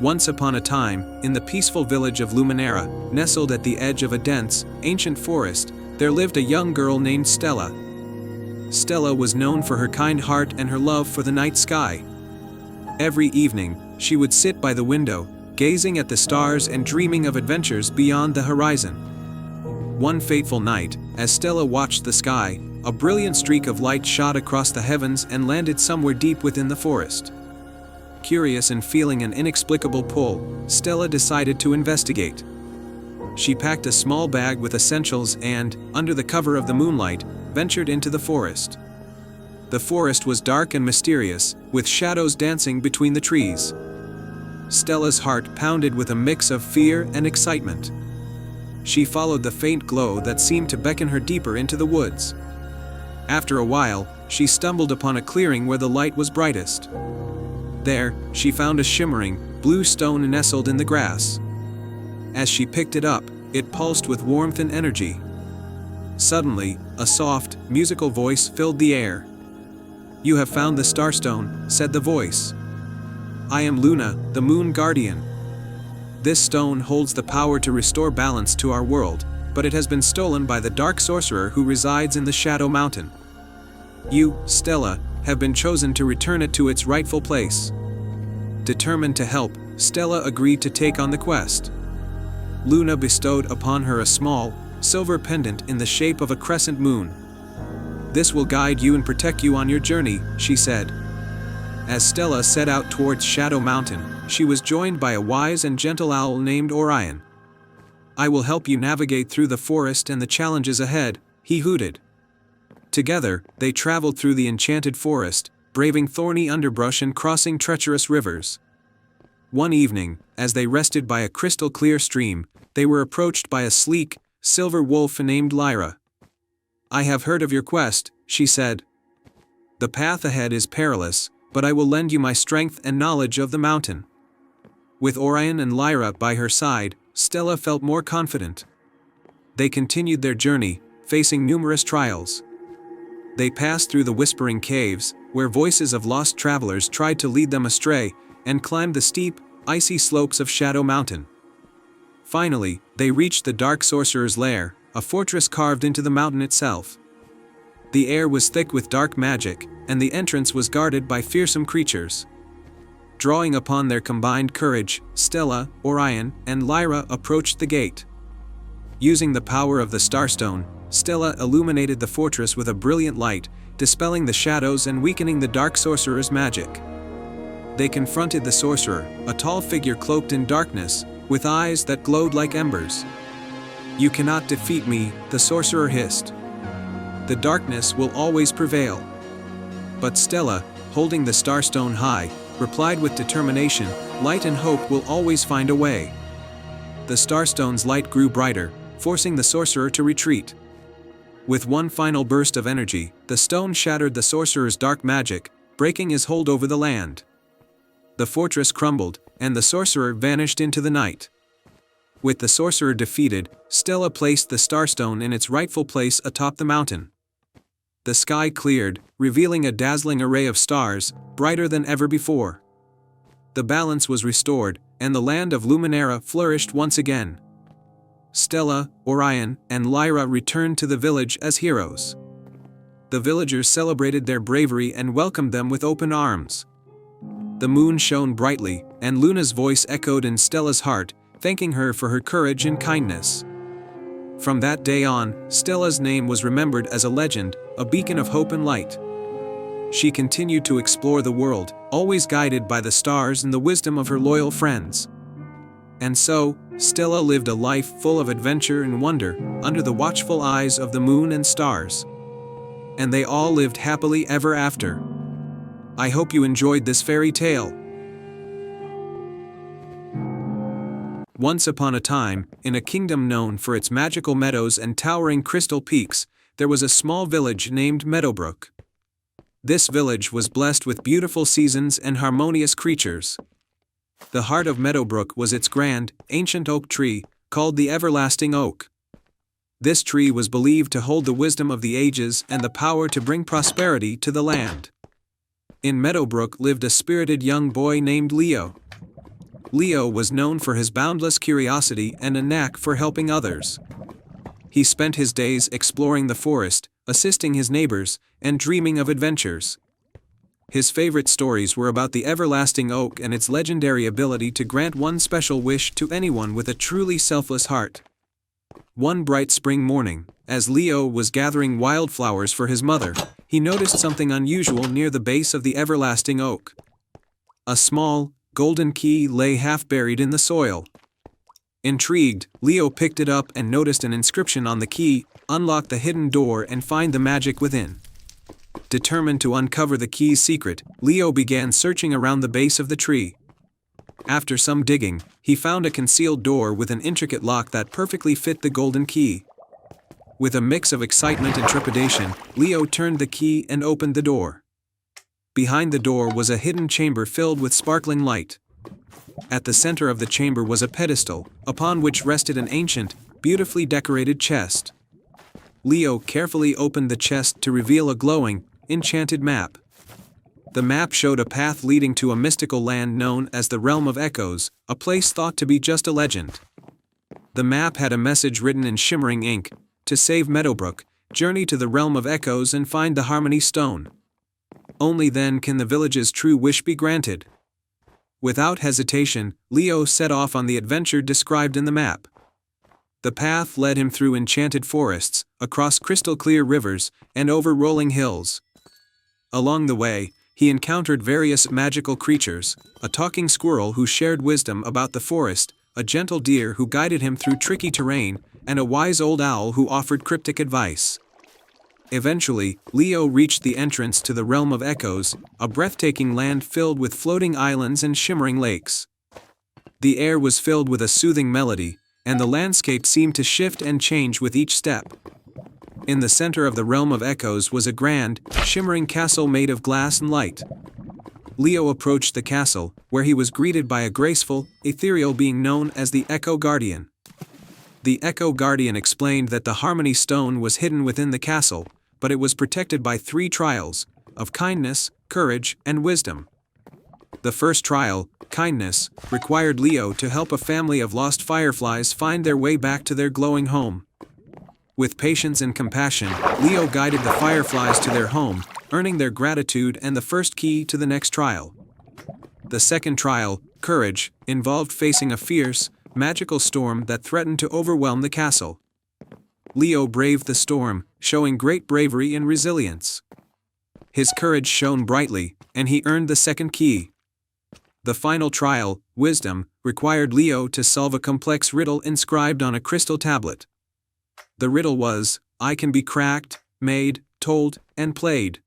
Once upon a time, in the peaceful village of Luminera, nestled at the edge of a dense, ancient forest, there lived a young girl named Stella. Stella was known for her kind heart and her love for the night sky. Every evening, she would sit by the window, gazing at the stars and dreaming of adventures beyond the horizon. One fateful night, as Stella watched the sky, a brilliant streak of light shot across the heavens and landed somewhere deep within the forest. Curious and feeling an inexplicable pull, Stella decided to investigate. She packed a small bag with essentials and, under the cover of the moonlight, ventured into the forest. The forest was dark and mysterious, with shadows dancing between the trees. Stella's heart pounded with a mix of fear and excitement. She followed the faint glow that seemed to beckon her deeper into the woods. After a while, she stumbled upon a clearing where the light was brightest. There, she found a shimmering, blue stone nestled in the grass. As she picked it up, it pulsed with warmth and energy. Suddenly, a soft, musical voice filled the air. "You have found the Starstone," said the voice. "I am Luna, the Moon Guardian. This stone holds the power to restore balance to our world, but it has been stolen by the dark sorcerer who resides in the Shadow Mountain. You, Stella, have been chosen to return it to its rightful place." Determined to help, Stella agreed to take on the quest. Luna bestowed upon her a small, silver pendant in the shape of a crescent moon. "This will guide you and protect you on your journey," she said. As Stella set out towards Shadow Mountain, she was joined by a wise and gentle owl named Orion. "I will help you navigate through the forest and the challenges ahead," he hooted. Together, they traveled through the enchanted forest, braving thorny underbrush and crossing treacherous rivers. One evening, as they rested by a crystal-clear stream, they were approached by a sleek, silver wolf named Lyra. "I have heard of your quest," she said. "The path ahead is perilous, but I will lend you my strength and knowledge of the mountain." With Orion and Lyra by her side, Stella felt more confident. They continued their journey, facing numerous trials. They passed through the Whispering Caves, where voices of lost travelers tried to lead them astray, and climbed the steep, icy slopes of Shadow Mountain. Finally, they reached the Dark Sorcerer's lair, a fortress carved into the mountain itself. The air was thick with dark magic, and the entrance was guarded by fearsome creatures. Drawing upon their combined courage, Stella, Orion, and Lyra approached the gate. Using the power of the Starstone, Stella illuminated the fortress with a brilliant light, dispelling the shadows and weakening the Dark Sorcerer's magic. They confronted the sorcerer, a tall figure cloaked in darkness, with eyes that glowed like embers. "You cannot defeat me," the sorcerer hissed. "The darkness will always prevail." But Stella, holding the Starstone high, replied with determination, "Light and hope will always find a way." The Starstone's light grew brighter, forcing the sorcerer to retreat. With one final burst of energy, the stone shattered the sorcerer's dark magic, breaking his hold over the land. The fortress crumbled, and the sorcerer vanished into the night. With the sorcerer defeated, Stella placed the Starstone in its rightful place atop the mountain. The sky cleared, revealing a dazzling array of stars, brighter than ever before. The balance was restored, and the land of Luminera flourished once again. Stella, Orion, and Lyra returned to the village as heroes. The villagers celebrated their bravery and welcomed them with open arms. The moon shone brightly, and Luna's voice echoed in Stella's heart, thanking her for her courage and kindness. From that day on, Stella's name was remembered as a legend, a beacon of hope and light. She continued to explore the world, always guided by the stars and the wisdom of her loyal friends. And so, Stella lived a life full of adventure and wonder, under the watchful eyes of the moon and stars. And they all lived happily ever after. I hope you enjoyed this fairy tale. Once upon a time, in a kingdom known for its magical meadows and towering crystal peaks, there was a small village named Meadowbrook. This village was blessed with beautiful seasons and harmonious creatures. The heart of Meadowbrook was its grand, ancient oak tree, called the Everlasting Oak. This tree was believed to hold the wisdom of the ages and the power to bring prosperity to the land. In Meadowbrook lived a spirited young boy named Leo. Leo was known for his boundless curiosity and a knack for helping others. He spent his days exploring the forest, assisting his neighbors, and dreaming of adventures. His favorite stories were about the everlasting oak and its legendary ability to grant one special wish to anyone with a truly selfless heart. One bright spring morning, as Leo was gathering wildflowers for his mother, he noticed something unusual near the base of the everlasting oak. A small, golden key lay half buried in the soil. Intrigued, Leo picked it up and noticed an inscription on the key: "Unlock the hidden door and find the magic within." Determined to uncover the key's secret, Leo began searching around the base of the tree. After some digging, he found a concealed door with an intricate lock that perfectly fit the golden key. With a mix of excitement and trepidation, Leo turned the key and opened the door. Behind the door was a hidden chamber filled with sparkling light. At the center of the chamber was a pedestal, upon which rested an ancient, beautifully decorated chest. Leo carefully opened the chest to reveal a glowing, enchanted map. The map showed a path leading to a mystical land known as the Realm of Echoes, a place thought to be just a legend. The map had a message written in shimmering ink: "To save Meadowbrook, journey to the Realm of Echoes and find the Harmony Stone. Only then can the village's true wish be granted." Without hesitation, Leo set off on the adventure described in the map. The path led him through enchanted forests, across crystal-clear rivers, and over rolling hills. Along the way, he encountered various magical creatures: a talking squirrel who shared wisdom about the forest, a gentle deer who guided him through tricky terrain, and a wise old owl who offered cryptic advice. Eventually, Leo reached the entrance to the Realm of Echoes, a breathtaking land filled with floating islands and shimmering lakes. The air was filled with a soothing melody, and the landscape seemed to shift and change with each step. In the center of the Realm of Echoes was a grand, shimmering castle made of glass and light. Leo approached the castle, where he was greeted by a graceful, ethereal being known as the Echo Guardian. The Echo Guardian explained that the Harmony Stone was hidden within the castle, but it was protected by 3 trials: of kindness, courage, and wisdom. The first trial, kindness, required Leo to help a family of lost fireflies find their way back to their glowing home. With patience and compassion, Leo guided the fireflies to their home, earning their gratitude and the first key to the next trial. The second trial, courage, involved facing a fierce, magical storm that threatened to overwhelm the castle. Leo braved the storm, showing great bravery and resilience. His courage shone brightly, and he earned the second key. The final trial, wisdom, required Leo to solve a complex riddle inscribed on a crystal tablet. The riddle was: "I can be cracked, made, told, and played.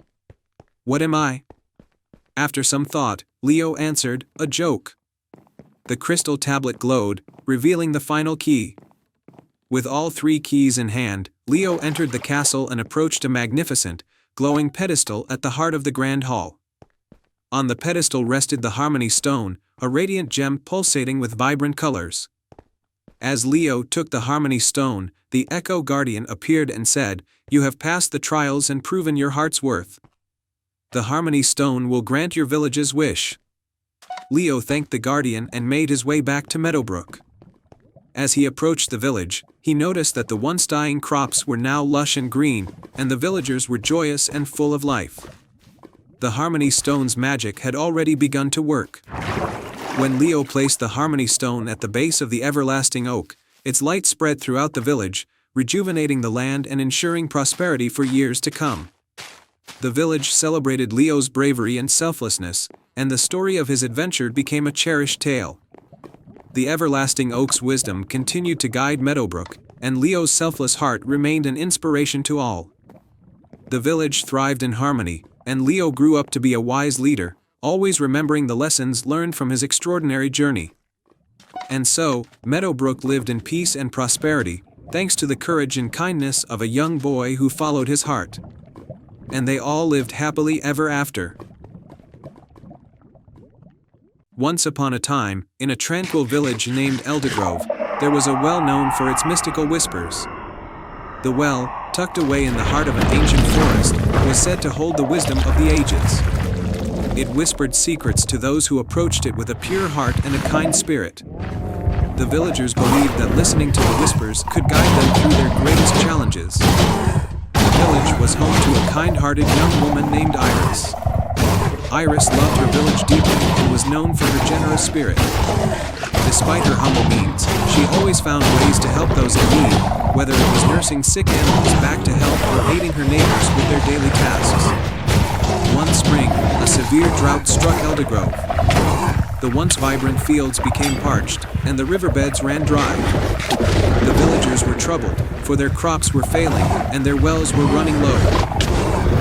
What am I?" After some thought, Leo answered, "A joke." The crystal tablet glowed, revealing the final key. With all 3 keys in hand, Leo entered the castle and approached a magnificent, glowing pedestal at the heart of the grand hall. On the pedestal rested the Harmony Stone, a radiant gem pulsating with vibrant colors. As Leo took the Harmony Stone, the Echo Guardian appeared and said, "You have passed the trials and proven your heart's worth. The Harmony Stone will grant your village's wish." Leo thanked the Guardian and made his way back to Meadowbrook. As he approached the village, he noticed that the once dying crops were now lush and green, and the villagers were joyous and full of life. The Harmony Stone's magic had already begun to work. When Leo placed the Harmony Stone at the base of the everlasting oak, its light spread throughout the village, rejuvenating the land and ensuring prosperity for years to come. The village celebrated Leo's bravery and selflessness, and the story of his adventure became a cherished tale. The everlasting oak's wisdom continued to guide Meadowbrook, and Leo's selfless heart remained an inspiration to all. The village thrived in harmony, and Leo grew up to be a wise leader, always remembering the lessons learned from his extraordinary journey. And so, Meadowbrook lived in peace and prosperity, thanks to the courage and kindness of a young boy who followed his heart. And they all lived happily ever after. Once upon a time, in a tranquil village named Eldergrove, there was a well known for its mystical whispers. The well, tucked away in the heart of an ancient forest, was said to hold the wisdom of the ages. It whispered secrets to those who approached it with a pure heart and a kind spirit. The villagers believed that listening to the whispers could guide them through their greatest challenges. The village was home to a kind-hearted young woman named Iris. Iris loved her village deeply and was known for her generous spirit. Despite her humble means, she always found ways to help those in need, whether it was nursing sick animals back to health or aiding her neighbors with their daily tasks. One spring, a severe drought struck Eldergrove. The once vibrant fields became parched, and the riverbeds ran dry. The villagers were troubled, for their crops were failing, and their wells were running low.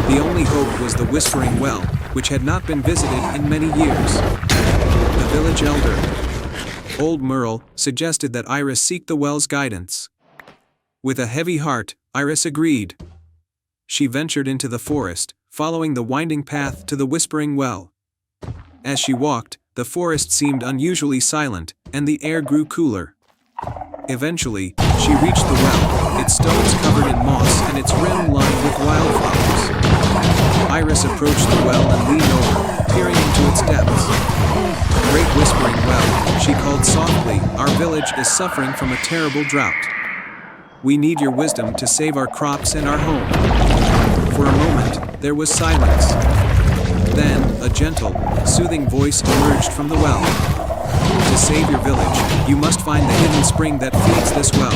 The only hope was the Whispering Well, which had not been visited in many years. The village elder, Old Merle, suggested that Iris seek the well's guidance. With a heavy heart, Iris agreed. She ventured into the forest, following the winding path to the Whispering Well. As she walked, the forest seemed unusually silent, and the air grew cooler. Eventually, she reached the well, its stones covered in moss and its rim lined with wildflowers. Iris approached the well and leaned over, peering into its depths. "Great Whispering Well," she called softly, "our village is suffering from a terrible drought. We need your wisdom to save our crops and our home." For a moment, there was silence. Then, a gentle, soothing voice emerged from the well. "To save your village, you must find the hidden spring that feeds this well.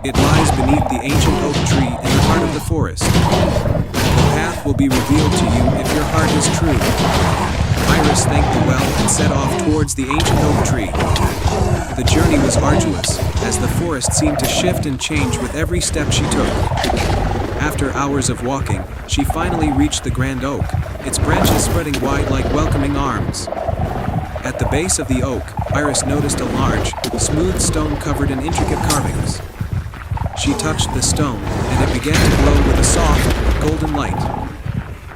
It lies beneath the ancient oak tree in the heart of the forest. The path will be revealed to you if your heart is true." Iris thanked the well and set off towards the ancient oak tree. The journey was arduous, as the forest seemed to shift and change with every step she took. After hours of walking, she finally reached the grand oak, its branches spreading wide like welcoming arms. At the base of the oak, Iris noticed a large, smooth stone covered in intricate carvings. She touched the stone, and it began to glow with a soft, golden light.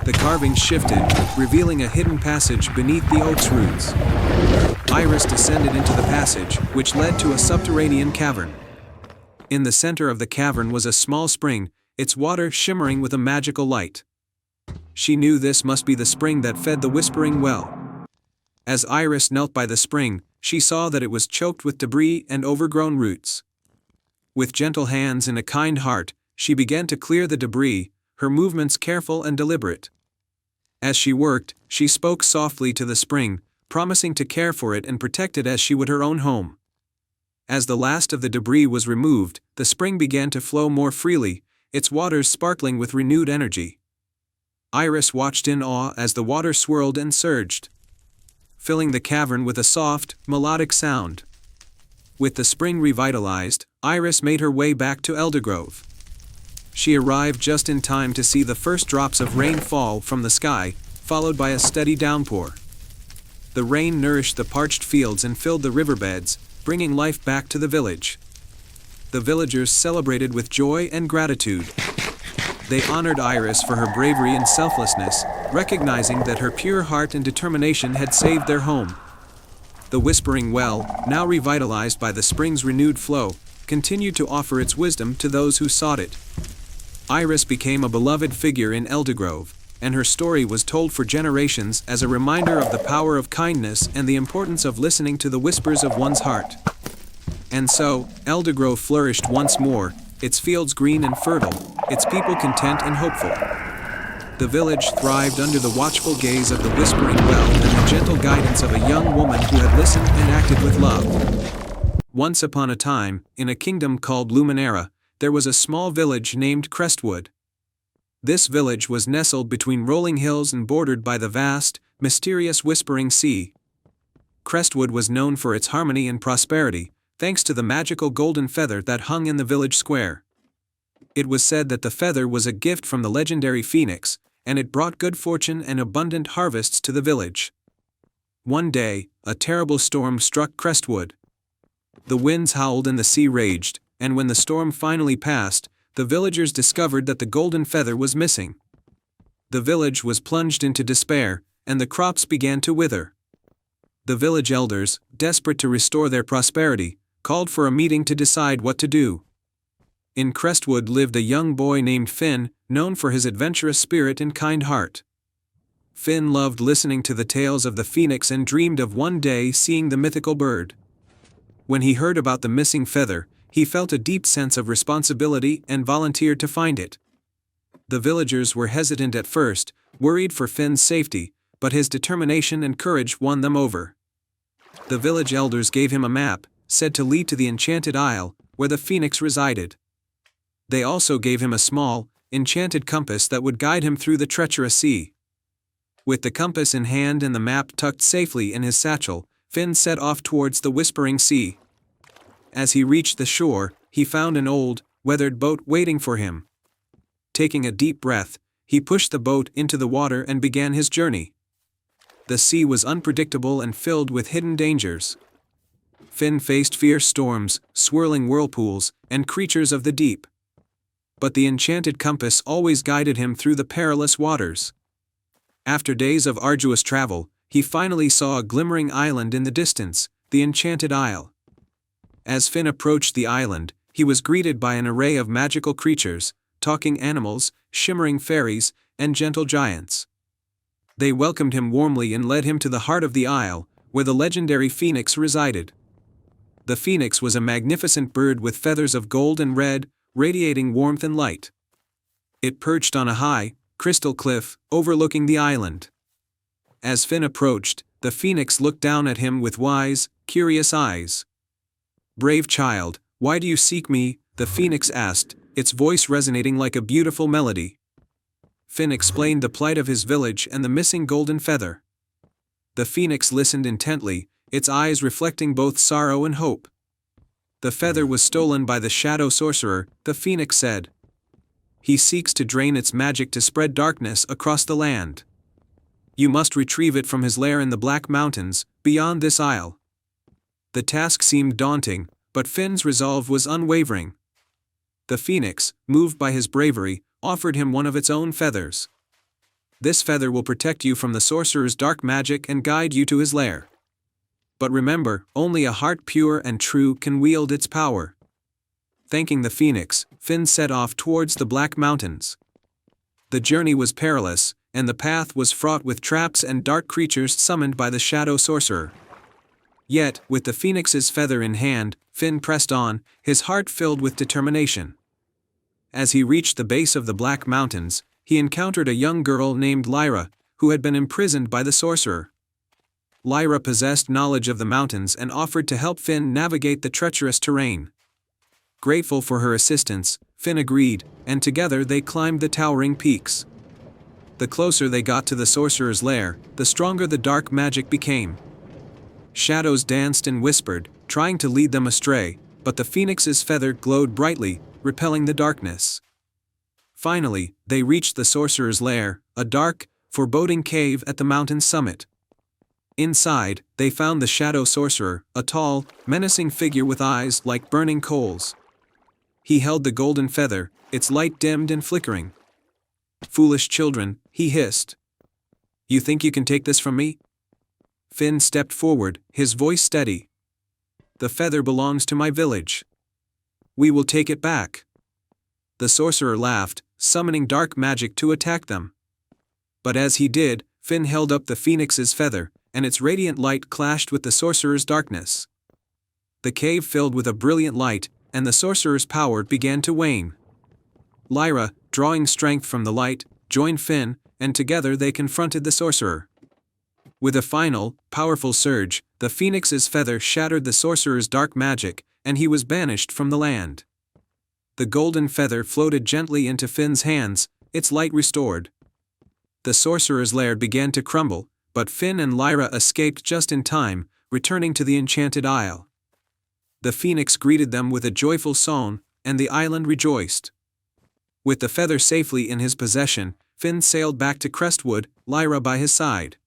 The carvings shifted, revealing a hidden passage beneath the oak's roots. Iris descended into the passage, which led to a subterranean cavern. In the center of the cavern was a small spring, its water shimmering with a magical light. She knew this must be the spring that fed the Whispering Well. As Iris knelt by the spring, she saw that it was choked with debris and overgrown roots. With gentle hands and a kind heart, she began to clear the debris, her movements careful and deliberate. As she worked, she spoke softly to the spring, promising to care for it and protect it as she would her own home. As the last of the debris was removed, the spring began to flow more freely, its waters sparkling with renewed energy. Iris watched in awe as the water swirled and surged, filling the cavern with a soft, melodic sound. With the spring revitalized, Iris made her way back to Eldergrove. She arrived just in time to see the first drops of rain fall from the sky, followed by a steady downpour. The rain nourished the parched fields and filled the riverbeds, bringing life back to the village. The villagers celebrated with joy and gratitude. They honored Iris for her bravery and selflessness, recognizing that her pure heart and determination had saved their home. The Whispering Well, now revitalized by the spring's renewed flow, continued to offer its wisdom to those who sought it. Iris became a beloved figure in Eldergrove, and her story was told for generations as a reminder of the power of kindness and the importance of listening to the whispers of one's heart. And so, Eldergrove flourished once more, its fields green and fertile, its people content and hopeful. The village thrived under the watchful gaze of the Whispering Well and the gentle guidance of a young woman who had listened and acted with love. Once upon a time, in a kingdom called Luminera, there was a small village named Crestwood. This village was nestled between rolling hills and bordered by the vast, mysterious Whispering Sea. Crestwood was known for its harmony and prosperity, thanks to the magical golden feather that hung in the village square. It was said that the feather was a gift from the legendary phoenix, and it brought good fortune and abundant harvests to the village. One day, a terrible storm struck Crestwood. The winds howled and the sea raged, and when the storm finally passed, the villagers discovered that the golden feather was missing. The village was plunged into despair, and the crops began to wither. The village elders, desperate to restore their prosperity, called for a meeting to decide what to do. In Crestwood lived a young boy named Finn, known for his adventurous spirit and kind heart. Finn loved listening to the tales of the phoenix and dreamed of one day seeing the mythical bird. When he heard about the missing feather, he felt a deep sense of responsibility and volunteered to find it. The villagers were hesitant at first, worried for Finn's safety, but his determination and courage won them over. The village elders gave him a map, said to lead to the Enchanted Isle, where the phoenix resided. They also gave him a small, enchanted compass that would guide him through the treacherous sea. With the compass in hand and the map tucked safely in his satchel, Finn set off towards the Whispering Sea. As he reached the shore, he found an old, weathered boat waiting for him. Taking a deep breath, he pushed the boat into the water and began his journey. The sea was unpredictable and filled with hidden dangers. Finn faced fierce storms, swirling whirlpools, and creatures of the deep. But the enchanted compass always guided him through the perilous waters. After days of arduous travel, he finally saw a glimmering island in the distance, the Enchanted Isle. As Finn approached the island, he was greeted by an array of magical creatures, talking animals, shimmering fairies, and gentle giants. They welcomed him warmly and led him to the heart of the isle, where the legendary phoenix resided. The phoenix was a magnificent bird with feathers of gold and red, radiating warmth and light. It perched on a high, crystal cliff, overlooking the island. As Finn approached, the phoenix looked down at him with wise, curious eyes. "Brave child, why do you seek me?" the phoenix asked, its voice resonating like a beautiful melody. Finn explained the plight of his village and the missing golden feather. The phoenix listened intently, its eyes reflecting both sorrow and hope. "The feather was stolen by the shadow sorcerer," the phoenix said. "He seeks to drain its magic to spread darkness across the land. You must retrieve it from his lair in the Black Mountains, beyond this isle." The task seemed daunting, but Finn's resolve was unwavering. The phoenix, moved by his bravery, offered him one of its own feathers. "This feather will protect you from the sorcerer's dark magic and guide you to his lair. But remember, only a heart pure and true can wield its power." Thanking the phoenix, Finn set off towards the Black Mountains. The journey was perilous, and the path was fraught with traps and dark creatures summoned by the shadow sorcerer. Yet, with the phoenix's feather in hand, Finn pressed on, his heart filled with determination. As he reached the base of the Black Mountains, he encountered a young girl named Lyra, who had been imprisoned by the sorcerer. Lyra possessed knowledge of the mountains and offered to help Finn navigate the treacherous terrain. Grateful for her assistance, Finn agreed, and together they climbed the towering peaks. The closer they got to the sorcerer's lair, the stronger the dark magic became. Shadows danced and whispered, trying to lead them astray, but the phoenix's feather glowed brightly, repelling the darkness. Finally, they reached the sorcerer's lair, a dark, foreboding cave at the mountain's summit. Inside, they found the shadow sorcerer, a tall, menacing figure with eyes like burning coals. He held the golden feather, its light dimmed and flickering. "Foolish children," he hissed. "You think you can take this from me?" Finn stepped forward, his voice steady. "The feather belongs to my village. We will take it back." The sorcerer laughed, summoning dark magic to attack them. But as he did, Finn held up the phoenix's feather, and its radiant light clashed with the sorcerer's darkness. The cave filled with a brilliant light, and the sorcerer's power began to wane. Lyra, drawing strength from the light, joined Finn, and together they confronted the sorcerer. With a final, powerful surge, the phoenix's feather shattered the sorcerer's dark magic, and he was banished from the land. The golden feather floated gently into Finn's hands, its light restored. The sorcerer's lair began to crumble, but Finn and Lyra escaped just in time, returning to the Enchanted Isle. The phoenix greeted them with a joyful song, and the island rejoiced. With the feather safely in his possession, Finn sailed back to Crestwood, Lyra by his side.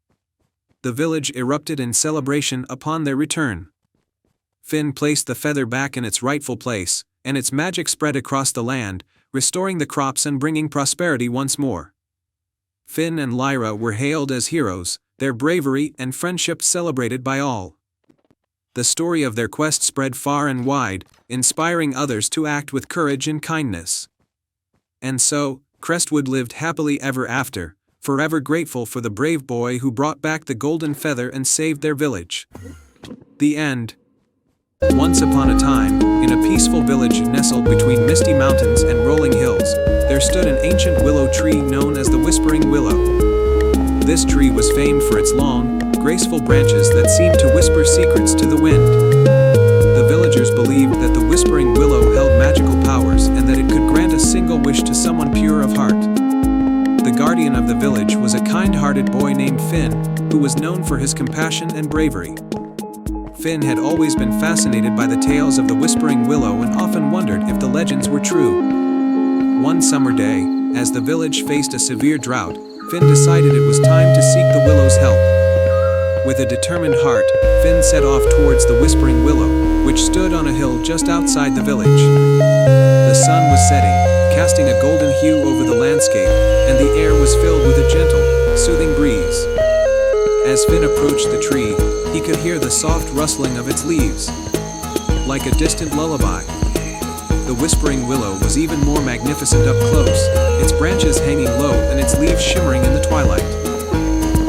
The village erupted in celebration upon their return. Finn placed the feather back in its rightful place, and its magic spread across the land, restoring the crops and bringing prosperity once more. Finn and Lyra were hailed as heroes, their bravery and friendship celebrated by all. The story of their quest spread far and wide, inspiring others to act with courage and kindness. And so, Crestwood lived happily ever after, forever grateful for the brave boy who brought back the golden feather and saved their village. The end. Once upon a time, in a peaceful village nestled between misty mountains and rolling hills, there stood an ancient willow tree known as the Whispering Willow. This tree was famed for its long, graceful branches that seemed to whisper secrets to the wind. The villagers believed that the Whispering Willow held magical powers and that it could grant a single wish to someone pure of heart. The guardian of the village was a kind-hearted boy named Finn, who was known for his compassion and bravery. Finn had always been fascinated by the tales of the Whispering Willow and often wondered if the legends were true. One summer day, as the village faced a severe drought, Finn decided it was time to seek the willow's help. With a determined heart, Finn set off towards the Whispering Willow, which stood on a hill just outside the village. The sun was setting, casting a golden hue over the landscape, and the air was filled with a gentle, soothing breeze. As Finn approached the tree, he could hear the soft rustling of its leaves, like a distant lullaby. The Whispering Willow was even more magnificent up close, its branches hanging low and its leaves shimmering in the twilight.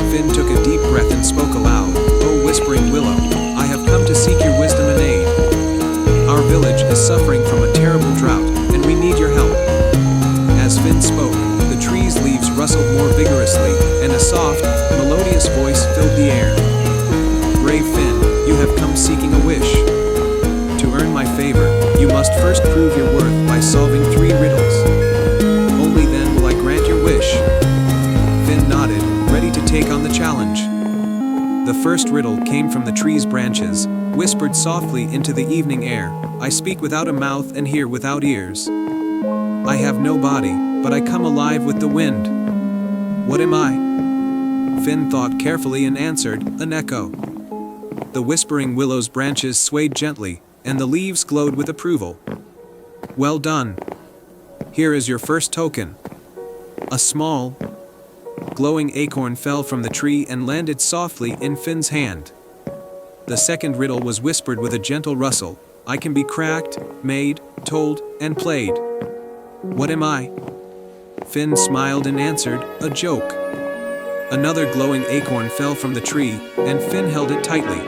Finn took a deep breath and spoke aloud, "O Whispering Willow, I have come to seek your wisdom and aid. Our village is suffering from a terrible drought, and we need your help." As Finn spoke, the tree's leaves rustled more vigorously, and a soft, melodious voice filled the air. "Brave Finn, you have come seeking a wish. To earn my favor, you must first prove your worth by solving 3 riddles. Only then will I grant your wish." Finn nodded, ready to take on the challenge. The first riddle came from the tree's branches, whispered softly into the evening air, "I speak without a mouth and hear without ears. I have no body, but I come alive with the wind. What am I?" Finn thought carefully and answered, "An echo." The Whispering Willow's branches swayed gently, and the leaves glowed with approval. "Well done. Here is your first token." A small, glowing acorn fell from the tree and landed softly in Finn's hand. The second riddle was whispered with a gentle rustle, "I can be cracked, made, told, and played. What am I?" Finn smiled and answered, "A joke." Another glowing acorn fell from the tree, and Finn held it tightly.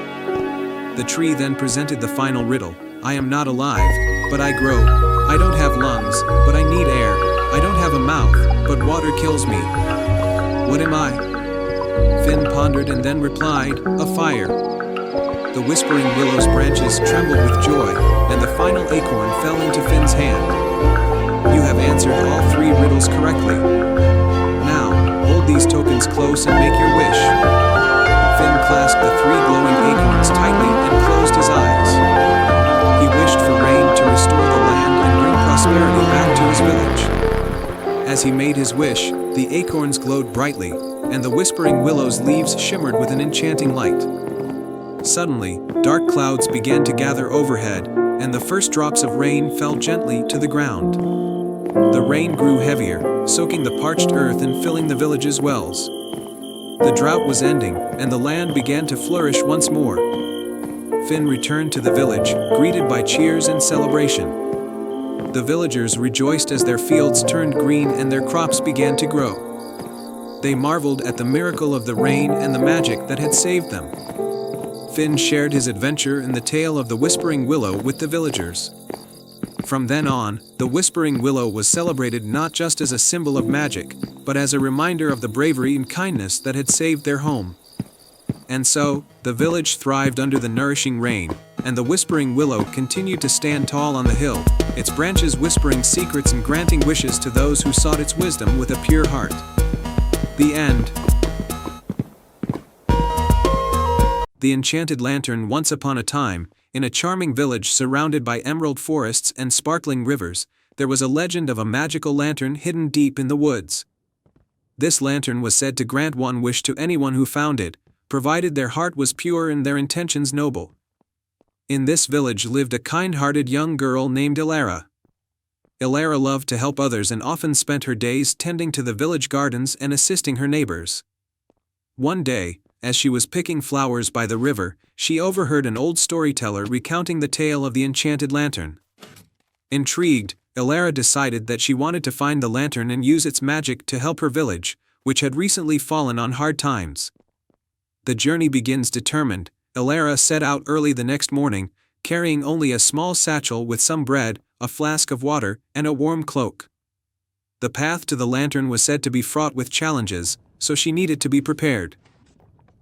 The tree then presented the final riddle, "I am not alive, but I grow. I don't have lungs, but I need air. I don't have a mouth, but water kills me. What am I?" Finn pondered and then replied, "A fire." The Whispering Willow's branches trembled with joy, and the final acorn fell into Finn's hand. "You have answered all 3 riddles correctly. Now, hold these tokens close and make your wish." Finn clasped the 3 glowing acorns tightly and closed his eyes. He wished for rain to restore the land and bring prosperity back to his village. As he made his wish, the acorns glowed brightly, and the Whispering Willow's leaves shimmered with an enchanting light. Suddenly, dark clouds began to gather overhead, and the first drops of rain fell gently to the ground. The rain grew heavier, soaking the parched earth and filling the village's wells. The drought was ending, and the land began to flourish once more. Finn returned to the village, greeted by cheers and celebration. The villagers rejoiced as their fields turned green and their crops began to grow. They marveled at the miracle of the rain and the magic that had saved them. Finn shared his adventure and the tale of the Whispering Willow with the villagers. From then on, the Whispering Willow was celebrated not just as a symbol of magic, but as a reminder of the bravery and kindness that had saved their home. And so, the village thrived under the nourishing rain, and the Whispering Willow continued to stand tall on the hill, its branches whispering secrets and granting wishes to those who sought its wisdom with a pure heart. The end. The Enchanted Lantern. Once upon a time, in a charming village surrounded by emerald forests and sparkling rivers, there was a legend of a magical lantern hidden deep in the woods. This lantern was said to grant one wish to anyone who found it, provided their heart was pure and their intentions noble. In this village lived a kind-hearted young girl named Ilara. Ilara loved to help others and often spent her days tending to the village gardens and assisting her neighbors. One day, as she was picking flowers by the river, she overheard an old storyteller recounting the tale of the enchanted lantern. Intrigued, Ilara decided that she wanted to find the lantern and use its magic to help her village, which had recently fallen on hard times. The journey begins determined. Elara set out early the next morning, carrying only a small satchel with some bread, a flask of water, and a warm cloak. The path to the lantern was said to be fraught with challenges, so she needed to be prepared.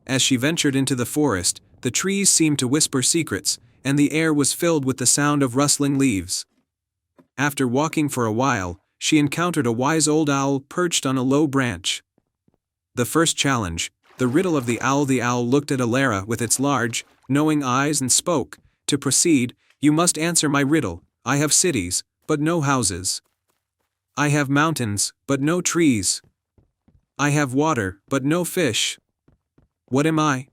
As she ventured into the forest, the trees seemed to whisper secrets, and the air was filled with the sound of rustling leaves. After walking for a while, she encountered a wise old owl perched on a low branch. The first challenge, the riddle of the owl. The owl looked at Elara with its large, knowing eyes and spoke, "To proceed, you must answer my riddle. I have cities, but no houses. I have mountains, but no trees. I have water, but no fish. What am I?"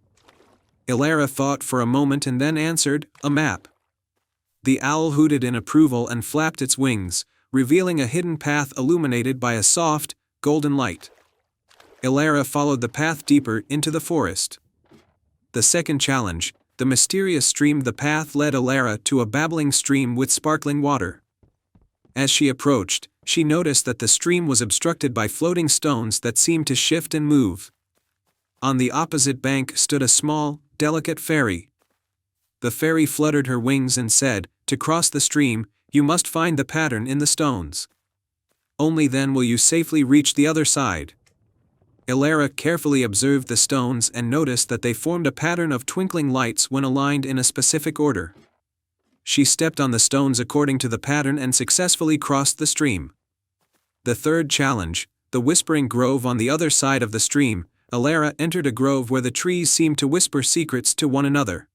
Elara thought for a moment and then answered, "A map." The owl hooted in approval and flapped its wings, revealing a hidden path illuminated by a soft, golden light. Elara followed the path deeper into the forest. The second challenge, the mysterious stream. The path led Elara to a babbling stream with sparkling water. As she approached, she noticed that the stream was obstructed by floating stones that seemed to shift and move. On the opposite bank stood a small, delicate fairy. The fairy fluttered her wings and said, "To cross the stream, you must find the pattern in the stones. Only then will you safely reach the other side." Elara carefully observed the stones and noticed that they formed a pattern of twinkling lights when aligned in a specific order. She stepped on the stones according to the pattern and successfully crossed the stream. The third challenge, the whispering grove. On the other side of the stream, Elara entered a grove where the trees seemed to whisper secrets to one another.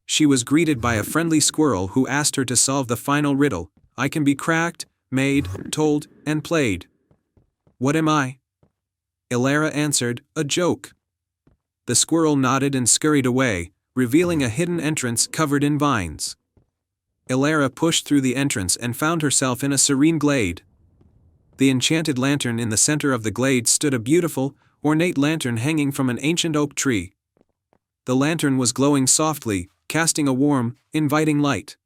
She was greeted by a friendly squirrel who asked her to solve the final riddle. "I can be cracked, made, told, and played. What am I?" Elara answered, "A joke." The squirrel nodded and scurried away, revealing a hidden entrance covered in vines. Elara pushed through the entrance and found herself in a serene glade. The enchanted lantern. In the center of the glade stood a beautiful, ornate lantern hanging from an ancient oak tree. The lantern was glowing softly, casting a warm, inviting light.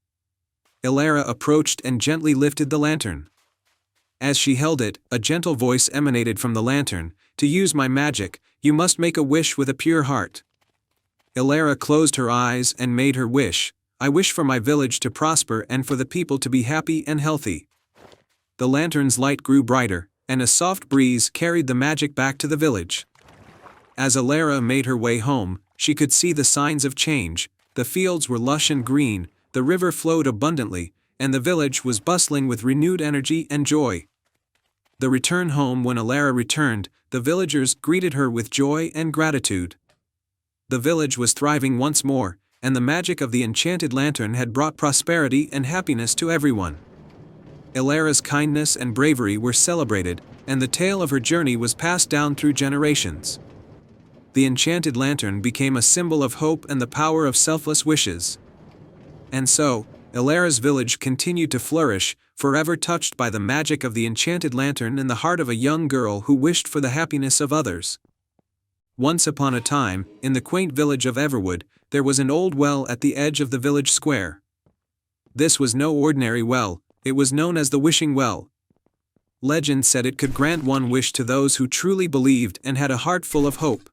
Elara approached and gently lifted the lantern. As she held it, a gentle voice emanated from the lantern, "To use my magic, you must make a wish with a pure heart." Elara closed her eyes and made her wish. "I wish for my village to prosper and for the people to be happy and healthy." The lantern's light grew brighter, and a soft breeze carried the magic back to the village. As Elara made her way home, she could see the signs of change. The fields were lush and green, the river flowed abundantly, and the village was bustling with renewed energy and joy. The return home. When Elara returned, the villagers greeted her with joy and gratitude. The village was thriving once more, and the magic of the enchanted lantern had brought prosperity and happiness to everyone. Elara's kindness and bravery were celebrated, and the tale of her journey was passed down through generations. The enchanted lantern became a symbol of hope and the power of selfless wishes. And so, Elara's village continued to flourish, forever touched by the magic of the enchanted lantern in the heart of a young girl who wished for the happiness of others. Once upon a time, in the quaint village of Everwood, there was an old well at the edge of the village square. This was no ordinary well, it was known as the Wishing Well. Legend said it could grant one wish to those who truly believed and had a heart full of hope.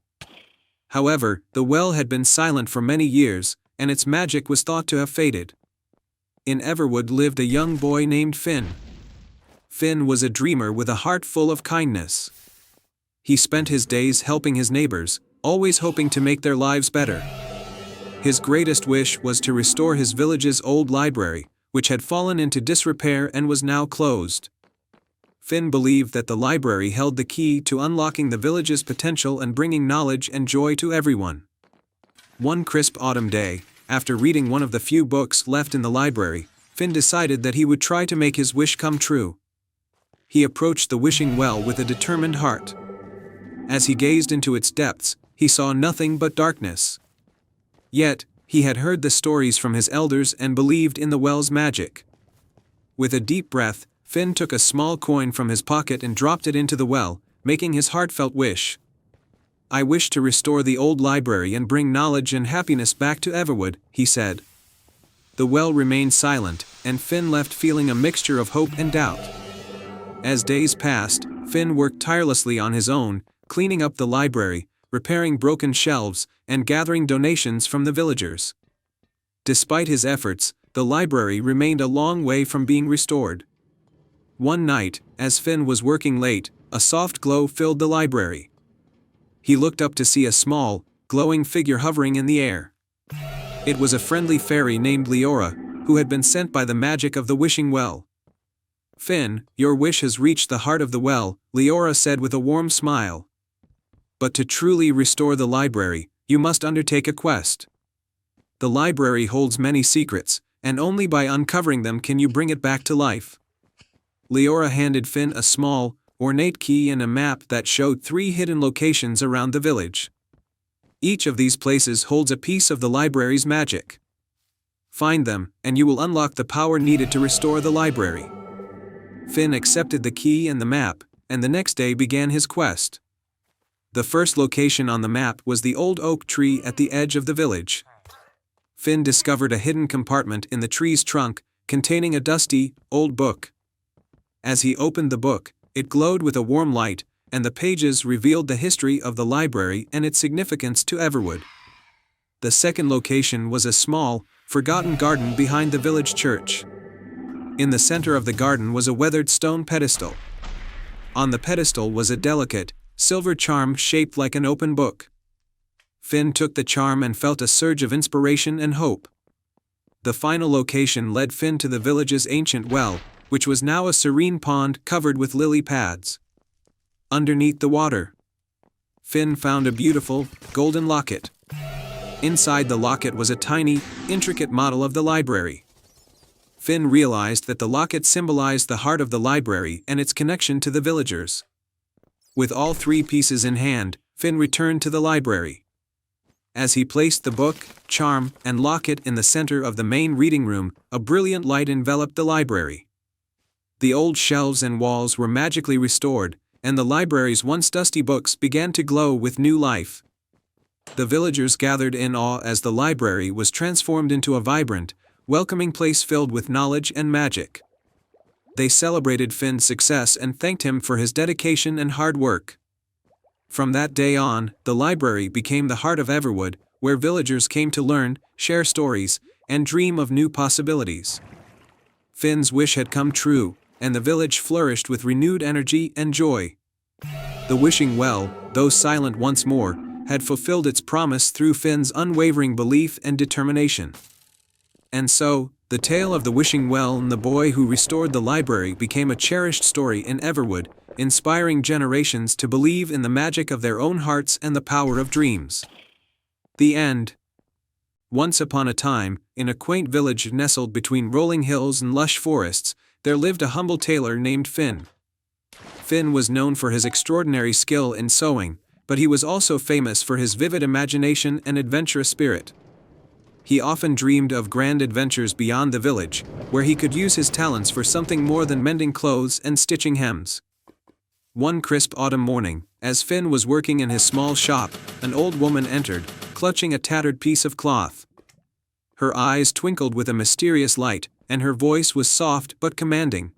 However, the well had been silent for many years, and its magic was thought to have faded. In Everwood lived a young boy named Finn. Finn was a dreamer with a heart full of kindness. He spent his days helping his neighbors, always hoping to make their lives better. His greatest wish was to restore his village's old library, which had fallen into disrepair and was now closed. Finn believed that the library held the key to unlocking the village's potential and bringing knowledge and joy to everyone. One crisp autumn day, after reading one of the few books left in the library, Finn decided that he would try to make his wish come true. He approached the wishing well with a determined heart. As he gazed into its depths, he saw nothing but darkness. Yet, he had heard the stories from his elders and believed in the well's magic. With a deep breath, Finn took a small coin from his pocket and dropped it into the well, making his heartfelt wish. "I wish to restore the old library and bring knowledge and happiness back to Everwood," he said. The well remained silent, and Finn left feeling a mixture of hope and doubt. As days passed, Finn worked tirelessly on his own, cleaning up the library, repairing broken shelves, and gathering donations from the villagers. Despite his efforts, the library remained a long way from being restored. One night, as Finn was working late, a soft glow filled the library. He looked up to see a small, glowing figure hovering in the air. It was a friendly fairy named Leora, who had been sent by the magic of the wishing well. "Finn, your wish has reached the heart of the well," Leora said with a warm smile. "But to truly restore the library, you must undertake a quest. The library holds many secrets, and only by uncovering them can you bring it back to life." Leora handed Finn a small, ornate key and a map that showed 3 hidden locations around the village. Each of these places holds a piece of the library's magic. Find them, and you will unlock the power needed to restore the library. Finn accepted the key and the map, and the next day began his quest. The first location on the map was the old oak tree at the edge of the village. Finn discovered a hidden compartment in the tree's trunk, containing a dusty, old book. As he opened the book, it glowed with a warm light, and the pages revealed the history of the library and its significance to Everwood. The second location was a small, forgotten garden behind the village church. In the center of the garden was a weathered stone pedestal. On the pedestal was a delicate, silver charm shaped like an open book. Finn took the charm and felt a surge of inspiration and hope. The final location led Finn to the village's ancient well, which was now a serene pond covered with lily pads. Underneath the water, Finn found a beautiful, golden locket. Inside the locket was a tiny, intricate model of the library. Finn realized that the locket symbolized the heart of the library and its connection to the villagers. With all 3 pieces in hand, Finn returned to the library. As he placed the book, charm, and locket in the center of the main reading room, a brilliant light enveloped the library. The old shelves and walls were magically restored, and the library's once dusty books began to glow with new life. The villagers gathered in awe as the library was transformed into a vibrant, welcoming place filled with knowledge and magic. They celebrated Finn's success and thanked him for his dedication and hard work. From that day on, the library became the heart of Everwood, where villagers came to learn, share stories, and dream of new possibilities. Finn's wish had come true, and the village flourished with renewed energy and joy. The wishing well, though silent once more, had fulfilled its promise through Finn's unwavering belief and determination. And so, the tale of the wishing well and the boy who restored the library became a cherished story in Everwood, inspiring generations to believe in the magic of their own hearts and the power of dreams. The end. Once upon a time, in a quaint village nestled between rolling hills and lush forests, there lived a humble tailor named Finn. Finn was known for his extraordinary skill in sewing, but he was also famous for his vivid imagination and adventurous spirit. He often dreamed of grand adventures beyond the village, where he could use his talents for something more than mending clothes and stitching hems. One crisp autumn morning, as Finn was working in his small shop, an old woman entered, clutching a tattered piece of cloth. Her eyes twinkled with a mysterious light, and her voice was soft but commanding.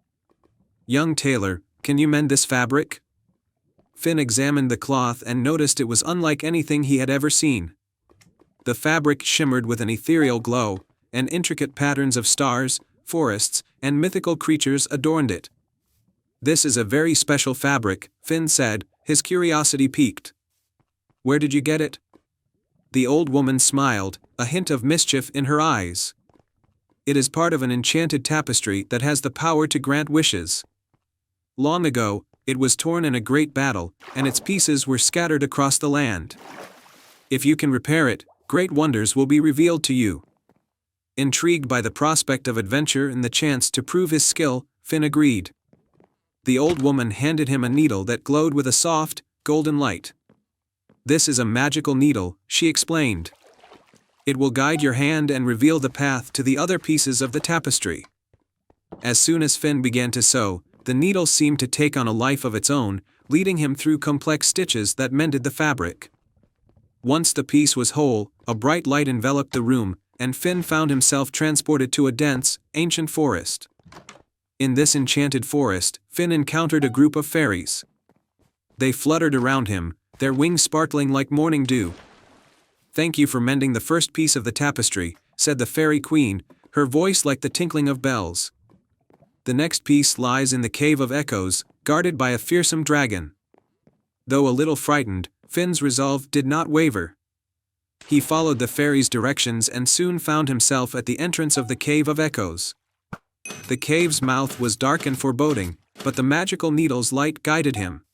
"Young tailor, can you mend this fabric?" Finn examined the cloth and noticed it was unlike anything he had ever seen. The fabric shimmered with an ethereal glow, and intricate patterns of stars, forests, and mythical creatures adorned it. "This is a very special fabric," Finn said, his curiosity piqued. "Where did you get it?" The old woman smiled, a hint of mischief in her eyes. "It is part of an enchanted tapestry that has the power to grant wishes. Long ago, it was torn in a great battle, and its pieces were scattered across the land. If you can repair it, great wonders will be revealed to you." Intrigued by the prospect of adventure and the chance to prove his skill, Finn agreed. The old woman handed him a needle that glowed with a soft, golden light. "This is a magical needle," she explained. "It will guide your hand and reveal the path to the other pieces of the tapestry." As soon as Finn began to sew, the needle seemed to take on a life of its own, leading him through complex stitches that mended the fabric. Once the piece was whole, a bright light enveloped the room, and Finn found himself transported to a dense, ancient forest. In this enchanted forest, Finn encountered a group of fairies. They fluttered around him, their wings sparkling like morning dew. "Thank you for mending the first piece of the tapestry," said the fairy queen, her voice like the tinkling of bells. "The next piece lies in the Cave of Echoes, guarded by a fearsome dragon." Though a little frightened, Finn's resolve did not waver. He followed the fairy's directions and soon found himself at the entrance of the Cave of Echoes. The cave's mouth was dark and foreboding, but the magical needle's light guided him.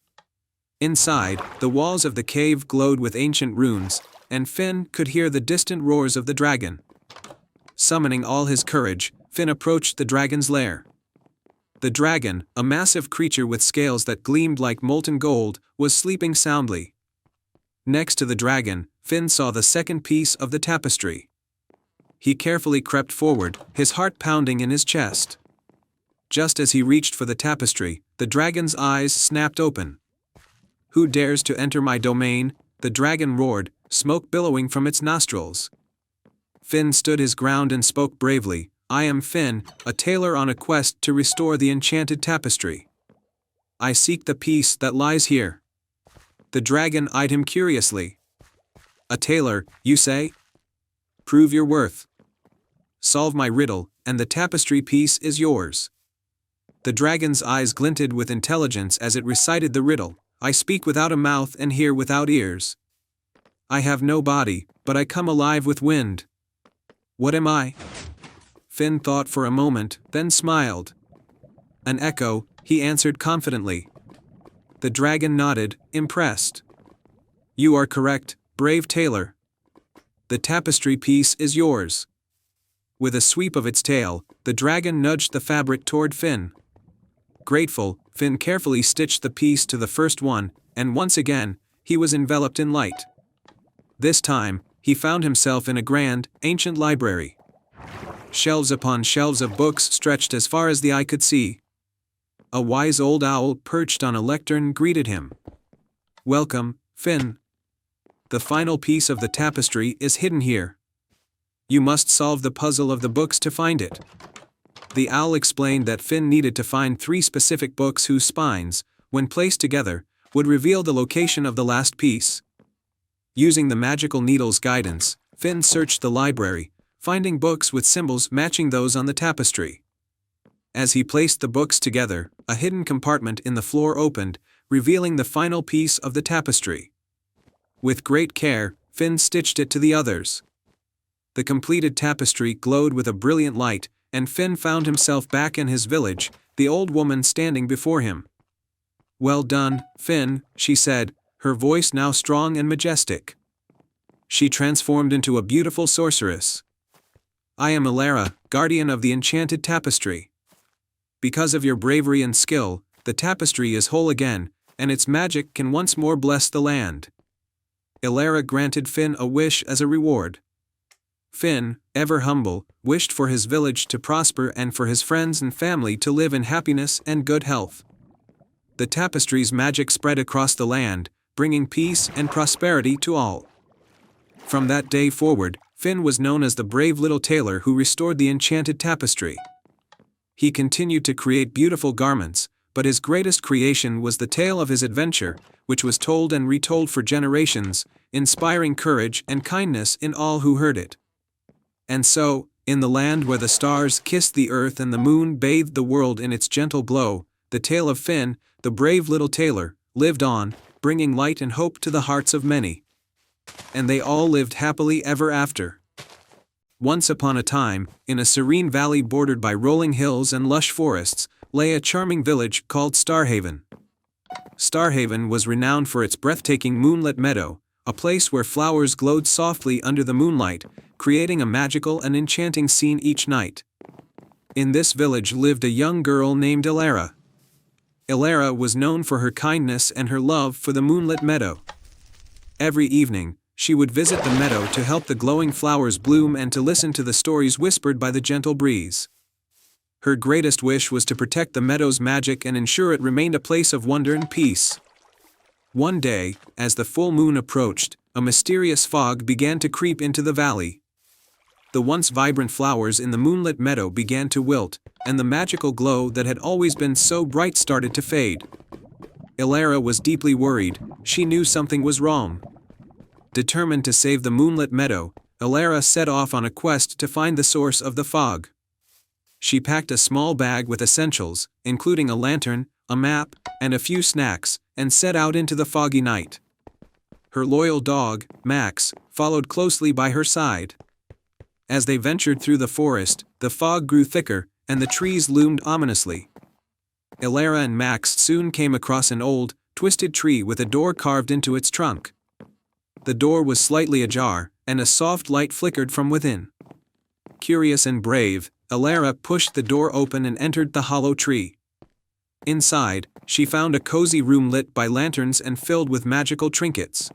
Inside, the walls of the cave glowed with ancient runes, and Finn could hear the distant roars of the dragon. Summoning all his courage, Finn approached the dragon's lair. The dragon, a massive creature with scales that gleamed like molten gold, was sleeping soundly. Next to the dragon, Finn saw the second piece of the tapestry. He carefully crept forward, his heart pounding in his chest. Just as he reached for the tapestry, the dragon's eyes snapped open. "Who dares to enter my domain?" the dragon roared, smoke billowing from its nostrils. Finn stood his ground and spoke bravely, "I am Finn, a tailor on a quest to restore the enchanted tapestry. I seek the piece that lies here." The dragon eyed him curiously. "A tailor, you say? Prove your worth. Solve my riddle, and the tapestry piece is yours." The dragon's eyes glinted with intelligence as it recited the riddle. "I speak without a mouth and hear without ears. I have no body, but I come alive with wind. What am I?" Finn thought for a moment, then smiled. "An echo," he answered confidently. The dragon nodded, impressed. "You are correct, brave tailor. The tapestry piece is yours." With a sweep of its tail, the dragon nudged the fabric toward Finn. Grateful, Finn carefully stitched the piece to the first one, and once again, he was enveloped in light. This time, he found himself in a grand, ancient library. Shelves upon shelves of books stretched as far as the eye could see. A wise old owl perched on a lectern greeted him. "Welcome, Finn. The final piece of the tapestry is hidden here. You must solve the puzzle of the books to find it." The owl explained that Finn needed to find 3 specific books whose spines, when placed together, would reveal the location of the last piece. Using the magical needle's guidance, Finn searched the library, finding books with symbols matching those on the tapestry. As he placed the books together, a hidden compartment in the floor opened, revealing the final piece of the tapestry. With great care, Finn stitched it to the others. The completed tapestry glowed with a brilliant light, and Finn found himself back in his village, the old woman standing before him. "Well done, Finn," she said, her voice now strong and majestic. She transformed into a beautiful sorceress. "I am Elara, guardian of the enchanted tapestry. Because of your bravery and skill, the tapestry is whole again, and its magic can once more bless the land." Elara granted Finn a wish as a reward. Finn, ever humble, wished for his village to prosper and for his friends and family to live in happiness and good health. The tapestry's magic spread across the land, bringing peace and prosperity to all. From that day forward, Finn was known as the brave little tailor who restored the enchanted tapestry. He continued to create beautiful garments, but his greatest creation was the tale of his adventure, which was told and retold for generations, inspiring courage and kindness in all who heard it. And so, in the land where the stars kissed the earth and the moon bathed the world in its gentle glow, the tale of Finn, the brave little tailor, lived on, bringing light and hope to the hearts of many. And they all lived happily ever after. Once upon a time, in a serene valley bordered by rolling hills and lush forests, lay a charming village called Starhaven. Starhaven was renowned for its breathtaking moonlit meadow, a place where flowers glowed softly under the moonlight, creating a magical and enchanting scene each night. In this village lived a young girl named Elara. Elara was known for her kindness and her love for the moonlit meadow. Every evening, she would visit the meadow to help the glowing flowers bloom and to listen to the stories whispered by the gentle breeze. Her greatest wish was to protect the meadow's magic and ensure it remained a place of wonder and peace. One day, as the full moon approached, a mysterious fog began to creep into the valley. The once vibrant flowers in the moonlit meadow began to wilt, and the magical glow that had always been so bright started to fade. Elara was deeply worried. She knew something was wrong. Determined to save the moonlit meadow, Elara set off on a quest to find the source of the fog. She packed a small bag with essentials, including a lantern, a map, and a few snacks, and set out into the foggy night. Her loyal dog, Max, followed closely by her side. As they ventured through the forest, the fog grew thicker, and the trees loomed ominously. Elara and Max soon came across an old, twisted tree with a door carved into its trunk. The door was slightly ajar, and a soft light flickered from within. Curious and brave, Elara pushed the door open and entered the hollow tree. Inside, she found a cozy room lit by lanterns and filled with magical trinkets.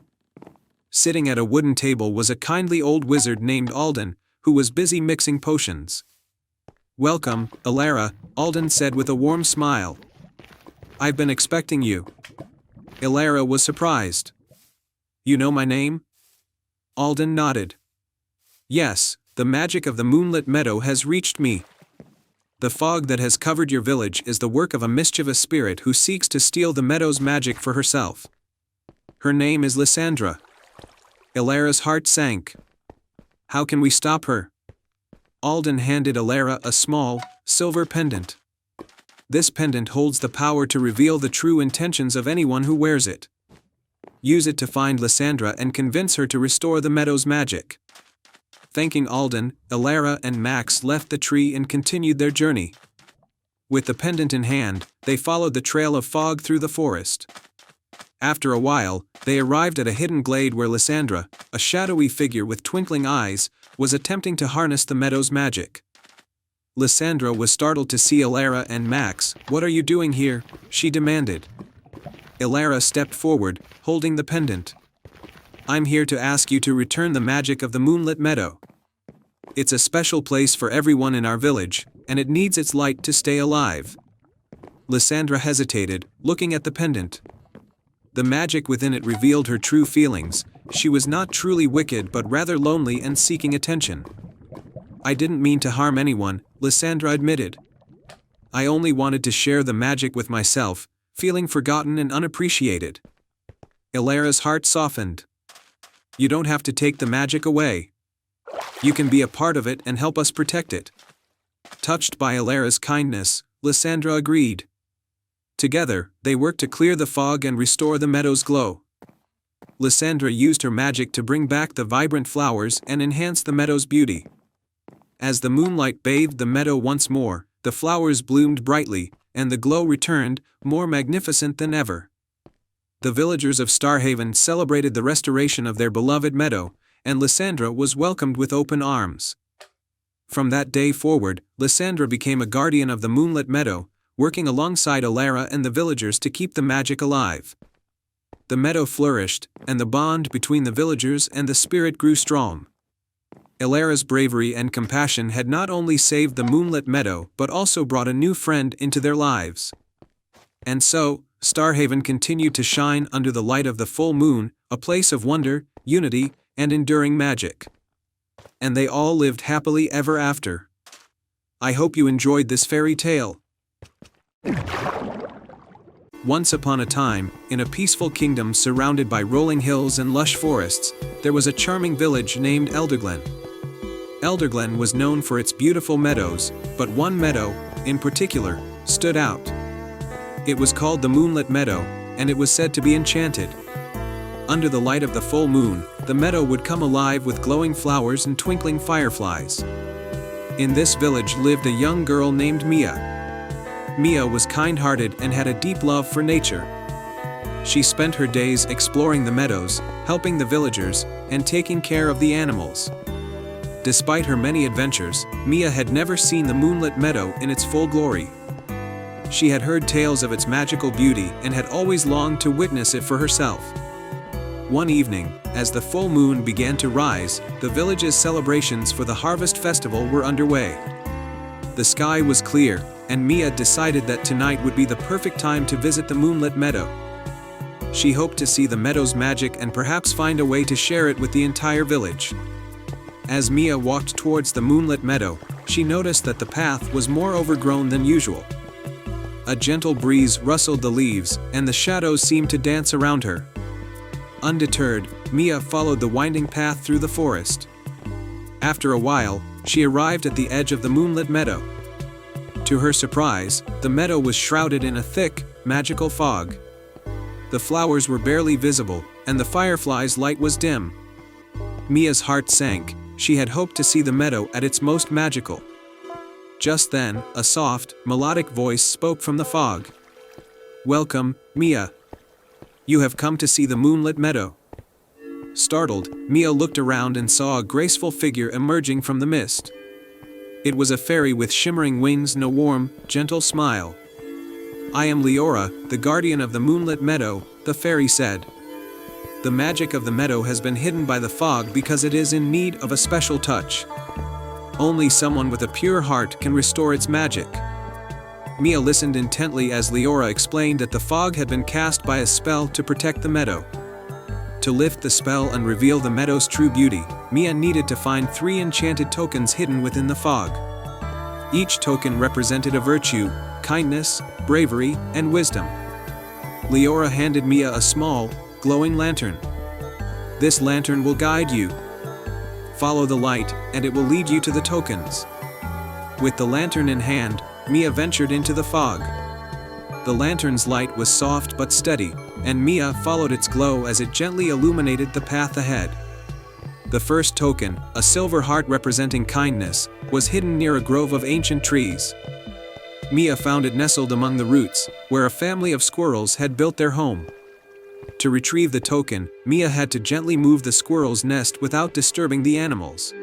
Sitting at a wooden table was a kindly old wizard named Alden, who was busy mixing potions. "Welcome, Elara," Alden said with a warm smile. "I've been expecting you." Elara was surprised. "You know my name?" Alden nodded. "Yes, the magic of the moonlit meadow has reached me. The fog that has covered your village is the work of a mischievous spirit who seeks to steal the meadow's magic for herself. Her name is Lysandra." Elara's heart sank. "How can we stop her?" Alden handed Elara a small, silver pendant. "This pendant holds the power to reveal the true intentions of anyone who wears it. Use it to find Lysandra and convince her to restore the meadow's magic." Thanking Alden, Elara and Max left the tree and continued their journey. With the pendant in hand, they followed the trail of fog through the forest. After a while, they arrived at a hidden glade where Lysandra, a shadowy figure with twinkling eyes, was attempting to harness the meadow's magic. Lysandra was startled to see Elara and Max. "What are you doing here?" she demanded. Elara stepped forward, holding the pendant. "I'm here to ask you to return the magic of the moonlit meadow. It's a special place for everyone in our village, and it needs its light to stay alive." Lysandra hesitated, looking at the pendant. The magic within it revealed her true feelings. She was not truly wicked but rather lonely and seeking attention. "I didn't mean to harm anyone," Lysandra admitted. "I only wanted to share the magic with myself, feeling forgotten and unappreciated." Elara's heart softened. "You don't have to take the magic away. You can be a part of it and help us protect it." Touched by Elara's kindness, Lysandra agreed. Together, they worked to clear the fog and restore the meadow's glow. Lysandra used her magic to bring back the vibrant flowers and enhance the meadow's beauty. As the moonlight bathed the meadow once more, the flowers bloomed brightly, and the glow returned, more magnificent than ever. The villagers of Starhaven celebrated the restoration of their beloved meadow, and Lysandra was welcomed with open arms. From that day forward, Lysandra became a guardian of the moonlit meadow, working alongside Elara and the villagers to keep the magic alive. The meadow flourished, and the bond between the villagers and the spirit grew strong. Elara's bravery and compassion had not only saved the moonlit meadow but also brought a new friend into their lives. And so, Starhaven continued to shine under the light of the full moon, a place of wonder, unity, and enduring magic. And they all lived happily ever after. I hope you enjoyed this fairy tale. Once upon a time, in a peaceful kingdom surrounded by rolling hills and lush forests, there was a charming village named Elderglen. Elderglen was known for its beautiful meadows, but one meadow, in particular, stood out. It was called the Moonlit Meadow, and it was said to be enchanted. Under the light of the full moon, the meadow would come alive with glowing flowers and twinkling fireflies. In this village lived a young girl named Mia. Mia was kind-hearted and had a deep love for nature. She spent her days exploring the meadows, helping the villagers, and taking care of the animals. Despite her many adventures, Mia had never seen the moonlit meadow in its full glory. She had heard tales of its magical beauty and had always longed to witness it for herself. One evening, as the full moon began to rise, the village's celebrations for the harvest festival were underway. The sky was clear, and Mia decided that tonight would be the perfect time to visit the moonlit meadow. She hoped to see the meadow's magic and perhaps find a way to share it with the entire village. As Mia walked towards the moonlit meadow, she noticed that the path was more overgrown than usual. A gentle breeze rustled the leaves, and the shadows seemed to dance around her. Undeterred, Mia followed the winding path through the forest. After a while, she arrived at the edge of the moonlit meadow. To her surprise, the meadow was shrouded in a thick, magical fog. The flowers were barely visible, and the fireflies' light was dim. Mia's heart sank. She had hoped to see the meadow at its most magical. Just then, a soft, melodic voice spoke from the fog. "Welcome, Mia. You have come to see the moonlit meadow." Startled, Mia looked around and saw a graceful figure emerging from the mist. It was a fairy with shimmering wings and a warm, gentle smile. "I am Leora, the guardian of the moonlit meadow," the fairy said. "The magic of the meadow has been hidden by the fog because it is in need of a special touch. Only someone with a pure heart can restore its magic." Mia listened intently as Leora explained that the fog had been cast by a spell to protect the meadow. To lift the spell and reveal the meadow's true beauty, Mia needed to find 3 enchanted tokens hidden within the fog. Each token represented a virtue: kindness, bravery, and wisdom. Leora handed Mia a small, glowing lantern. "This lantern will guide you. Follow the light, and it will lead you to the tokens." With the lantern in hand, Mia ventured into the fog. The lantern's light was soft but steady, and Mia followed its glow as it gently illuminated the path ahead. The first token, a silver heart representing kindness, was hidden near a grove of ancient trees. Mia found it nestled among the roots, where a family of squirrels had built their home. To retrieve the token, Mia had to gently move the squirrel's nest without disturbing the animals.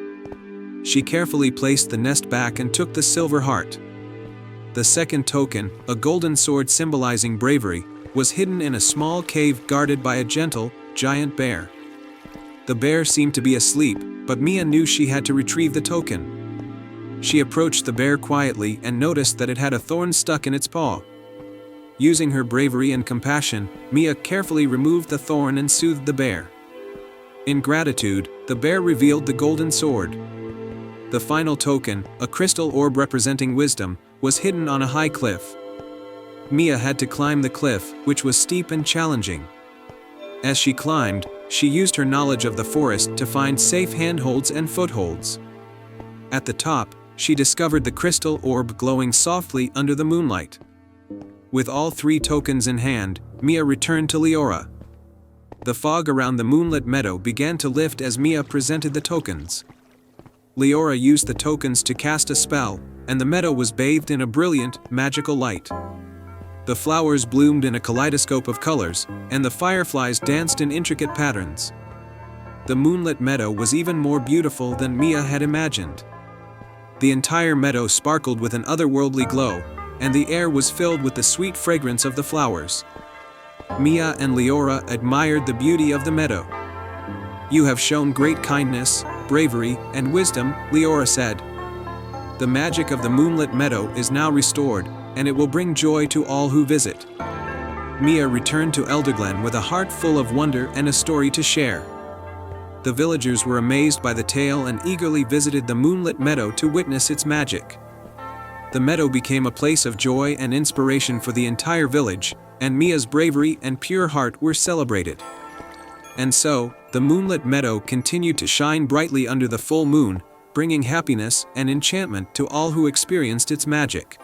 She carefully placed the nest back and took the silver heart. The second token, a golden sword symbolizing bravery, was hidden in a small cave guarded by a gentle, giant bear. The bear seemed to be asleep, but Mia knew she had to retrieve the token. She approached the bear quietly and noticed that it had a thorn stuck in its paw. Using her bravery and compassion, Mia carefully removed the thorn and soothed the bear. In gratitude, the bear revealed the golden sword. The final token, a crystal orb representing wisdom, was hidden on a high cliff. Mia had to climb the cliff, which was steep and challenging. As she climbed, she used her knowledge of the forest to find safe handholds and footholds. At the top, she discovered the crystal orb glowing softly under the moonlight. With all 3 tokens in hand, Mia returned to Leora. The fog around the moonlit meadow began to lift as Mia presented the tokens. Leora used the tokens to cast a spell, and the meadow was bathed in a brilliant, magical light. The flowers bloomed in a kaleidoscope of colors, and the fireflies danced in intricate patterns. The moonlit meadow was even more beautiful than Mia had imagined. The entire meadow sparkled with an otherworldly glow, and the air was filled with the sweet fragrance of the flowers. Mia and Leora admired the beauty of the meadow. "You have shown great kindness, bravery, and wisdom," Leora said. "The magic of the moonlit meadow is now restored, and it will bring joy to all who visit." Mia returned to Elderglen with a heart full of wonder and a story to share. The villagers were amazed by the tale and eagerly visited the moonlit meadow to witness its magic. The meadow became a place of joy and inspiration for the entire village, and Mia's bravery and pure heart were celebrated. And so, the moonlit meadow continued to shine brightly under the full moon, bringing happiness and enchantment to all who experienced its magic.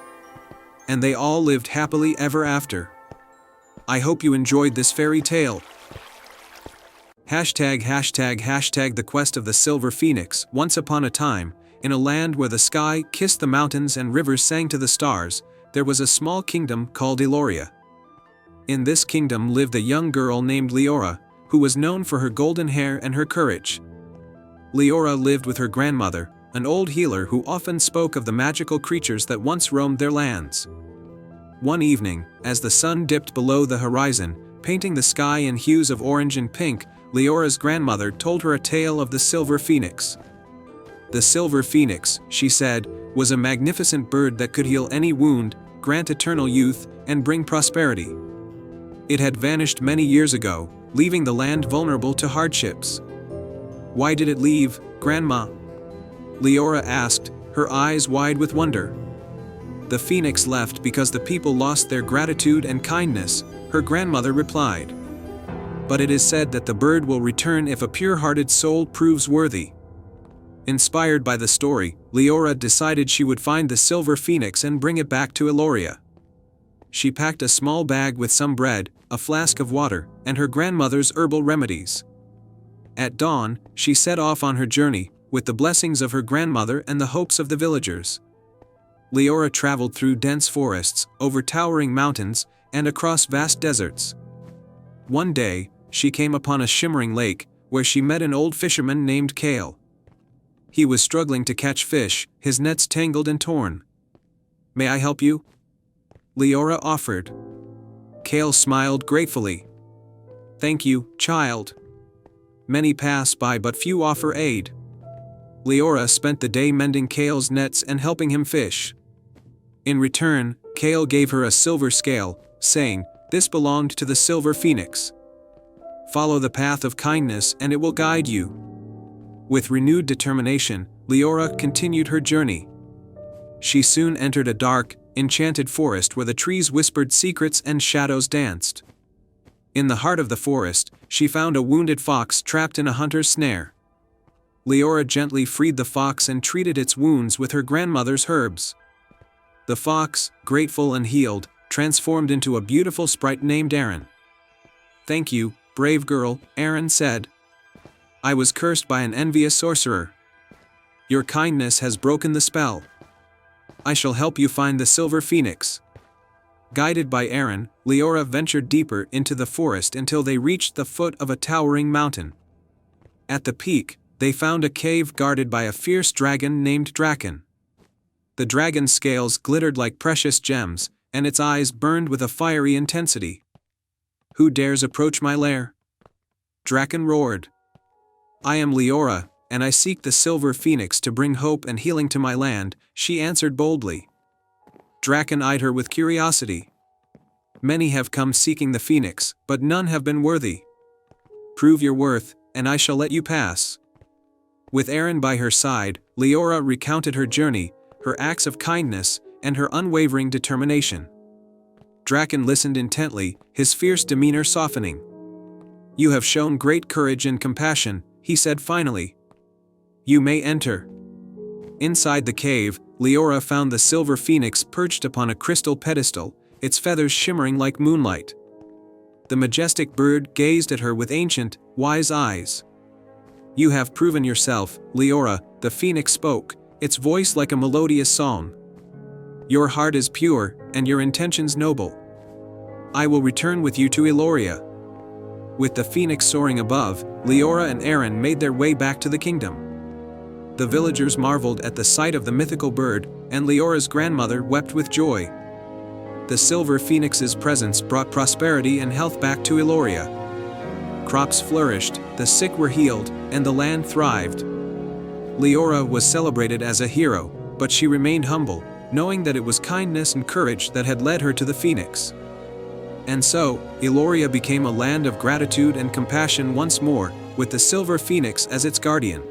And they all lived happily ever after. I hope you enjoyed this fairy tale. #The Quest of the Silver Phoenix. Once upon a time, in a land where the sky kissed the mountains and rivers sang to the stars, there was a small kingdom called Eloria. In this kingdom lived a young girl named Leora, who was known for her golden hair and her courage. Leora lived with her grandmother, an old healer who often spoke of the magical creatures that once roamed their lands. One evening, as the sun dipped below the horizon, painting the sky in hues of orange and pink, Leora's grandmother told her a tale of the Silver Phoenix. The Silver Phoenix, she said, was a magnificent bird that could heal any wound, grant eternal youth, and bring prosperity. It had vanished many years ago, leaving the land vulnerable to hardships. "Why did it leave, Grandma?" Leora asked, her eyes wide with wonder. "The phoenix left because the people lost their gratitude and kindness," her grandmother replied. "But it is said that the bird will return if a pure-hearted soul proves worthy." Inspired by the story, Leora decided she would find the silver phoenix and bring it back to Eloria. She packed a small bag with some bread, a flask of water, and her grandmother's herbal remedies. At dawn, she set off on her journey, with the blessings of her grandmother and the hopes of the villagers. Leora traveled through dense forests, over towering mountains, and across vast deserts. One day, she came upon a shimmering lake, where she met an old fisherman named Kale. He was struggling to catch fish, his nets tangled and torn. "May I help you?" Leora offered. Kale smiled gratefully. "Thank you, child. Many pass by but few offer aid." Leora spent the day mending Kale's nets and helping him fish. In return, Kale gave her a silver scale, saying, "This belonged to the silver phoenix. Follow the path of kindness and it will guide you." With renewed determination, Leora continued her journey. She soon entered a dark, enchanted forest where the trees whispered secrets and shadows danced. In the heart of the forest, she found a wounded fox trapped in a hunter's snare. Leora gently freed the fox and treated its wounds with her grandmother's herbs. The fox, grateful and healed, transformed into a beautiful sprite named Erin. "Thank you, brave girl," Erin said. "I was cursed by an envious sorcerer. Your kindness has broken the spell. I shall help you find the silver phoenix." Guided by Erin, Leora ventured deeper into the forest until they reached the foot of a towering mountain. At the peak, they found a cave guarded by a fierce dragon named Draken. The dragon's scales glittered like precious gems, and its eyes burned with a fiery intensity. "Who dares approach my lair?" Draken roared. "I am Leora, and I seek the silver phoenix to bring hope and healing to my land," she answered boldly. Draken eyed her with curiosity. "Many have come seeking the phoenix, but none have been worthy. Prove your worth, and I shall let you pass." With Erin by her side, Leora recounted her journey, her acts of kindness, and her unwavering determination. Draken listened intently, his fierce demeanor softening. "You have shown great courage and compassion," he said finally. "You may enter." Inside the cave, Leora found the silver phoenix perched upon a crystal pedestal, its feathers shimmering like moonlight. The majestic bird gazed at her with ancient, wise eyes. "You have proven yourself, Leora," the phoenix spoke, its voice like a melodious song. "Your heart is pure, and your intentions noble. I will return with you to Eloria." With the phoenix soaring above, Leora and Erin made their way back to the kingdom. The villagers marveled at the sight of the mythical bird, and Leora's grandmother wept with joy. The silver phoenix's presence brought prosperity and health back to Eloria. Crops flourished, the sick were healed, and the land thrived. Leora was celebrated as a hero, but she remained humble, knowing that it was kindness and courage that had led her to the phoenix. And so, Eloria became a land of gratitude and compassion once more, with the silver phoenix as its guardian.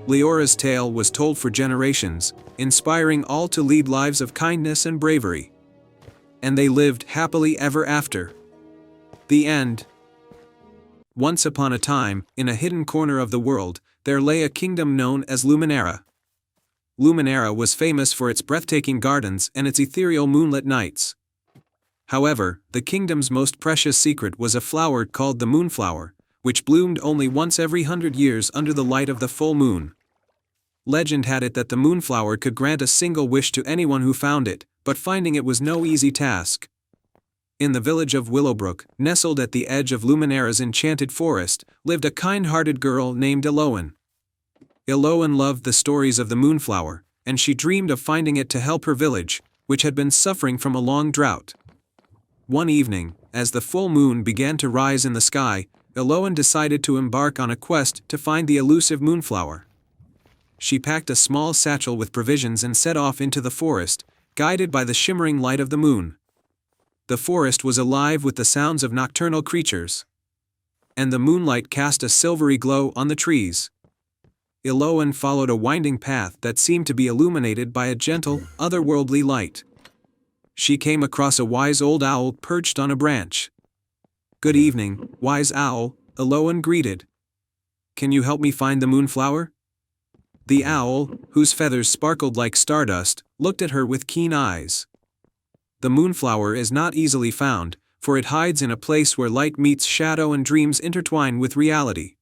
Leora's tale was told for generations, inspiring all to lead lives of kindness and bravery. And they lived happily ever after. The end. Once upon a time, in a hidden corner of the world, there lay a kingdom known as Luminera. Luminera was famous for its breathtaking gardens and its ethereal moonlit nights. However, the kingdom's most precious secret was a flower called the moonflower, which bloomed only once every 100 years under the light of the full moon. Legend had it that the moonflower could grant a single wish to anyone who found it, but finding it was no easy task. In the village of Willowbrook, nestled at the edge of Luminera's enchanted forest, lived a kind-hearted girl named Eloan. Eloan loved the stories of the moonflower, and she dreamed of finding it to help her village, which had been suffering from a long drought. One evening, as the full moon began to rise in the sky, Eloan decided to embark on a quest to find the elusive moonflower. She packed a small satchel with provisions and set off into the forest, guided by the shimmering light of the moon. The forest was alive with the sounds of nocturnal creatures. And the moonlight cast a silvery glow on the trees. Iloan followed a winding path that seemed to be illuminated by a gentle, otherworldly light. She came across a wise old owl perched on a branch. "Good evening, wise owl," Iloan greeted. "Can you help me find the moonflower?" The owl, whose feathers sparkled like stardust, looked at her with keen eyes. "The moonflower is not easily found, for it hides in a place where light meets shadow and dreams intertwine with reality.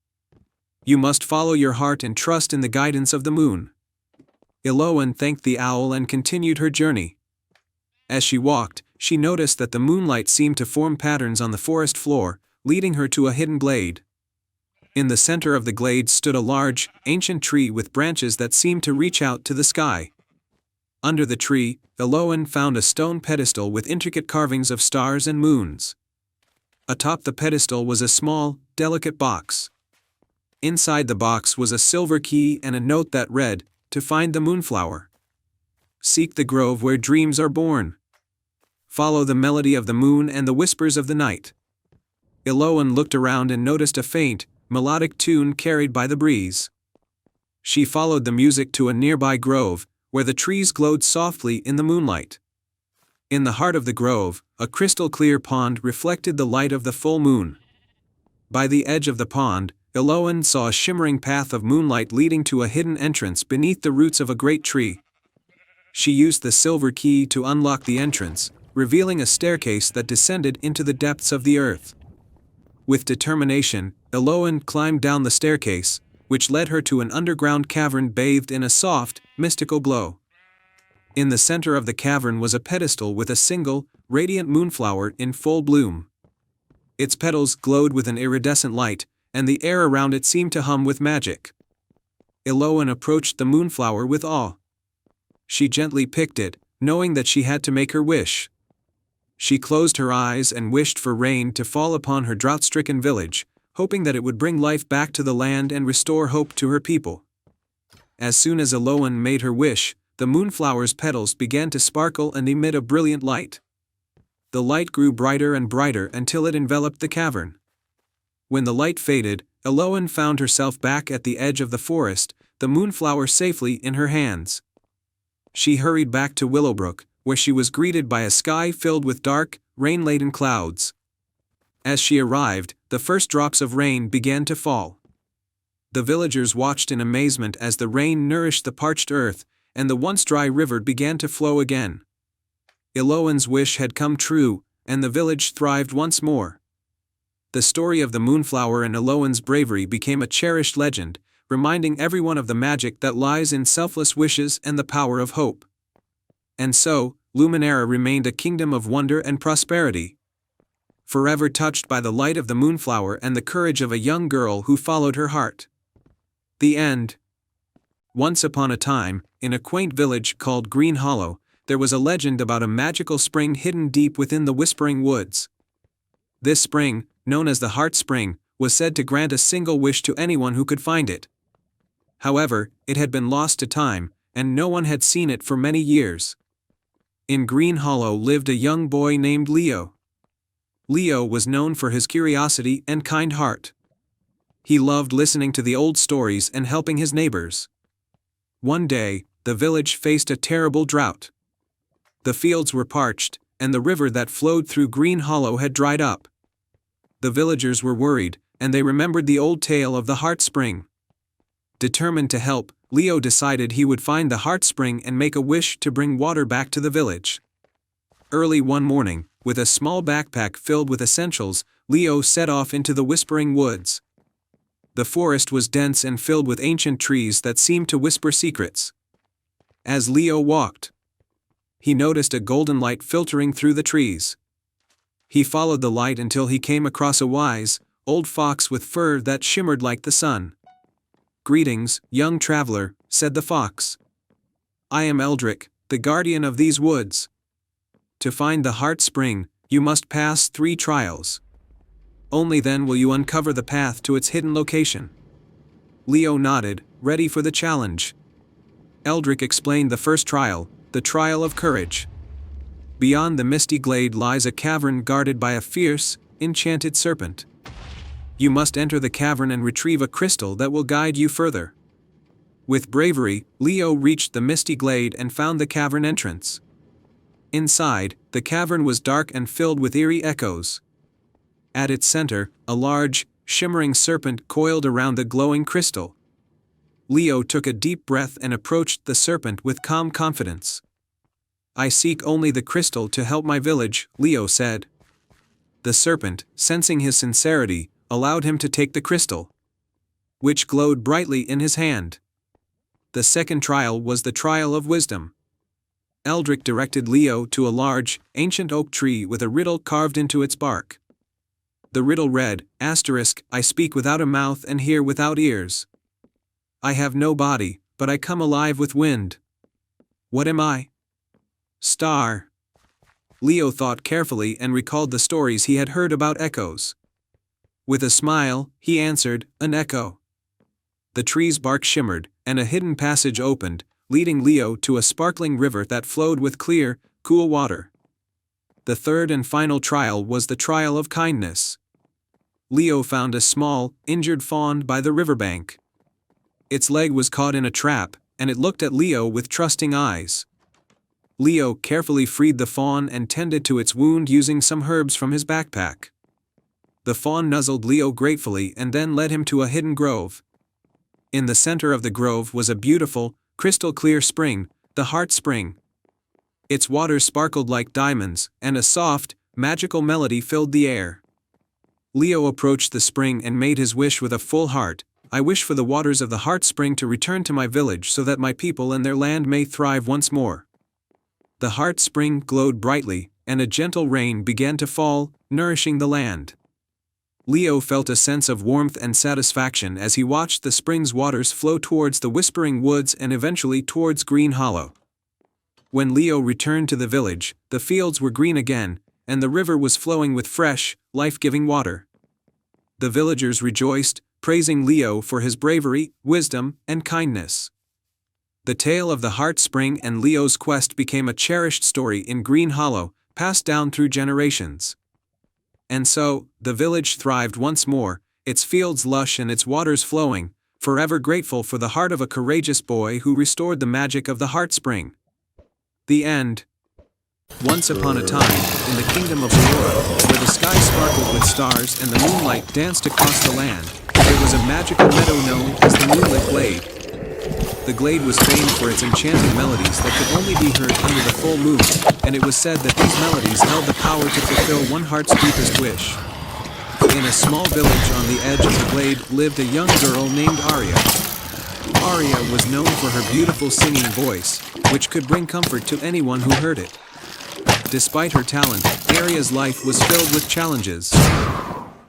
You must follow your heart and trust in the guidance of the moon." Iloan thanked the owl and continued her journey. As she walked, she noticed that the moonlight seemed to form patterns on the forest floor, leading her to a hidden glade. In the center of the glade stood a large, ancient tree with branches that seemed to reach out to the sky. Under the tree, Iloan found a stone pedestal with intricate carvings of stars and moons. Atop the pedestal was a small, delicate box. Inside the box was a silver key and a note that read, "To find the moonflower. Seek the grove where dreams are born. Follow the melody of the moon and the whispers of the night." Iloan looked around and noticed a faint, melodic tune carried by the breeze. She followed the music to a nearby grove, where the trees glowed softly in the moonlight. In the heart of the grove, a crystal-clear pond reflected the light of the full moon. By the edge of the pond, Iloan saw a shimmering path of moonlight leading to a hidden entrance beneath the roots of a great tree. She used the silver key to unlock the entrance, revealing a staircase that descended into the depths of the earth. With determination, Iloan climbed down the staircase, which led her to an underground cavern bathed in a soft, mystical glow. In the center of the cavern was a pedestal with a single, radiant moonflower in full bloom. Its petals glowed with an iridescent light, and the air around it seemed to hum with magic. Iloan approached the moonflower with awe. She gently picked it, knowing that she had to make her wish. She closed her eyes and wished for rain to fall upon her drought-stricken village, hoping that it would bring life back to the land and restore hope to her people. As soon as Iloan made her wish, the moonflower's petals began to sparkle and emit a brilliant light. The light grew brighter and brighter until it enveloped the cavern. When the light faded, Iloan found herself back at the edge of the forest, the moonflower safely in her hands. She hurried back to Willowbrook, where she was greeted by a sky filled with dark, rain-laden clouds. As she arrived, the first drops of rain began to fall. The villagers watched in amazement as the rain nourished the parched earth, and the once dry river began to flow again. Iloan's wish had come true, and the village thrived once more. The story of the moonflower and Iloan's bravery became a cherished legend, reminding everyone of the magic that lies in selfless wishes and the power of hope. And so, Luminara remained a kingdom of wonder and prosperity, forever touched by the light of the moonflower and the courage of a young girl who followed her heart. The end. Once upon a time, in a quaint village called Green Hollow, there was a legend about a magical spring hidden deep within the Whispering Woods. This spring, known as the Heart Spring, was said to grant a single wish to anyone who could find it. However, it had been lost to time, and no one had seen it for many years. In Green Hollow lived a young boy named Leo. Leo was known for his curiosity and kind heart. He loved listening to the old stories and helping his neighbors. One day, the village faced a terrible drought. The fields were parched, and the river that flowed through Green Hollow had dried up. The villagers were worried, and they remembered the old tale of the Heart Spring. Determined to help, Leo decided he would find the Heart Spring and make a wish to bring water back to the village. Early one morning, with a small backpack filled with essentials, Leo set off into the Whispering Woods. The forest was dense and filled with ancient trees that seemed to whisper secrets. As Leo walked, he noticed a golden light filtering through the trees. He followed the light until he came across a wise, old fox with fur that shimmered like the sun. "Greetings, young traveler," said the fox. "I am Eldrick, the guardian of these woods. To find the Heart Spring, you must pass 3 trials. Only then will you uncover the path to its hidden location." Leo nodded, ready for the challenge. Eldrick explained the first trial, the trial of courage. Beyond the misty glade lies a cavern guarded by a fierce, enchanted serpent. You must enter the cavern and retrieve a crystal that will guide you further. With bravery, Leo reached the misty glade and found the cavern entrance. Inside, the cavern was dark and filled with eerie echoes. At its center, a large, shimmering serpent coiled around the glowing crystal. Leo took a deep breath and approached the serpent with calm confidence. "I seek only the crystal to help my village," Leo said. The serpent, sensing his sincerity, allowed him to take the crystal, which glowed brightly in his hand. The second trial was the trial of wisdom. Eldrick directed Leo to a large, ancient oak tree with a riddle carved into its bark. The riddle read, "I speak without a mouth and hear without ears. I have no body, but I come alive with wind. What am I? Star." Leo thought carefully and recalled the stories he had heard about echoes. With a smile, he answered, "An echo." The tree's bark shimmered, and a hidden passage opened, leading Leo to a sparkling river that flowed with clear, cool water. The third and final trial was the trial of kindness. Leo found a small, injured fawn by the riverbank. Its leg was caught in a trap, and it looked at Leo with trusting eyes. Leo carefully freed the fawn and tended to its wound using some herbs from his backpack. The fawn nuzzled Leo gratefully and then led him to a hidden grove. In the center of the grove was a beautiful, crystal-clear spring, the Heart Spring. Its waters sparkled like diamonds, and a soft, magical melody filled the air. Leo approached the spring and made his wish with a full heart. "I wish for the waters of the Heart Spring to return to my village so that my people and their land may thrive once more." The Heart Spring glowed brightly, and a gentle rain began to fall, nourishing the land. Leo felt a sense of warmth and satisfaction as he watched the spring's waters flow towards the Whispering Woods and eventually towards Green Hollow. When Leo returned to the village, the fields were green again, and the river was flowing with fresh, life-giving water. The villagers rejoiced, praising Leo for his bravery, wisdom, and kindness. The tale of the Heart Spring and Leo's quest became a cherished story in Green Hollow, passed down through generations. And so, the village thrived once more, its fields lush and its waters flowing, forever grateful for the heart of a courageous boy who restored the magic of the Heart Spring. The end. Once upon a time, in the kingdom of Aurora, where the sky sparkled with stars and the moonlight danced across the land, there was a magical meadow known as the Moonlit Glade. The glade was famed for its enchanting melodies that could only be heard under the full moon, and it was said that these melodies held the power to fulfill one heart's deepest wish. In a small village on the edge of the glade lived a young girl named Aria. Aria was known for her beautiful singing voice, which could bring comfort to anyone who heard it. Despite her talent, Aria's life was filled with challenges.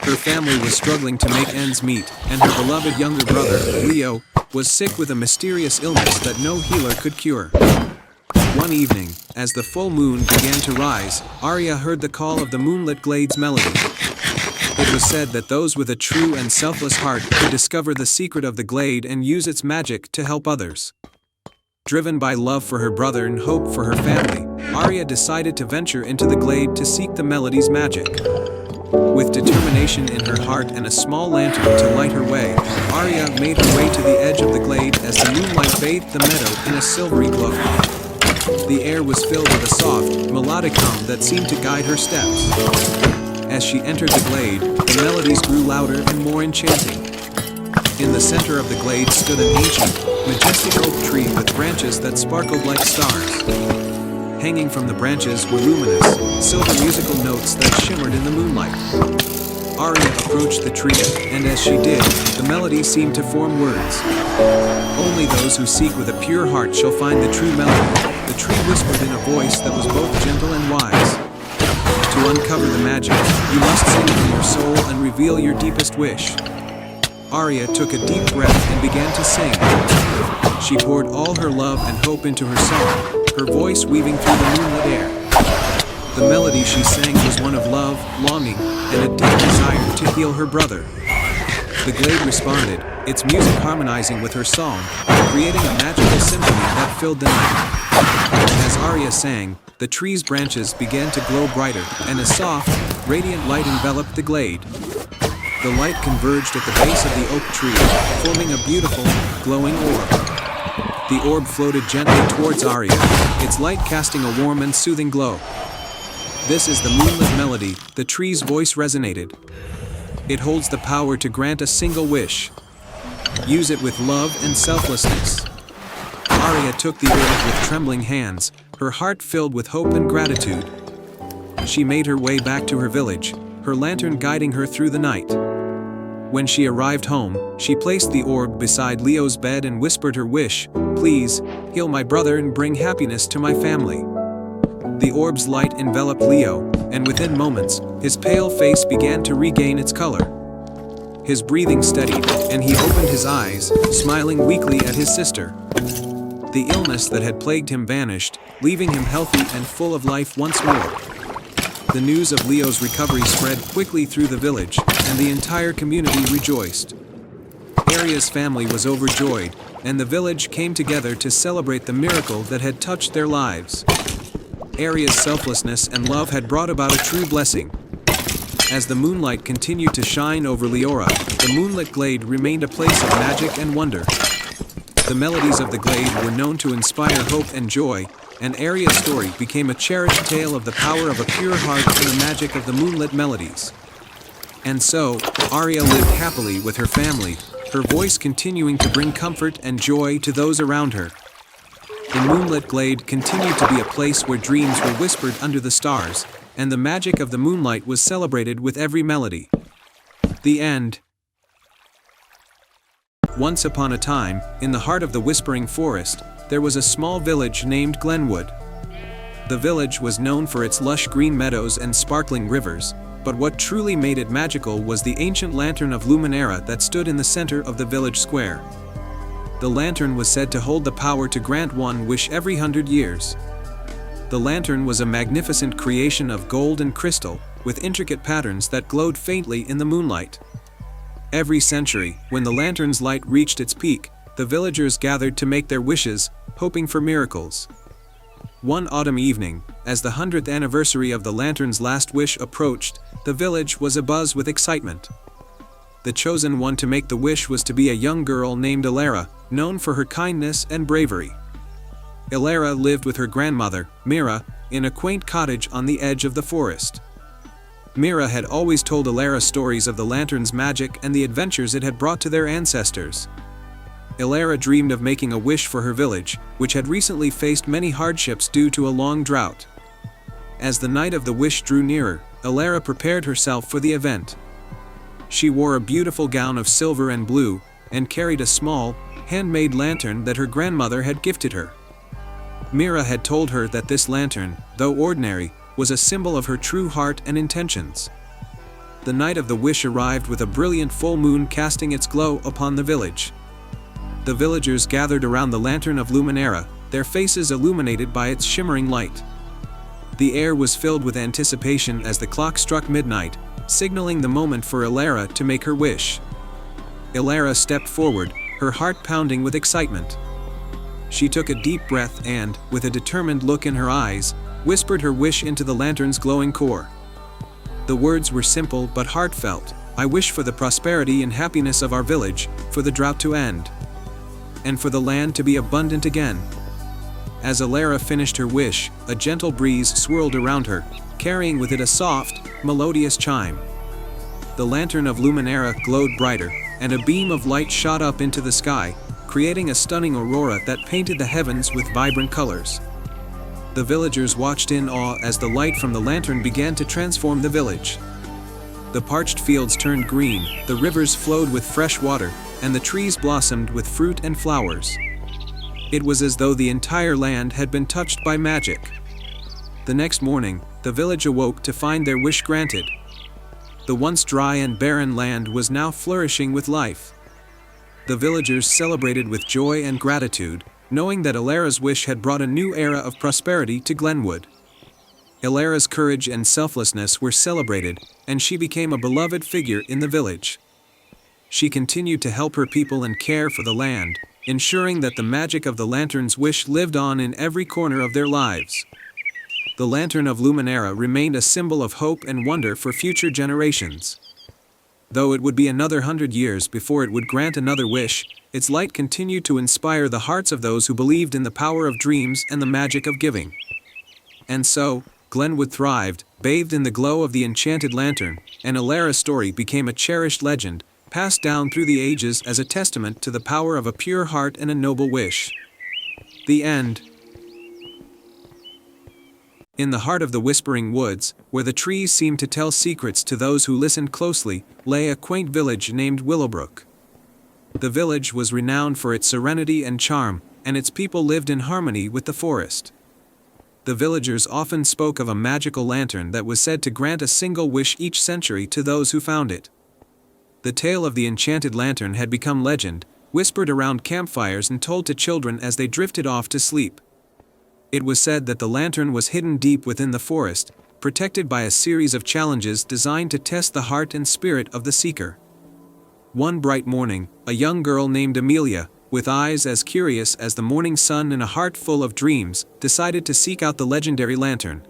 Her family was struggling to make ends meet, and her beloved younger brother, Leo, was sick with a mysterious illness that no healer could cure. One evening, as the full moon began to rise, Aria heard the call of the Moonlit Glade's melody. It was said that those with a true and selfless heart could discover the secret of the glade and use its magic to help others. Driven by love for her brother and hope for her family, Aria decided to venture into the glade to seek the melody's magic. With determination in her heart and a small lantern to light her way, Aria made her way to the edge of the glade as the moonlight bathed the meadow in a silvery glow. The air was filled with a soft, melodic hum that seemed to guide her steps. As she entered the glade, the melodies grew louder and more enchanting. In the center of the glade stood an ancient, majestic oak tree with branches that sparkled like stars. Hanging from the branches were luminous, silver musical notes that shimmered in the moonlight. Aria approached the tree, and as she did, the melody seemed to form words. "Only those who seek with a pure heart shall find the true melody," the tree whispered in a voice that was both gentle and wise. "To uncover the magic, you must sing from your soul and reveal your deepest wish." Aria took a deep breath and began to sing. She poured all her love and hope into her song, her voice weaving through the moonlit air. The melody she sang was one of love, longing, and a deep desire to heal her brother. The glade responded, its music harmonizing with her song, creating a magical symphony that filled the night. As Aria sang, the tree's branches began to glow brighter, and a soft, radiant light enveloped the glade. The light converged at the base of the oak tree, forming a beautiful, glowing orb. The orb floated gently towards Arya, its light casting a warm and soothing glow. "This is the moonlit melody," the tree's voice resonated. "It holds the power to grant a single wish. Use it with love and selflessness." Arya took the orb with trembling hands, her heart filled with hope and gratitude. She made her way back to her village, her lantern guiding her through the night. When she arrived home, she placed the orb beside Leo's bed and whispered her wish, "Please, heal my brother and bring happiness to my family." The orb's light enveloped Leo, and within moments, his pale face began to regain its color. His breathing steadied, and he opened his eyes, smiling weakly at his sister. The illness that had plagued him vanished, leaving him healthy and full of life once more. The news of Leo's recovery spread quickly through the village, and the entire community rejoiced. Arya's family was overjoyed, and the village came together to celebrate the miracle that had touched their lives. Arya's selflessness and love had brought about a true blessing. As the moonlight continued to shine over Leora, the moonlit glade remained a place of magic and wonder. The melodies of the glade were known to inspire hope and joy, and Arya's story became a cherished tale of the power of a pure heart and the magic of the moonlit melodies. And so, Arya lived happily with her family, her voice continuing to bring comfort and joy to those around her. The moonlit glade continued to be a place where dreams were whispered under the stars, and the magic of the moonlight was celebrated with every melody. The end. Once upon a time, in the heart of the Whispering Forest, there was a small village named Glenwood. The village was known for its lush green meadows and sparkling rivers, but what truly made it magical was the ancient lantern of Luminera that stood in the center of the village square. The lantern was said to hold the power to grant one wish every 100 years. The lantern was a magnificent creation of gold and crystal, with intricate patterns that glowed faintly in the moonlight. Every century, when the lantern's light reached its peak, the villagers gathered to make their wishes, hoping for miracles. One autumn evening, as the 100th anniversary of the lantern's last wish approached, the village was abuzz with excitement. The chosen one to make the wish was to be a young girl named Elara, known for her kindness and bravery. Elara lived with her grandmother, Mira, in a quaint cottage on the edge of the forest. Mira had always told Elara stories of the lantern's magic and the adventures it had brought to their ancestors. Elara dreamed of making a wish for her village, which had recently faced many hardships due to a long drought. As the night of the wish drew nearer, Elara prepared herself for the event. She wore a beautiful gown of silver and blue, and carried a small, handmade lantern that her grandmother had gifted her. Mira had told her that this lantern, though ordinary, was a symbol of her true heart and intentions. The night of the wish arrived with a brilliant full moon casting its glow upon the village. The villagers gathered around the lantern of Luminera, their faces illuminated by its shimmering light. The air was filled with anticipation as the clock struck midnight, signaling the moment for Elara to make her wish. Elara stepped forward, her heart pounding with excitement. She took a deep breath and, with a determined look in her eyes, whispered her wish into the lantern's glowing core. The words were simple but heartfelt. "I wish for the prosperity and happiness of our village, for the drought to end, and for the land to be abundant again." As Elara finished her wish, a gentle breeze swirled around her, carrying with it a soft, melodious chime. The lantern of Luminera glowed brighter, and a beam of light shot up into the sky, creating a stunning aurora that painted the heavens with vibrant colors. The villagers watched in awe as the light from the lantern began to transform the village. The parched fields turned green, the rivers flowed with fresh water, and the trees blossomed with fruit and flowers. It was as though the entire land had been touched by magic. The next morning, the village awoke to find their wish granted. The once dry and barren land was now flourishing with life. The villagers celebrated with joy and gratitude, knowing that Elara's wish had brought a new era of prosperity to Glenwood. Elara's courage and selflessness were celebrated, and she became a beloved figure in the village. She continued to help her people and care for the land, ensuring that the magic of the lantern's wish lived on in every corner of their lives. The lantern of Luminera remained a symbol of hope and wonder for future generations. Though it would be another 100 years before it would grant another wish, its light continued to inspire the hearts of those who believed in the power of dreams and the magic of giving. And so, Glenwood thrived, bathed in the glow of the enchanted lantern, and Elara's story became a cherished legend, passed down through the ages as a testament to the power of a pure heart and a noble wish. The end. In the heart of the Whispering Woods, where the trees seemed to tell secrets to those who listened closely, lay a quaint village named Willowbrook. The village was renowned for its serenity and charm, and its people lived in harmony with the forest. The villagers often spoke of a magical lantern that was said to grant a single wish each century to those who found it. The tale of the enchanted lantern had become legend, whispered around campfires and told to children as they drifted off to sleep. It was said that the lantern was hidden deep within the forest, protected by a series of challenges designed to test the heart and spirit of the seeker. One bright morning, a young girl named Amelia, with eyes as curious as the morning sun and a heart full of dreams, decided to seek out the legendary lantern.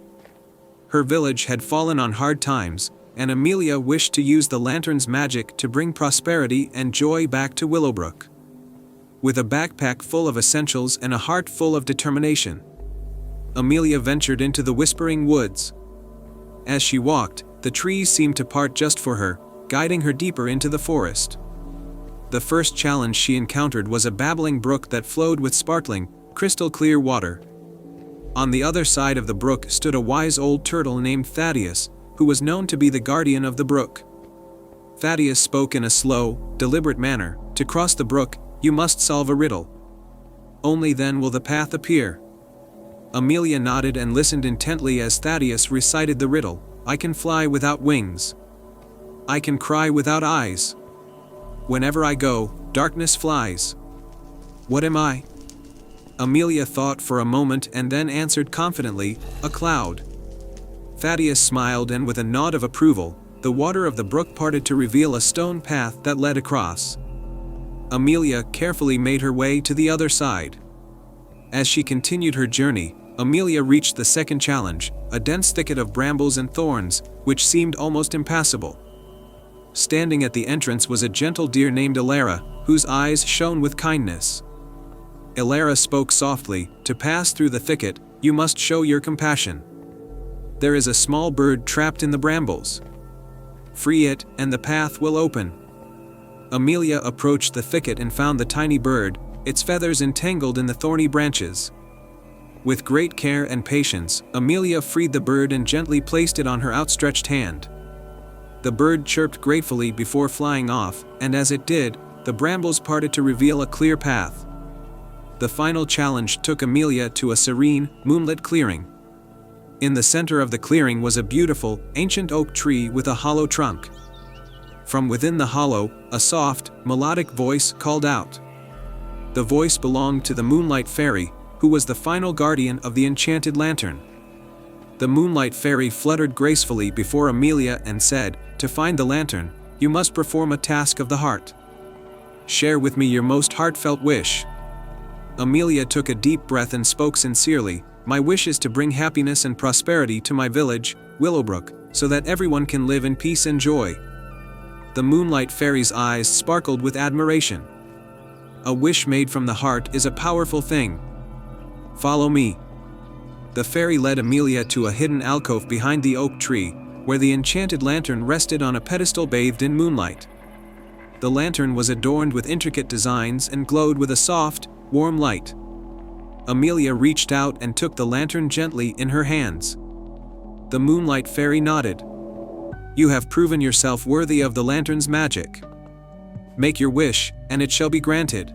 Her village had fallen on hard times, and Amelia wished to use the lantern's magic to bring prosperity and joy back to Willowbrook. With a backpack full of essentials and a heart full of determination, Amelia ventured into the Whispering Woods. As she walked, the trees seemed to part just for her, guiding her deeper into the forest. The first challenge she encountered was a babbling brook that flowed with sparkling, crystal-clear water. On the other side of the brook stood a wise old turtle named Thaddeus, who was known to be the guardian of the brook. Thaddeus spoke in a slow, deliberate manner. "To cross the brook, you must solve a riddle. Only then will the path appear." Amelia nodded and listened intently as Thaddeus recited the riddle. "I can fly without wings. I can cry without eyes. Whenever I go, darkness flies. What am I?" Amelia thought for a moment and then answered confidently, "A cloud." Thaddeus smiled, and with a nod of approval, the water of the brook parted to reveal a stone path that led across. Amelia carefully made her way to the other side. As she continued her journey, Amelia reached the second challenge, a dense thicket of brambles and thorns, which seemed almost impassable. Standing at the entrance was a gentle deer named Elara, whose eyes shone with kindness. Elara spoke softly, "To pass through the thicket, you must show your compassion. There is a small bird trapped in the brambles. Free it, and the path will open." Amelia approached the thicket and found the tiny bird, its feathers entangled in the thorny branches. With great care and patience, Amelia freed the bird and gently placed it on her outstretched hand. The bird chirped gratefully before flying off, and as it did, the brambles parted to reveal a clear path. The final challenge took Amelia to a serene, moonlit clearing. In the center of the clearing was a beautiful, ancient oak tree with a hollow trunk. From within the hollow, a soft, melodic voice called out. The voice belonged to the Moonlight Fairy, who was the final guardian of the enchanted lantern. The Moonlight Fairy fluttered gracefully before Amelia and said, "To find the lantern, you must perform a task of the heart. Share with me your most heartfelt wish." Amelia took a deep breath and spoke sincerely, "My wish is to bring happiness and prosperity to my village, Willowbrook, so that everyone can live in peace and joy." The Moonlight Fairy's eyes sparkled with admiration. "A wish made from the heart is a powerful thing. Follow me." The fairy led Amelia to a hidden alcove behind the oak tree, where the enchanted lantern rested on a pedestal bathed in moonlight. The lantern was adorned with intricate designs and glowed with a soft, warm light. Amelia reached out and took the lantern gently in her hands. The Moonlight Fairy nodded. "You have proven yourself worthy of the lantern's magic. Make your wish, and it shall be granted."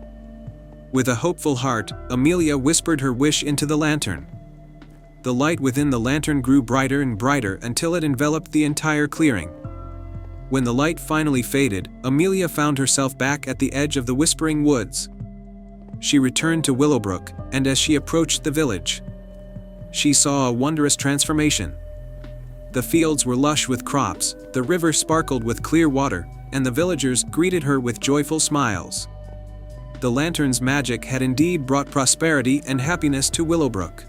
With a hopeful heart, Amelia whispered her wish into the lantern. The light within the lantern grew brighter and brighter until it enveloped the entire clearing. When the light finally faded, Amelia found herself back at the edge of the Whispering Woods. She returned to Willowbrook, and as she approached the village, she saw a wondrous transformation. The fields were lush with crops, the river sparkled with clear water, and the villagers greeted her with joyful smiles. The lantern's magic had indeed brought prosperity and happiness to Willowbrook.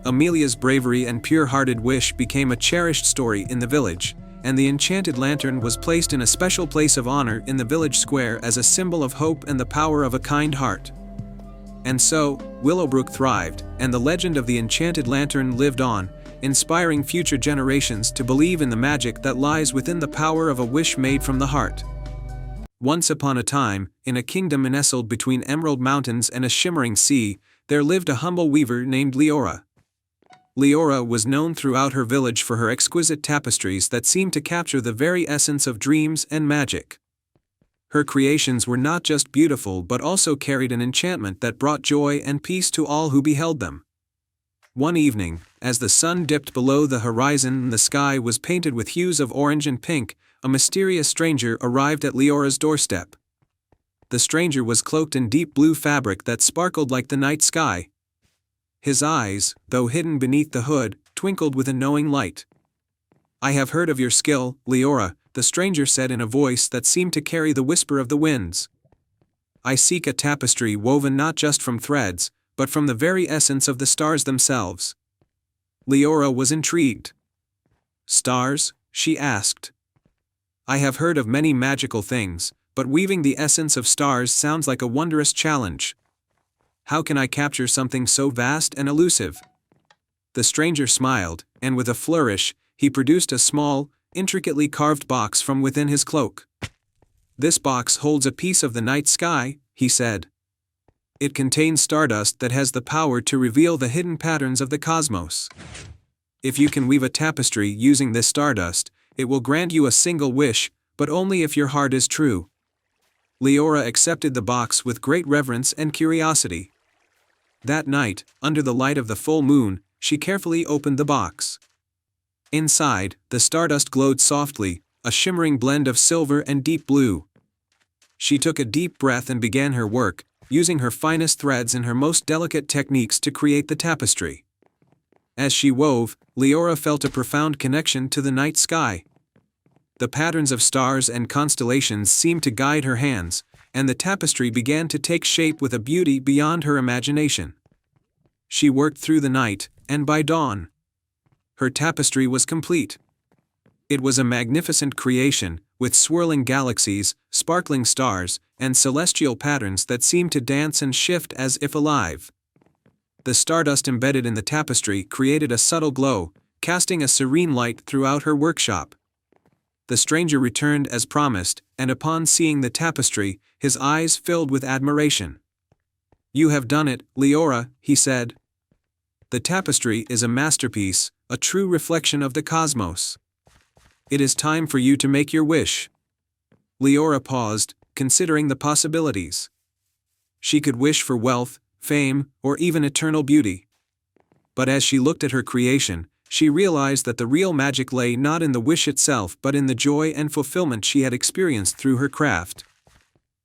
Amelia's bravery and pure-hearted wish became a cherished story in the village, and the enchanted lantern was placed in a special place of honor in the village square as a symbol of hope and the power of a kind heart. And so, Willowbrook thrived, and the legend of the enchanted lantern lived on, inspiring future generations to believe in the magic that lies within the power of a wish made from the heart. Once upon a time, in a kingdom nestled between emerald mountains and a shimmering sea, there lived a humble weaver named Leora. Leora was known throughout her village for her exquisite tapestries that seemed to capture the very essence of dreams and magic. Her creations were not just beautiful but also carried an enchantment that brought joy and peace to all who beheld them. One evening, as the sun dipped below the horizon and the sky was painted with hues of orange and pink, a mysterious stranger arrived at Leora's doorstep. The stranger was cloaked in deep blue fabric that sparkled like the night sky. His eyes, though hidden beneath the hood, twinkled with a knowing light. "I have heard of your skill, Leora," the stranger said in a voice that seemed to carry the whisper of the winds. "I seek a tapestry woven not just from threads, but from the very essence of the stars themselves." Leora was intrigued. "Stars?" she asked. "I have heard of many magical things, but weaving the essence of stars sounds like a wondrous challenge. How can I capture something so vast and elusive?" The stranger smiled, and with a flourish, he produced a small, intricately carved box from within his cloak. "This box holds a piece of the night sky," he said. "It contains stardust that has the power to reveal the hidden patterns of the cosmos. If you can weave a tapestry using this stardust, it will grant you a single wish, but only if your heart is true." Leora accepted the box with great reverence and curiosity. That night, under the light of the full moon, she carefully opened the box. Inside, the stardust glowed softly, a shimmering blend of silver and deep blue. She took a deep breath and began her work, using her finest threads and her most delicate techniques to create the tapestry. As she wove, Leora felt a profound connection to the night sky. The patterns of stars and constellations seemed to guide her hands, and the tapestry began to take shape with a beauty beyond her imagination. She worked through the night, and by dawn, her tapestry was complete. It was a magnificent creation, with swirling galaxies, sparkling stars, and celestial patterns that seemed to dance and shift as if alive. The stardust embedded in the tapestry created a subtle glow, casting a serene light throughout her workshop. The stranger returned as promised, and upon seeing the tapestry, his eyes filled with admiration. "You have done it, Leora," he said. "The tapestry is a masterpiece, a true reflection of the cosmos. It is time for you to make your wish." Leora paused, considering the possibilities. She could wish for wealth, fame, or even eternal beauty. But as she looked at her creation, she realized that the real magic lay not in the wish itself but in the joy and fulfillment she had experienced through her craft.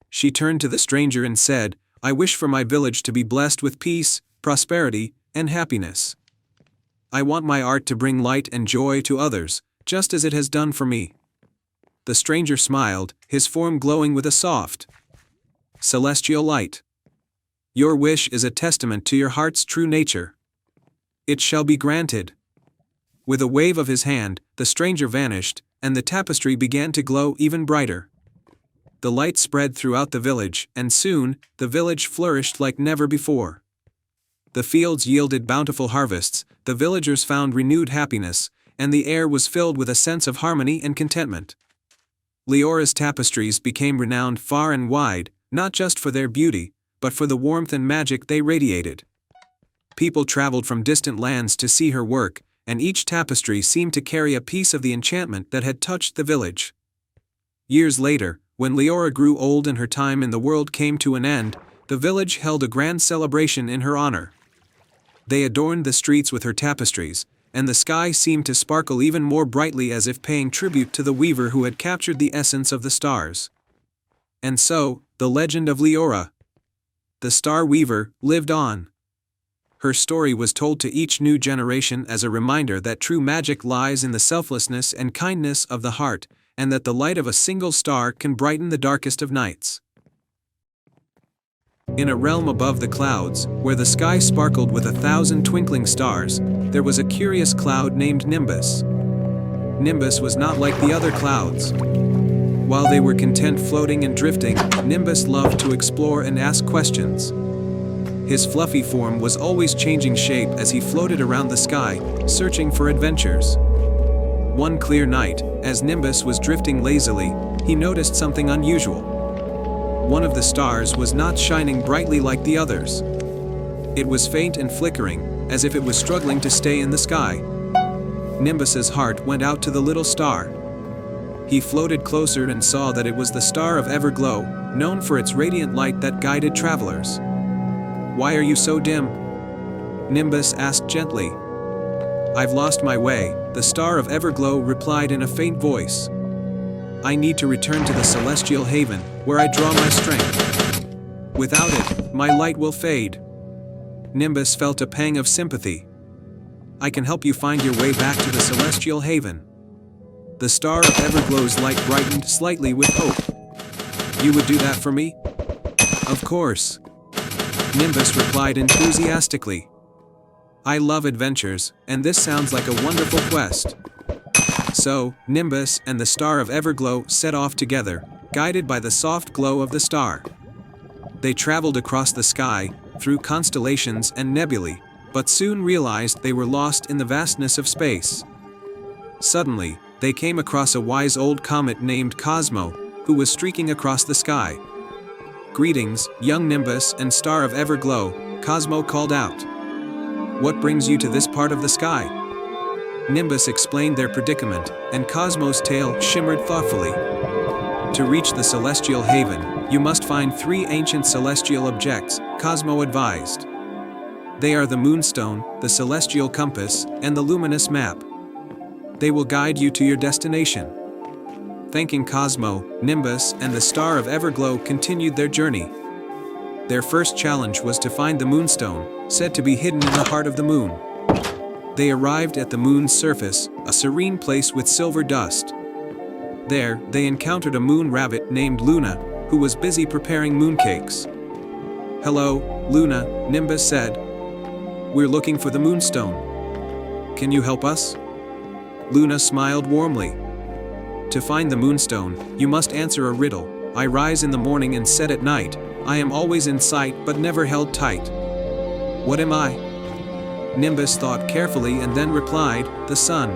She turned to the stranger and said, "I wish for my village to be blessed with peace, prosperity, and happiness. I want my art to bring light and joy to others, just as it has done for me." The stranger smiled, his form glowing with a soft, celestial light. "Your wish is a testament to your heart's true nature. It shall be granted." With a wave of his hand, the stranger vanished, and the tapestry began to glow even brighter. The light spread throughout the village, and soon, the village flourished like never before. The fields yielded bountiful harvests, the villagers found renewed happiness, and the air was filled with a sense of harmony and contentment. Leora's tapestries became renowned far and wide, not just for their beauty, but for the warmth and magic they radiated. People traveled from distant lands to see her work, and each tapestry seemed to carry a piece of the enchantment that had touched the village. Years later, when Leora grew old and her time in the world came to an end, the village held a grand celebration in her honor. They adorned the streets with her tapestries, and the sky seemed to sparkle even more brightly as if paying tribute to the weaver who had captured the essence of the stars. And so, the legend of Leora, the Star Weaver, lived on. Her story was told to each new generation as a reminder that true magic lies in the selflessness and kindness of the heart, and that the light of a single star can brighten the darkest of nights. In a realm above the clouds, where the sky sparkled with 1,000 twinkling stars, there was a curious cloud named Nimbus. Nimbus was not like the other clouds. While they were content floating and drifting, Nimbus loved to explore and ask questions. His fluffy form was always changing shape as he floated around the sky, searching for adventures. One clear night, as Nimbus was drifting lazily, he noticed something unusual. One of the stars was not shining brightly like the others. It was faint and flickering, as if it was struggling to stay in the sky. Nimbus's heart went out to the little star. He floated closer and saw that it was the Star of Everglow, known for its radiant light that guided travelers. "Why are you so dim?" Nimbus asked gently. "I've lost my way," the Star of Everglow replied in a faint voice. "I need to return to the Celestial Haven, where I draw my strength. Without it, my light will fade." Nimbus felt a pang of sympathy. "I can help you find your way back to the Celestial Haven." The Star of Everglow's light brightened slightly with hope. "You would do that for me?" "Of course," Nimbus replied enthusiastically. "I love adventures, and this sounds like a wonderful quest." So, Nimbus and the Star of Everglow set off together, guided by the soft glow of the star. They traveled across the sky, through constellations and nebulae, but soon realized they were lost in the vastness of space. Suddenly, they came across a wise old comet named Cosmo, who was streaking across the sky. "Greetings, young Nimbus and Star of Everglow," Cosmo called out. "What brings you to this part of the sky?" Nimbus explained their predicament, and Cosmo's tail shimmered thoughtfully. "To reach the Celestial Haven, you must find 3 ancient celestial objects," Cosmo advised. "They are the Moonstone, the Celestial Compass, and the Luminous Map. They will guide you to your destination." Thanking Cosmo, Nimbus and the Star of Everglow continued their journey. Their first challenge was to find the Moonstone, said to be hidden in the heart of the moon. They arrived at the moon's surface, a serene place with silver dust. There, they encountered a moon rabbit named Luna, who was busy preparing mooncakes. "Hello, Luna," Nimbus said. "We're looking for the Moonstone. Can you help us?" Luna smiled warmly. "To find the Moonstone, you must answer a riddle. I rise in the morning and set at night. I am always in sight but never held tight. What am I?" Nimbus thought carefully and then replied, "The sun."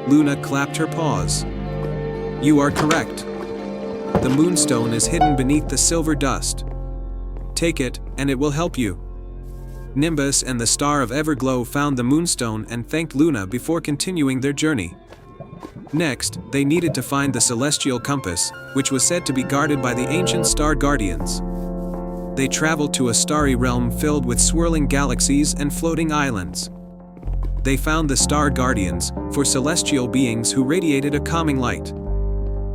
Luna clapped her paws. "You are correct. The Moonstone is hidden beneath the silver dust. Take it, and it will help you." Nimbus and the Star of Everglow found the Moonstone and thanked Luna before continuing their journey. Next, they needed to find the Celestial Compass, which was said to be guarded by the ancient Star Guardians. They traveled to a starry realm filled with swirling galaxies and floating islands. They found the Star Guardians, for celestial beings who radiated a calming light.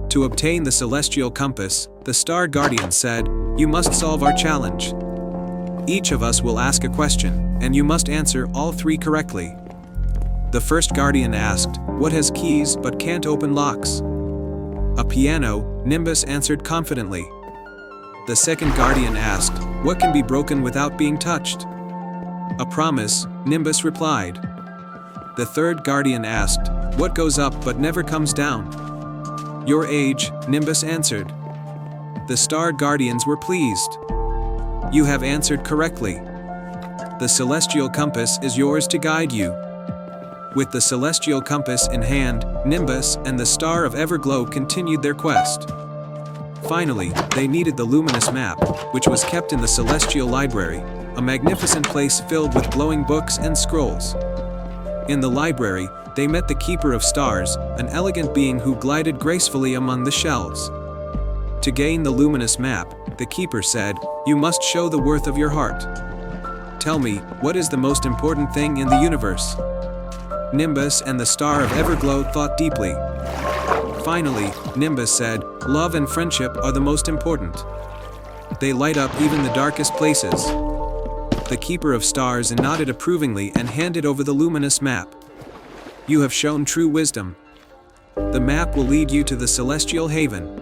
To obtain the Celestial Compass, the Star Guardian said, "You must solve our challenge. Each of us will ask a question, and you must answer all 3 correctly." The first Guardian asked, "What has keys but can't open locks?" "A piano," Nimbus answered confidently. The second Guardian asked, "What can be broken without being touched?" "A promise," Nimbus replied. The third Guardian asked, "What goes up but never comes down?" "Your age," Nimbus answered. The Star Guardians were pleased. "You have answered correctly. The Celestial Compass is yours to guide you." With the Celestial Compass in hand, Nimbus and the Star of Everglow continued their quest. Finally, they needed the Luminous Map, which was kept in the Celestial Library, a magnificent place filled with glowing books and scrolls. In the library, they met the Keeper of Stars, an elegant being who glided gracefully among the shelves. To gain the Luminous Map, the Keeper said, "You must show the worth of your heart. Tell me, what is the most important thing in the universe?" Nimbus and the Star of Everglow thought deeply. Finally, Nimbus said, "Love and friendship are the most important. They light up even the darkest places." The Keeper of Stars nodded approvingly and handed over the Luminous Map. "You have shown true wisdom. The map will lead you to the Celestial Haven."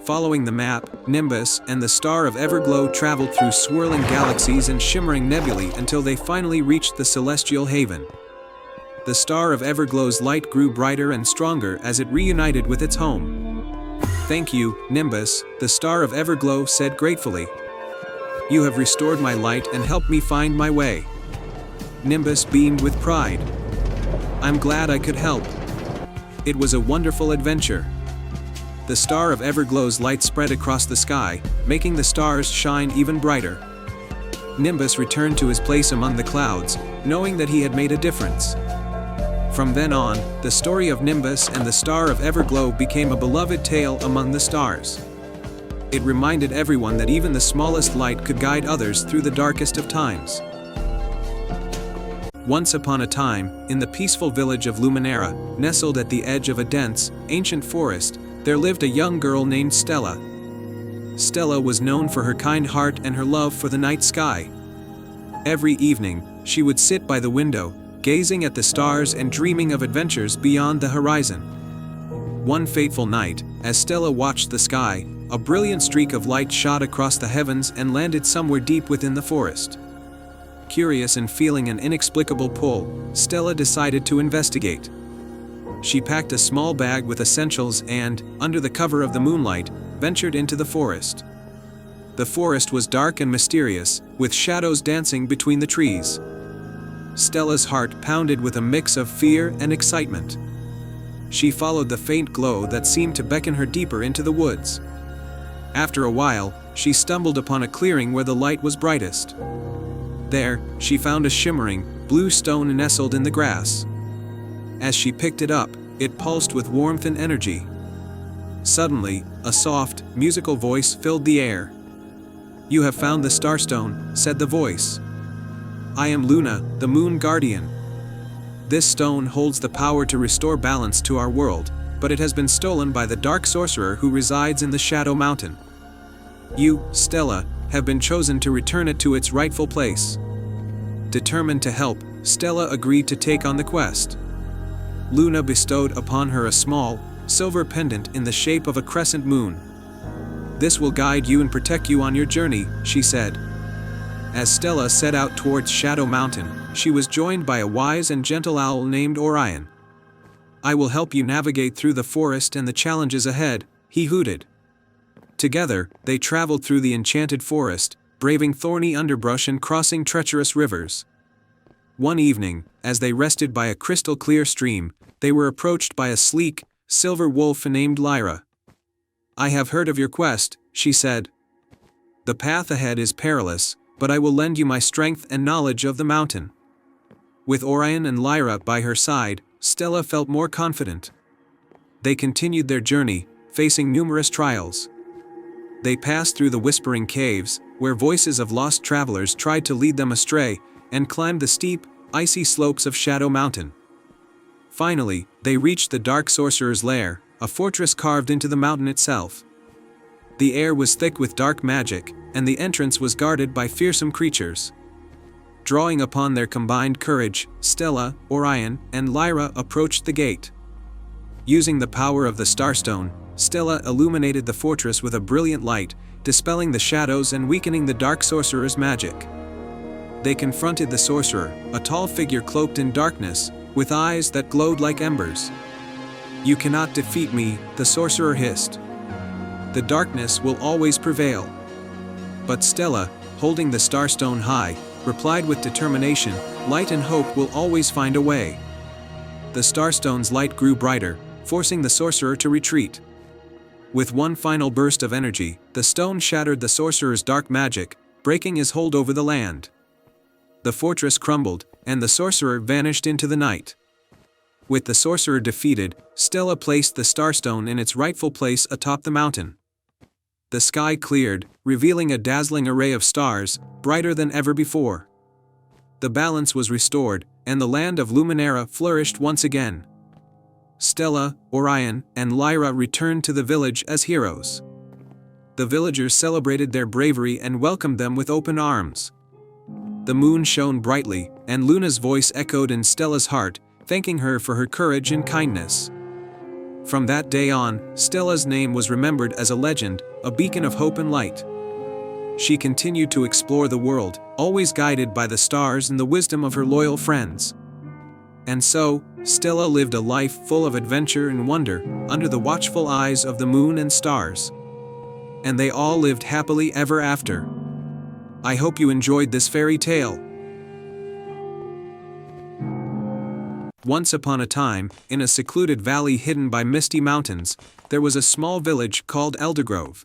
Following the map, Nimbus and the Star of Everglow traveled through swirling galaxies and shimmering nebulae until they finally reached the Celestial Haven. the star of Everglow's light grew brighter and stronger as it reunited with its home. "Thank you, Nimbus," the star of Everglow said gratefully. "You have restored my light and helped me find my way." Nimbus beamed with pride. "I'm glad I could help. It was a wonderful adventure." The star of Everglow's light spread across the sky, making the stars shine even brighter. Nimbus returned to his place among the clouds, knowing that he had made a difference. From then on, the story of Nimbus and the star of Everglow became a beloved tale among the stars. It reminded everyone that even the smallest light could guide others through the darkest of times. Once upon a time, in the peaceful village of Luminera, nestled at the edge of a dense, ancient forest, there lived a young girl named Stella. Stella was known for her kind heart and her love for the night sky. Every evening, she would sit by the window, gazing at the stars and dreaming of adventures beyond the horizon. One fateful night, as Stella watched the sky, a brilliant streak of light shot across the heavens and landed somewhere deep within the forest. Curious and feeling an inexplicable pull, Stella decided to investigate. She packed a small bag with essentials and, under the cover of the moonlight, ventured into the forest. The forest was dark and mysterious, with shadows dancing between the trees. Stella's heart pounded with a mix of fear and excitement. She followed the faint glow that seemed to beckon her deeper into the woods. After a while, she stumbled upon a clearing where the light was brightest. There, she found a shimmering, blue stone nestled in the grass. As she picked it up, it pulsed with warmth and energy. Suddenly, a soft, musical voice filled the air. "You have found the Starstone," said the voice. "I am Luna, the Moon Guardian. This stone holds the power to restore balance to our world, but it has been stolen by the dark sorcerer who resides in the Shadow Mountain. You, Stella, have been chosen to return it to its rightful place." Determined to help, Stella agreed to take on the quest. Luna bestowed upon her a small, silver pendant in the shape of a crescent moon. "This will guide you and protect you on your journey," she said. As Stella set out towards Shadow Mountain, she was joined by a wise and gentle owl named Orion. "I will help you navigate through the forest and the challenges ahead," he hooted. Together, they traveled through the enchanted forest, braving thorny underbrush and crossing treacherous rivers. One evening, as they rested by a crystal-clear stream, they were approached by a sleek, silver wolf named Lyra. "I have heard of your quest," she said. "The path ahead is perilous, but I will lend you my strength and knowledge of the mountain." With Orion and Lyra by her side, Stella felt more confident. They continued their journey, facing numerous trials. They passed through the Whispering Caves, where voices of lost travelers tried to lead them astray, and climbed the steep, icy slopes of Shadow Mountain. Finally, they reached the Dark Sorcerer's lair, a fortress carved into the mountain itself. The air was thick with dark magic, and the entrance was guarded by fearsome creatures. Drawing upon their combined courage, Stella, Orion, and Lyra approached the gate. Using the power of the Starstone, Stella illuminated the fortress with a brilliant light, dispelling the shadows and weakening the Dark Sorcerer's magic. They confronted the sorcerer, a tall figure cloaked in darkness, with eyes that glowed like embers. "You cannot defeat me," the sorcerer hissed. "The darkness will always prevail." But Stella, holding the Starstone high, replied with determination, "Light and hope will always find a way." The Starstone's light grew brighter, forcing the sorcerer to retreat. With one final burst of energy, the stone shattered the sorcerer's dark magic, breaking his hold over the land. The fortress crumbled, and the sorcerer vanished into the night. With the sorcerer defeated, Stella placed the Starstone in its rightful place atop the mountain. The sky cleared, revealing a dazzling array of stars, brighter than ever before. The balance was restored, and the land of Luminera flourished once again. Stella, Orion, and Lyra returned to the village as heroes. The villagers celebrated their bravery and welcomed them with open arms. The moon shone brightly, and Luna's voice echoed in Stella's heart, thanking her for her courage and kindness. From that day on, Stella's name was remembered as a legend, a beacon of hope and light. She continued to explore the world, always guided by the stars and the wisdom of her loyal friends. And so, Stella lived a life full of adventure and wonder, under the watchful eyes of the moon and stars. And they all lived happily ever after. I hope you enjoyed this fairy tale. Once upon a time, in a secluded valley hidden by misty mountains, there was a small village called Eldergrove.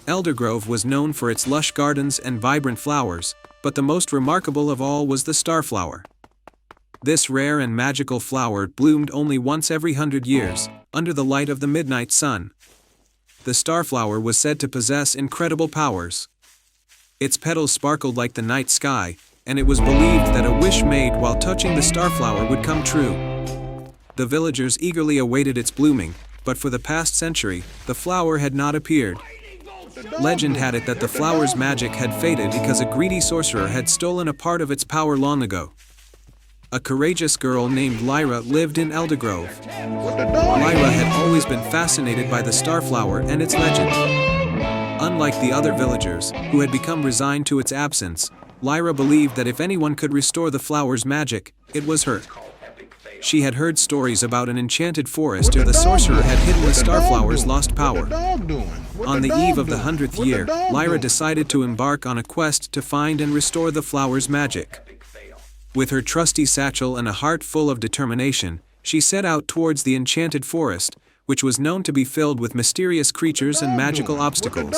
Eldergrove was known for its lush gardens and vibrant flowers, but the most remarkable of all was the starflower. This rare and magical flower bloomed only once every 100 years, under the light of the midnight sun. The starflower was said to possess incredible powers. Its petals sparkled like the night sky, and it was believed that a wish made while touching the starflower would come true. The villagers eagerly awaited its blooming, but for the past century, the flower had not appeared. Legend had it that the flower's magic had faded because a greedy sorcerer had stolen a part of its power long ago. A courageous girl named Lyra lived in Eldergrove. Lyra had always been fascinated by the starflower and its legend. Unlike the other villagers, who had become resigned to its absence, Lyra believed that if anyone could restore the flower's magic, it was her. She had heard stories about an enchanted forest where the sorcerer had hidden the starflower's lost power. On the eve of the 100th year, Lyra decided to embark on a quest to find and restore the flower's magic. With her trusty satchel and a heart full of determination, she set out towards the enchanted forest, which was known to be filled with mysterious creatures and magical obstacles.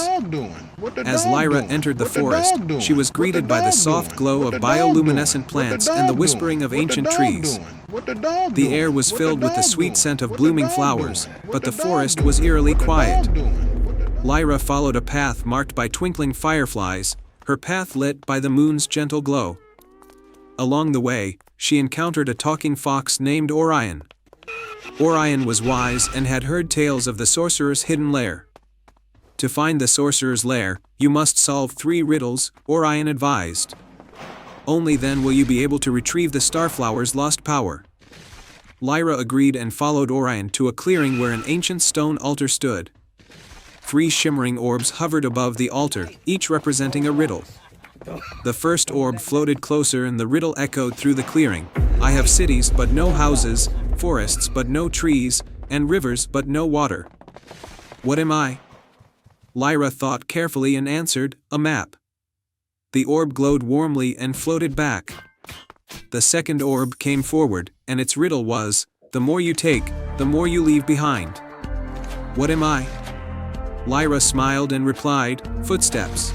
As Lyra entered the forest, she was greeted by the soft glow of bioluminescent plants and the whispering of ancient trees. The air was filled with the sweet scent of blooming flowers, but the forest was eerily quiet. Lyra followed a path marked by twinkling fireflies, her path lit by the moon's gentle glow. Along the way, she encountered a talking fox named Orion. Orion was wise and had heard tales of the sorcerer's hidden lair. To find the sorcerer's lair, you must solve 3 riddles, Orion advised. Only then will you be able to retrieve the starflower's lost power. Lyra agreed and followed Orion to a clearing where an ancient stone altar stood. 3 shimmering orbs hovered above the altar, each representing a riddle. The first orb floated closer and the riddle echoed through the clearing. I have cities but no houses, forests but no trees, and rivers but no water. What am I? Lyra thought carefully and answered, a map. The orb glowed warmly and floated back. The second orb came forward, and its riddle was, the more you take, the more you leave behind. What am I? Lyra smiled and replied, footsteps.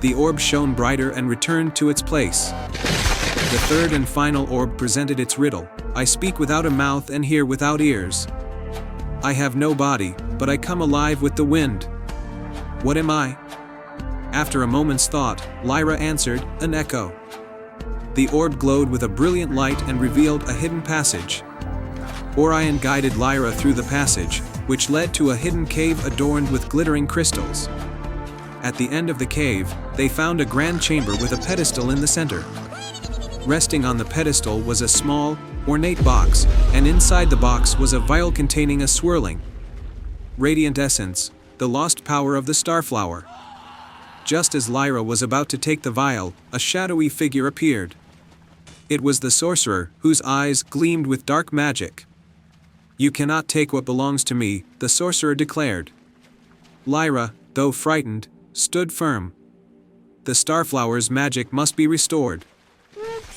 The orb shone brighter and returned to its place. The third and final orb presented its riddle, I speak without a mouth and hear without ears. I have no body, but I come alive with the wind. What am I? After a moment's thought, Lyra answered, an echo. The orb glowed with a brilliant light and revealed a hidden passage. Orion guided Lyra through the passage, which led to a hidden cave adorned with glittering crystals. At the end of the cave, they found a grand chamber with a pedestal in the center. Resting on the pedestal was a small, ornate box, and inside the box was a vial containing a swirling, radiant essence, the lost power of the starflower. Just as Lyra was about to take the vial, a shadowy figure appeared. It was the sorcerer, whose eyes gleamed with dark magic. You cannot take what belongs to me, the sorcerer declared. Lyra, though frightened, stood firm. The starflower's magic must be restored.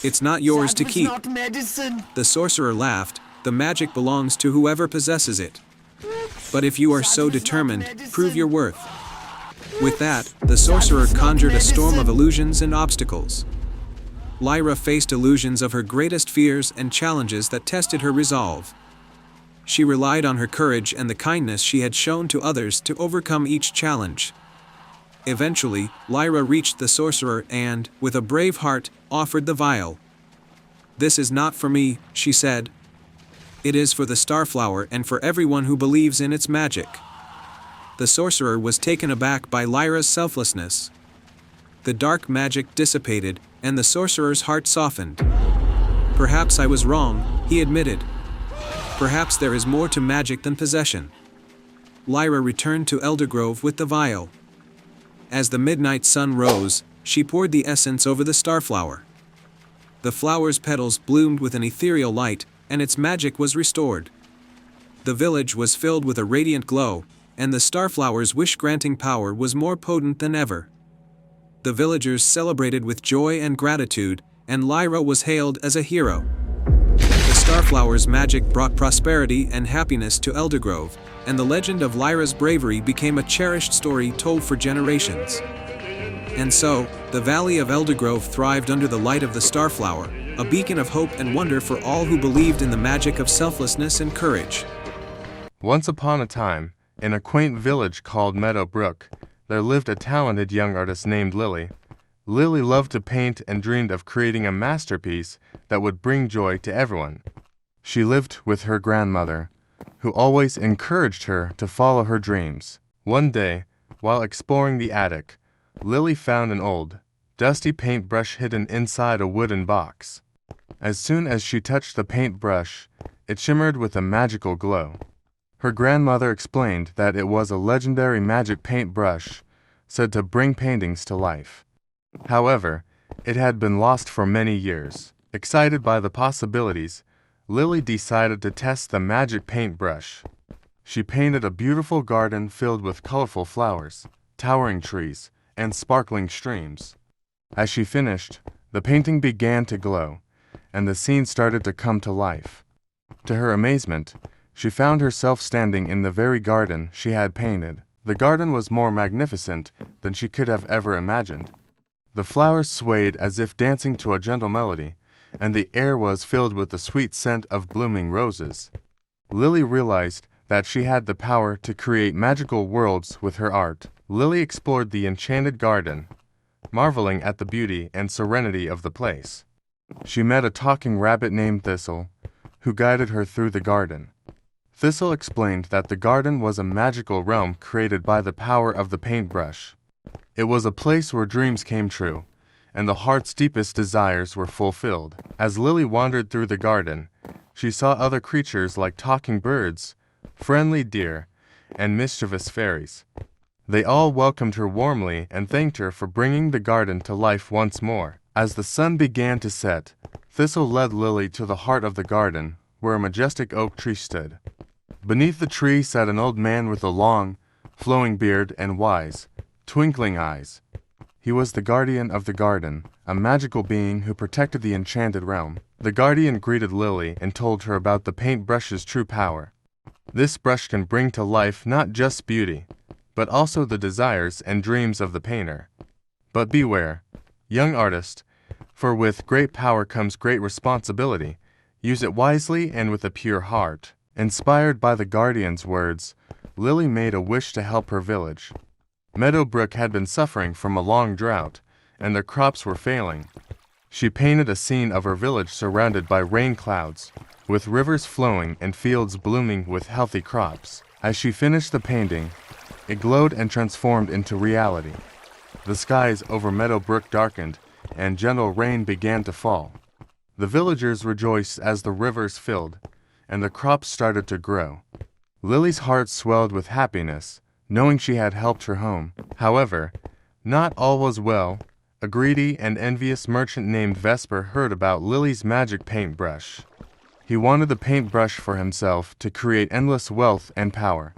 It's not yours to keep. Not medicine. The sorcerer laughed, the magic belongs to whoever possesses it. But if you are so determined, prove your worth. With that, the sorcerer conjured a storm of illusions and obstacles. Lyra faced illusions of her greatest fears and challenges that tested her resolve. She relied on her courage and the kindness she had shown to others to overcome each challenge. Eventually, Lyra reached the sorcerer and, with a brave heart, offered the vial. This is not for me, she said. It is for the starflower and for everyone who believes in its magic. The sorcerer was taken aback by Lyra's selflessness. The dark magic dissipated, and the sorcerer's heart softened. Perhaps I was wrong, he admitted. Perhaps there is more to magic than possession. Lyra returned to Eldergrove with the vial. As the midnight sun rose, she poured the essence over the starflower. The flower's petals bloomed with an ethereal light, and its magic was restored. The village was filled with a radiant glow, and the starflower's wish-granting power was more potent than ever. The villagers celebrated with joy and gratitude, and Lyra was hailed as a hero. The starflower's magic brought prosperity and happiness to Eldergrove, and the legend of Lyra's bravery became a cherished story told for generations. And so, the Valley of Eldergrove thrived under the light of the starflower, a beacon of hope and wonder for all who believed in the magic of selflessness and courage. Once upon a time, in a quaint village called Meadowbrook, there lived a talented young artist named Lily. Lily loved to paint and dreamed of creating a masterpiece that would bring joy to everyone. She lived with her grandmother, who always encouraged her to follow her dreams. One day, while exploring the attic, Lily found an old, dusty paintbrush hidden inside a wooden box. As soon as she touched the paintbrush, it shimmered with a magical glow. Her grandmother explained that it was a legendary magic paintbrush said to bring paintings to life. However, it had been lost for many years. Excited by the possibilities, Lily decided to test the magic paintbrush. She painted a beautiful garden filled with colorful flowers, towering trees, and sparkling streams. As she finished, the painting began to glow, and the scene started to come to life. To her amazement, she found herself standing in the very garden she had painted. The garden was more magnificent than she could have ever imagined. The flowers swayed as if dancing to a gentle melody, and the air was filled with the sweet scent of blooming roses. Lily realized that she had the power to create magical worlds with her art. Lily explored the enchanted garden, marveling at the beauty and serenity of the place. She met a talking rabbit named Thistle, who guided her through the garden. Thistle explained that the garden was a magical realm created by the power of the paintbrush. It was a place where dreams came true, and the heart's deepest desires were fulfilled. As Lily wandered through the garden, she saw other creatures like talking birds, friendly deer, and mischievous fairies. They all welcomed her warmly and thanked her for bringing the garden to life once more. As the sun began to set, Thistle led Lily to the heart of the garden, where a majestic oak tree stood. Beneath the tree sat an old man with a long, flowing beard and wise, twinkling eyes. He was the guardian of the garden, a magical being who protected the enchanted realm. The guardian greeted Lily and told her about the paintbrush's true power. This brush can bring to life not just beauty, but also the desires and dreams of the painter. But beware, young artist, for with great power comes great responsibility. Use it wisely and with a pure heart. Inspired by the guardian's words, Lily made a wish to help her village. Meadowbrook had been suffering from a long drought, and their crops were failing. She painted a scene of her village surrounded by rain clouds, with rivers flowing and fields blooming with healthy crops. As she finished the painting, it glowed and transformed into reality. The skies over Meadowbrook darkened, and gentle rain began to fall. The villagers rejoiced as the rivers filled, and the crops started to grow. Lily's heart swelled with happiness, knowing she had helped her home. However, not all was well. A greedy and envious merchant named Vesper heard about Lily's magic paintbrush. He wanted the paintbrush for himself to create endless wealth and power.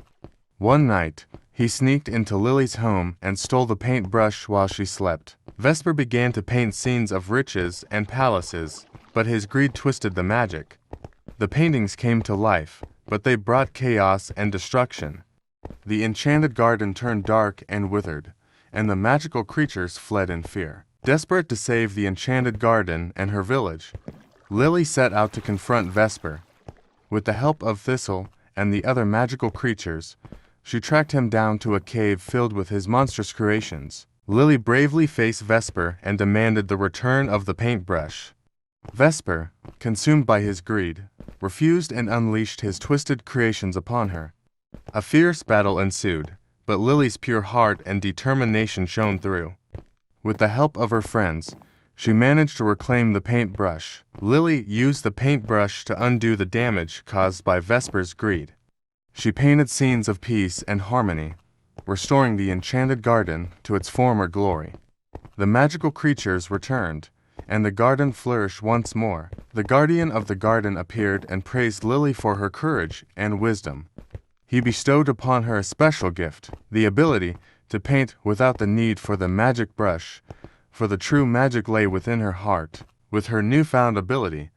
One night, he sneaked into Lily's home and stole the paintbrush while she slept. Vesper began to paint scenes of riches and palaces, but his greed twisted the magic. The paintings came to life, but they brought chaos and destruction. The enchanted garden turned dark and withered, and the magical creatures fled in fear. Desperate to save the enchanted garden and her village, Lily set out to confront Vesper. With the help of Thistle and the other magical creatures, she tracked him down to a cave filled with his monstrous creations. Lily bravely faced Vesper and demanded the return of the paintbrush. Vesper, consumed by his greed, refused and unleashed his twisted creations upon her. A fierce battle ensued, but Lily's pure heart and determination shone through. With the help of her friends, she managed to reclaim the paintbrush. Lily used the paintbrush to undo the damage caused by Vesper's greed. She painted scenes of peace and harmony, restoring the enchanted garden to its former glory. The magical creatures returned, and the garden flourished once more. The guardian of the garden appeared and praised Lily for her courage and wisdom. He bestowed upon her a special gift, the ability to paint without the need for the magic brush, for the true magic lay within her heart. With her newfound ability,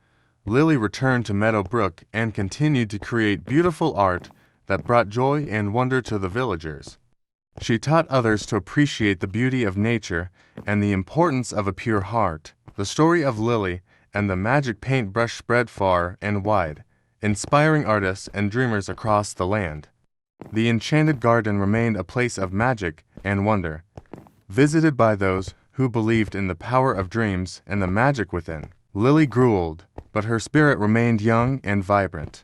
Lily returned to Meadow Brook and continued to create beautiful art that brought joy and wonder to the villagers. She taught others to appreciate the beauty of nature and the importance of a pure heart. The story of Lily and the magic paintbrush spread far and wide, inspiring artists and dreamers across the land. The enchanted garden remained a place of magic and wonder, visited by those who believed in the power of dreams and the magic within. Lily grew old, but her spirit remained young and vibrant.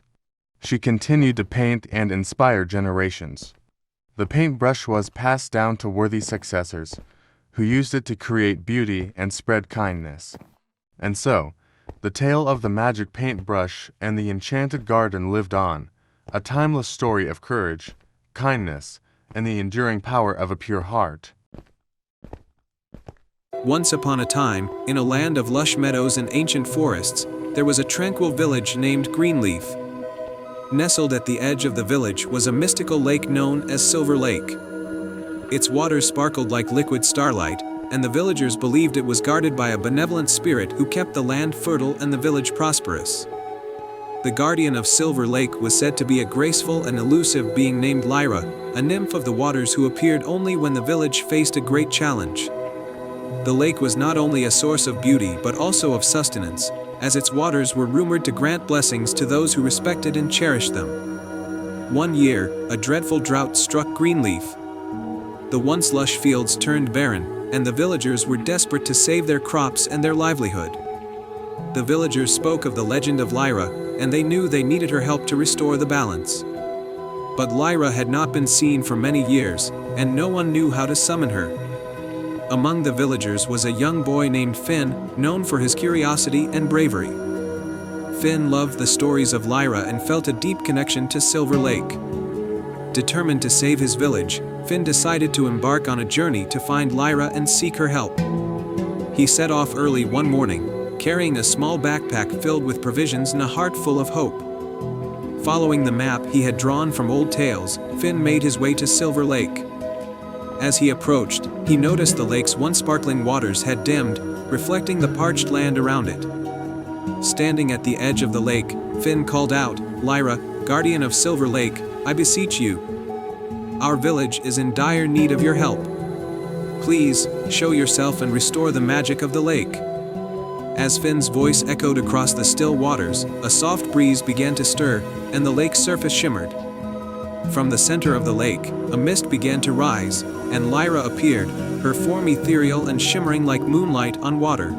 She continued to paint and inspire generations. The paintbrush was passed down to worthy successors, who used it to create beauty and spread kindness. And so, the tale of the magic paintbrush and the enchanted garden lived on, a timeless story of courage, kindness, and the enduring power of a pure heart. Once upon a time, in a land of lush meadows and ancient forests, there was a tranquil village named Greenleaf. Nestled at the edge of the village was a mystical lake known as Silver Lake. Its waters sparkled like liquid starlight, and the villagers believed it was guarded by a benevolent spirit who kept the land fertile and the village prosperous. The guardian of Silver Lake was said to be a graceful and elusive being named Lyra, a nymph of the waters who appeared only when the village faced a great challenge. The lake was not only a source of beauty but also of sustenance, as its waters were rumored to grant blessings to those who respected and cherished them. One year, a dreadful drought struck Greenleaf. The once lush fields turned barren, and the villagers were desperate to save their crops and their livelihood. The villagers spoke of the legend of Lyra, and they knew they needed her help to restore the balance. But Lyra had not been seen for many years, and no one knew how to summon her. Among the villagers was a young boy named Finn, known for his curiosity and bravery. Finn loved the stories of Lyra and felt a deep connection to Silver Lake. Determined to save his village, Finn decided to embark on a journey to find Lyra and seek her help. He set off early one morning, carrying a small backpack filled with provisions and a heart full of hope. Following the map he had drawn from old tales, Finn made his way to Silver Lake. As he approached, he noticed the lake's once sparkling waters had dimmed, reflecting the parched land around it. Standing at the edge of the lake, Finn called out, "Lyra, guardian of Silver Lake, I beseech you. Our village is in dire need of your help. Please, show yourself and restore the magic of the lake." As Finn's voice echoed across the still waters, a soft breeze began to stir, and the lake's surface shimmered. From the center of the lake, a mist began to rise, and Lyra appeared, her form ethereal and shimmering like moonlight on water.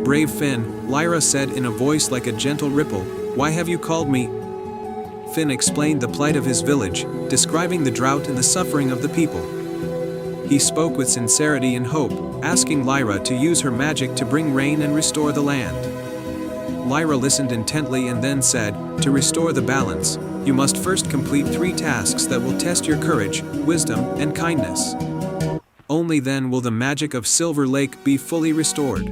"Brave Finn," Lyra said in a voice like a gentle ripple, "why have you called me?" Finn explained the plight of his village, describing the drought and the suffering of the people. He spoke with sincerity and hope, asking Lyra to use her magic to bring rain and restore the land. Lyra listened intently and then said, "To restore the balance, you must first complete 3 tasks that will test your courage, wisdom, and kindness. Only then will the magic of Silver Lake be fully restored."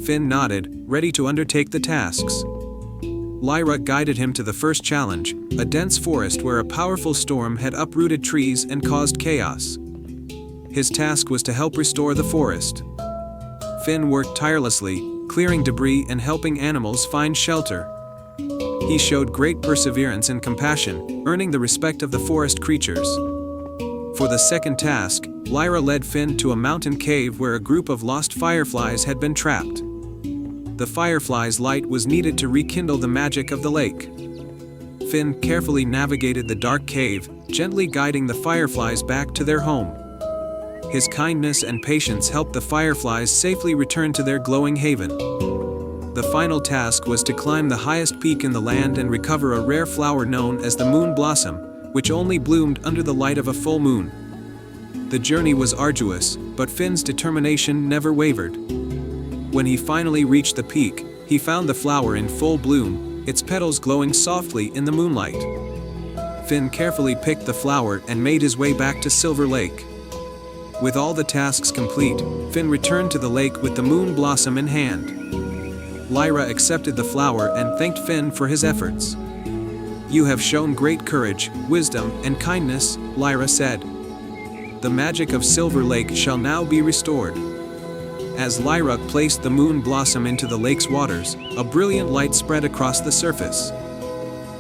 Finn nodded, ready to undertake the tasks. Lyra guided him to the first challenge, a dense forest where a powerful storm had uprooted trees and caused chaos. His task was to help restore the forest. Finn worked tirelessly, clearing debris and helping animals find shelter. He showed great perseverance and compassion, earning the respect of the forest creatures. For the second task, Lyra led Finn to a mountain cave where a group of lost fireflies had been trapped. The fireflies' light was needed to rekindle the magic of the lake. Finn carefully navigated the dark cave, gently guiding the fireflies back to their home. His kindness and patience helped the fireflies safely return to their glowing haven. The final task was to climb the highest peak in the land and recover a rare flower known as the moon blossom, which only bloomed under the light of a full moon. The journey was arduous, but Finn's determination never wavered. When he finally reached the peak, he found the flower in full bloom, its petals glowing softly in the moonlight. Finn carefully picked the flower and made his way back to Silver Lake. With all the tasks complete, Finn returned to the lake with the moon blossom in hand. Lyra accepted the flower and thanked Finn for his efforts. "You have shown great courage, wisdom, and kindness," Lyra said. "The magic of Silver Lake shall now be restored." As Lyra placed the moon blossom into the lake's waters, a brilliant light spread across the surface.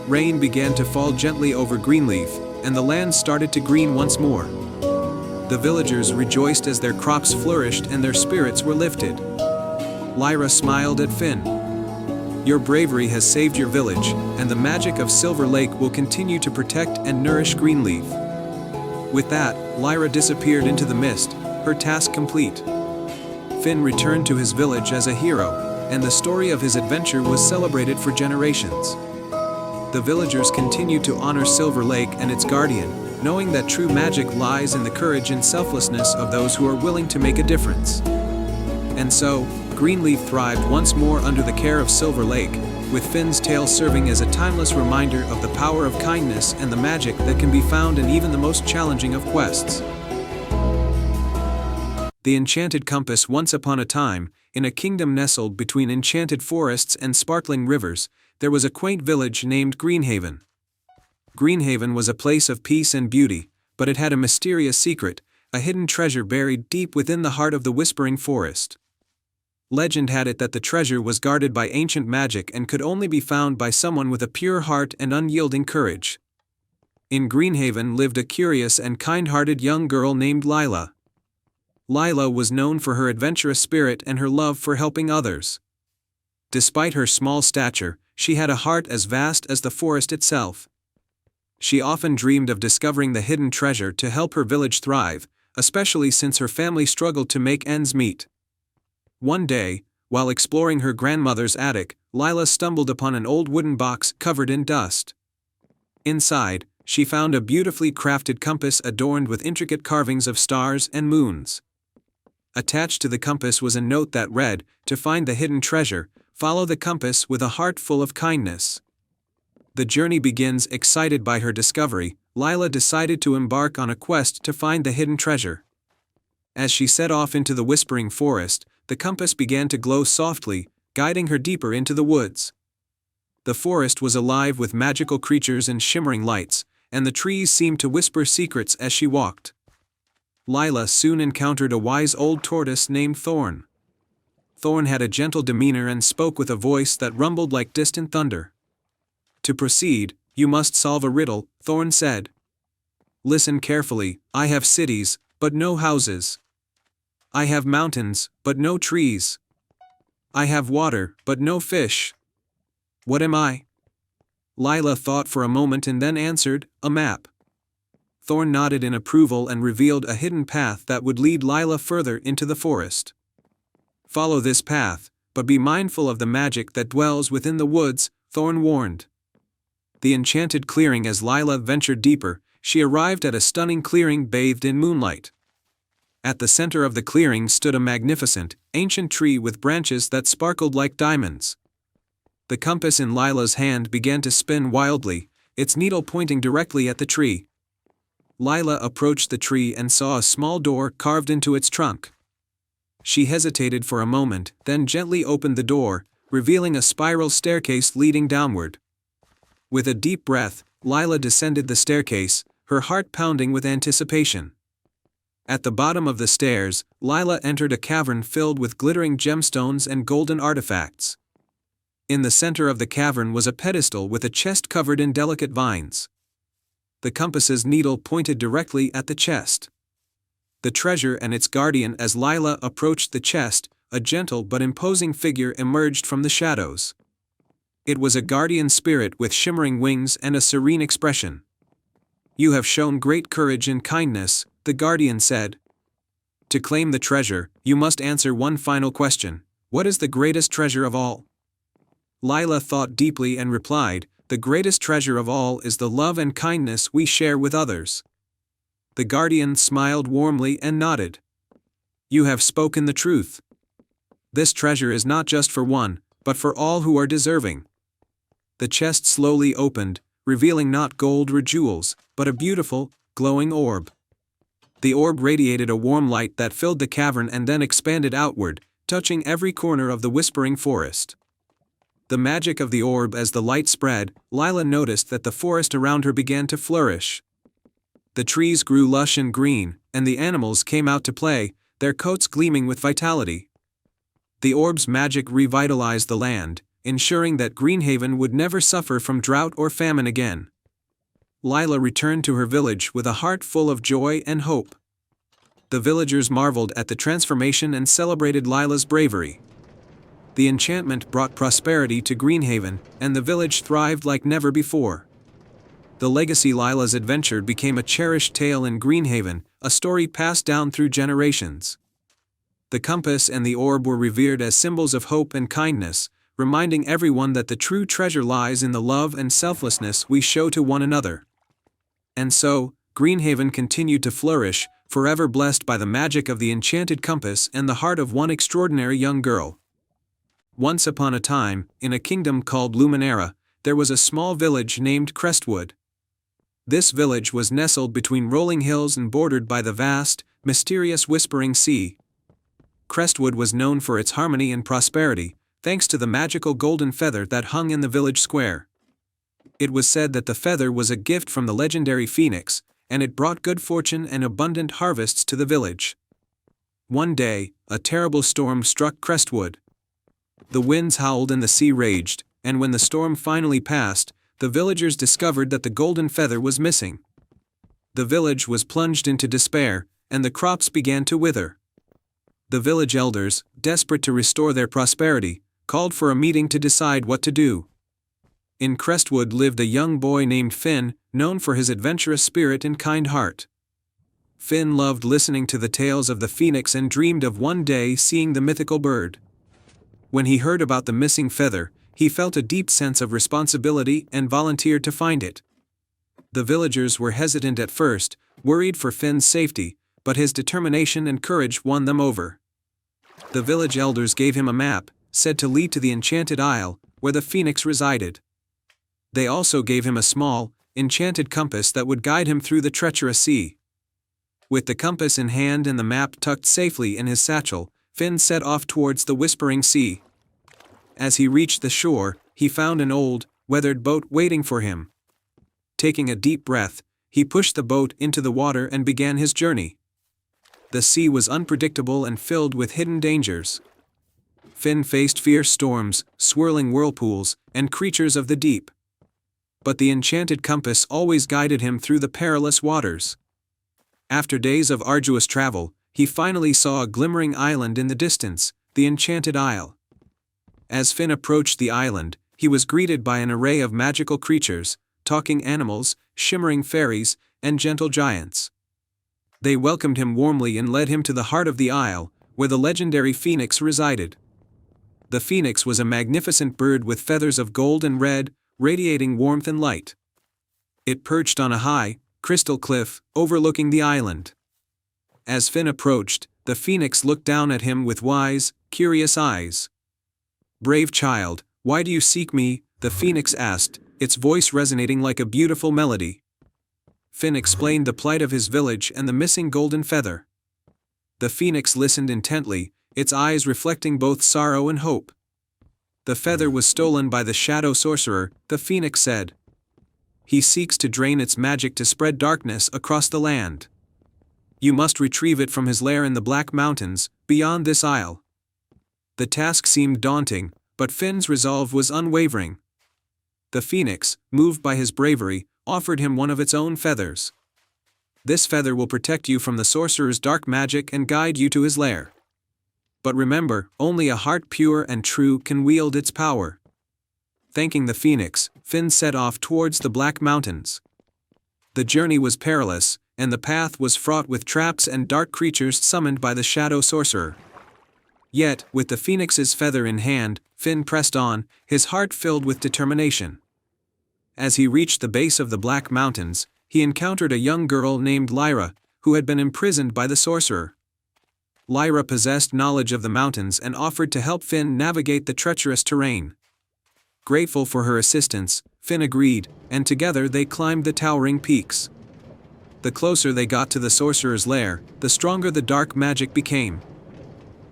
Rain began to fall gently over Greenleaf, and the land started to green once more. The villagers rejoiced as their crops flourished and their spirits were lifted. Lyra smiled at Finn. "Your bravery has saved your village, and the magic of Silver Lake will continue to protect and nourish Greenleaf." With that, Lyra disappeared into the mist, her task complete. Finn returned to his village as a hero, and the story of his adventure was celebrated for generations. The villagers continued to honor Silver Lake and its guardian, knowing that true magic lies in the courage and selflessness of those who are willing to make a difference. And so, Greenleaf thrived once more under the care of Silver Lake, with Finn's tale serving as a timeless reminder of the power of kindness and the magic that can be found in even the most challenging of quests. The Enchanted Compass. Once upon a time, in a kingdom nestled between enchanted forests and sparkling rivers, there was a quaint village named Greenhaven. Greenhaven was a place of peace and beauty, but it had a mysterious secret, a hidden treasure buried deep within the heart of the Whispering Forest. Legend had it that the treasure was guarded by ancient magic and could only be found by someone with a pure heart and unyielding courage. In Greenhaven lived a curious and kind-hearted young girl named Lila. Lila was known for her adventurous spirit and her love for helping others. Despite her small stature, she had a heart as vast as the forest itself. She often dreamed of discovering the hidden treasure to help her village thrive, especially since her family struggled to make ends meet. One day, while exploring her grandmother's attic, Lila stumbled upon an old wooden box covered in dust. Inside, she found a beautifully crafted compass adorned with intricate carvings of stars and moons. Attached to the compass was a note that read, "To find the hidden treasure, follow the compass with a heart full of kindness." The journey begins. Excited by her discovery, Lila decided to embark on a quest to find the hidden treasure. As she set off into the Whispering Forest, the compass began to glow softly, guiding her deeper into the woods. The forest was alive with magical creatures and shimmering lights, and the trees seemed to whisper secrets as she walked. Lila soon encountered a wise old tortoise named Thorn. Thorn had a gentle demeanor and spoke with a voice that rumbled like distant thunder. "To proceed, you must solve a riddle," Thorn said. "Listen carefully. I have cities, but no houses. I have mountains, but no trees. I have water, but no fish. What am I?" Lila thought for a moment and then answered, "A map." Thorn nodded in approval and revealed a hidden path that would lead Lila further into the forest. "Follow this path, but be mindful of the magic that dwells within the woods," Thorn warned. The enchanted clearing. As Lila ventured deeper, she arrived at a stunning clearing bathed in moonlight. At the center of the clearing stood a magnificent, ancient tree with branches that sparkled like diamonds. The compass in Lila's hand began to spin wildly, its needle pointing directly at the tree. Lila approached the tree and saw a small door carved into its trunk. She hesitated for a moment, then gently opened the door, revealing a spiral staircase leading downward. With a deep breath, Lila descended the staircase, her heart pounding with anticipation. At the bottom of the stairs, Lila entered a cavern filled with glittering gemstones and golden artifacts. In the center of the cavern was a pedestal with a chest covered in delicate vines. The compass's needle pointed directly at the chest. The treasure and its guardian. As Lila approached the chest, a gentle but imposing figure emerged from the shadows. It was a guardian spirit with shimmering wings and a serene expression. "You have shown great courage and kindness," the guardian said. "To claim the treasure, you must answer one final question. What is the greatest treasure of all?" Lila thought deeply and replied, "The greatest treasure of all is the love and kindness we share with others." The guardian smiled warmly and nodded. "You have spoken the truth. This treasure is not just for one, but for all who are deserving." The chest slowly opened, revealing not gold or jewels, but a beautiful, glowing orb. The orb radiated a warm light that filled the cavern and then expanded outward, touching every corner of the Whispering Forest. The magic of the orb. As the light spread, Lila noticed that the forest around her began to flourish. The trees grew lush and green, and the animals came out to play, their coats gleaming with vitality. The orb's magic revitalized the land, ensuring that Greenhaven would never suffer from drought or famine again. Lila returned to her village with a heart full of joy and hope. The villagers marveled at the transformation and celebrated Lila's bravery. The enchantment brought prosperity to Greenhaven, and the village thrived like never before. The legacy Lila's adventure became a cherished tale in Greenhaven, a story passed down through generations. The compass and the orb were revered as symbols of hope and kindness, reminding everyone that the true treasure lies in the love and selflessness we show to one another. And so, Greenhaven continued to flourish, forever blessed by the magic of the enchanted compass and the heart of one extraordinary young girl. Once upon a time, in a kingdom called Luminera, there was a small village named Crestwood. This village was nestled between rolling hills and bordered by the vast, mysterious Whispering Sea. Crestwood was known for its harmony and prosperity, thanks to the magical golden feather that hung in the village square. It was said that the feather was a gift from the legendary phoenix, and it brought good fortune and abundant harvests to the village. One day, a terrible storm struck Crestwood. The winds howled and the sea raged, and when the storm finally passed, the villagers discovered that the golden feather was missing. The village was plunged into despair, and the crops began to wither. The village elders, desperate to restore their prosperity, called for a meeting to decide what to do. In Crestwood lived a young boy named Finn, known for his adventurous spirit and kind heart. Finn loved listening to the tales of the phoenix and dreamed of one day seeing the mythical bird. When he heard about the missing feather, he felt a deep sense of responsibility and volunteered to find it. The villagers were hesitant at first, worried for Finn's safety, but his determination and courage won them over. The village elders gave him a map, said to lead to the Enchanted Isle, where the phoenix resided. They also gave him a small, enchanted compass that would guide him through the treacherous sea. With the compass in hand and the map tucked safely in his satchel, Finn set off towards the Whispering Sea. As he reached the shore, he found an old, weathered boat waiting for him. Taking a deep breath, he pushed the boat into the water and began his journey. The sea was unpredictable and filled with hidden dangers. Finn faced fierce storms, swirling whirlpools, and creatures of the deep. But the enchanted compass always guided him through the perilous waters. After days of arduous travel, he finally saw a glimmering island in the distance, the Enchanted Isle. As Finn approached the island, he was greeted by an array of magical creatures, talking animals, shimmering fairies, and gentle giants. They welcomed him warmly and led him to the heart of the isle, where the legendary phoenix resided. The phoenix was a magnificent bird with feathers of gold and red, radiating warmth and light. It perched on a high, crystal cliff, overlooking the island. As Finn approached, the phoenix looked down at him with wise, curious eyes. "Brave child, why do you seek me?" the phoenix asked, its voice resonating like a beautiful melody. Finn explained the plight of his village and the missing golden feather. The phoenix listened intently, its eyes reflecting both sorrow and hope. "The feather was stolen by the shadow sorcerer," the phoenix said. "He seeks to drain its magic to spread darkness across the land. You must retrieve it from his lair in the Black Mountains, beyond this isle." The task seemed daunting, but Finn's resolve was unwavering. The phoenix, moved by his bravery, offered him one of its own feathers. "This feather will protect you from the sorcerer's dark magic and guide you to his lair. But remember, only a heart pure and true can wield its power." Thanking the phoenix, Finn set off towards the Black Mountains. The journey was perilous, and the path was fraught with traps and dark creatures summoned by the shadow sorcerer. Yet, with the phoenix's feather in hand, Finn pressed on, his heart filled with determination. As he reached the base of the Black Mountains, he encountered a young girl named Lyra, who had been imprisoned by the sorcerer. Lyra possessed knowledge of the mountains and offered to help Finn navigate the treacherous terrain. Grateful for her assistance, Finn agreed, and together they climbed the towering peaks. The closer they got to the sorcerer's lair, the stronger the dark magic became.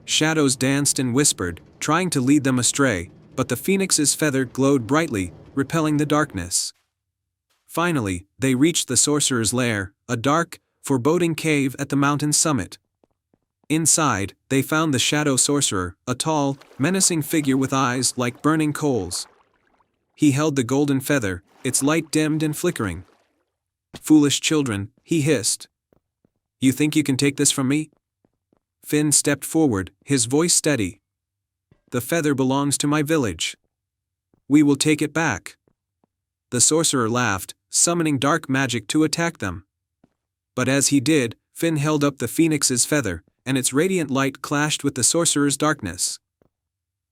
Shadows danced and whispered, trying to lead them astray, but the phoenix's feather glowed brightly, repelling the darkness. Finally, they reached the sorcerer's lair, a dark, foreboding cave at the mountain's summit. Inside, they found the shadow sorcerer, a tall, menacing figure with eyes like burning coals. He held the golden feather, its light dimmed and flickering. "Foolish children," he hissed. "You think you can take this from me?" Finn stepped forward, his voice steady. "The feather belongs to my village. We will take it back." The sorcerer laughed, summoning dark magic to attack them. But as he did, Finn held up the phoenix's feather, and its radiant light clashed with the sorcerer's darkness.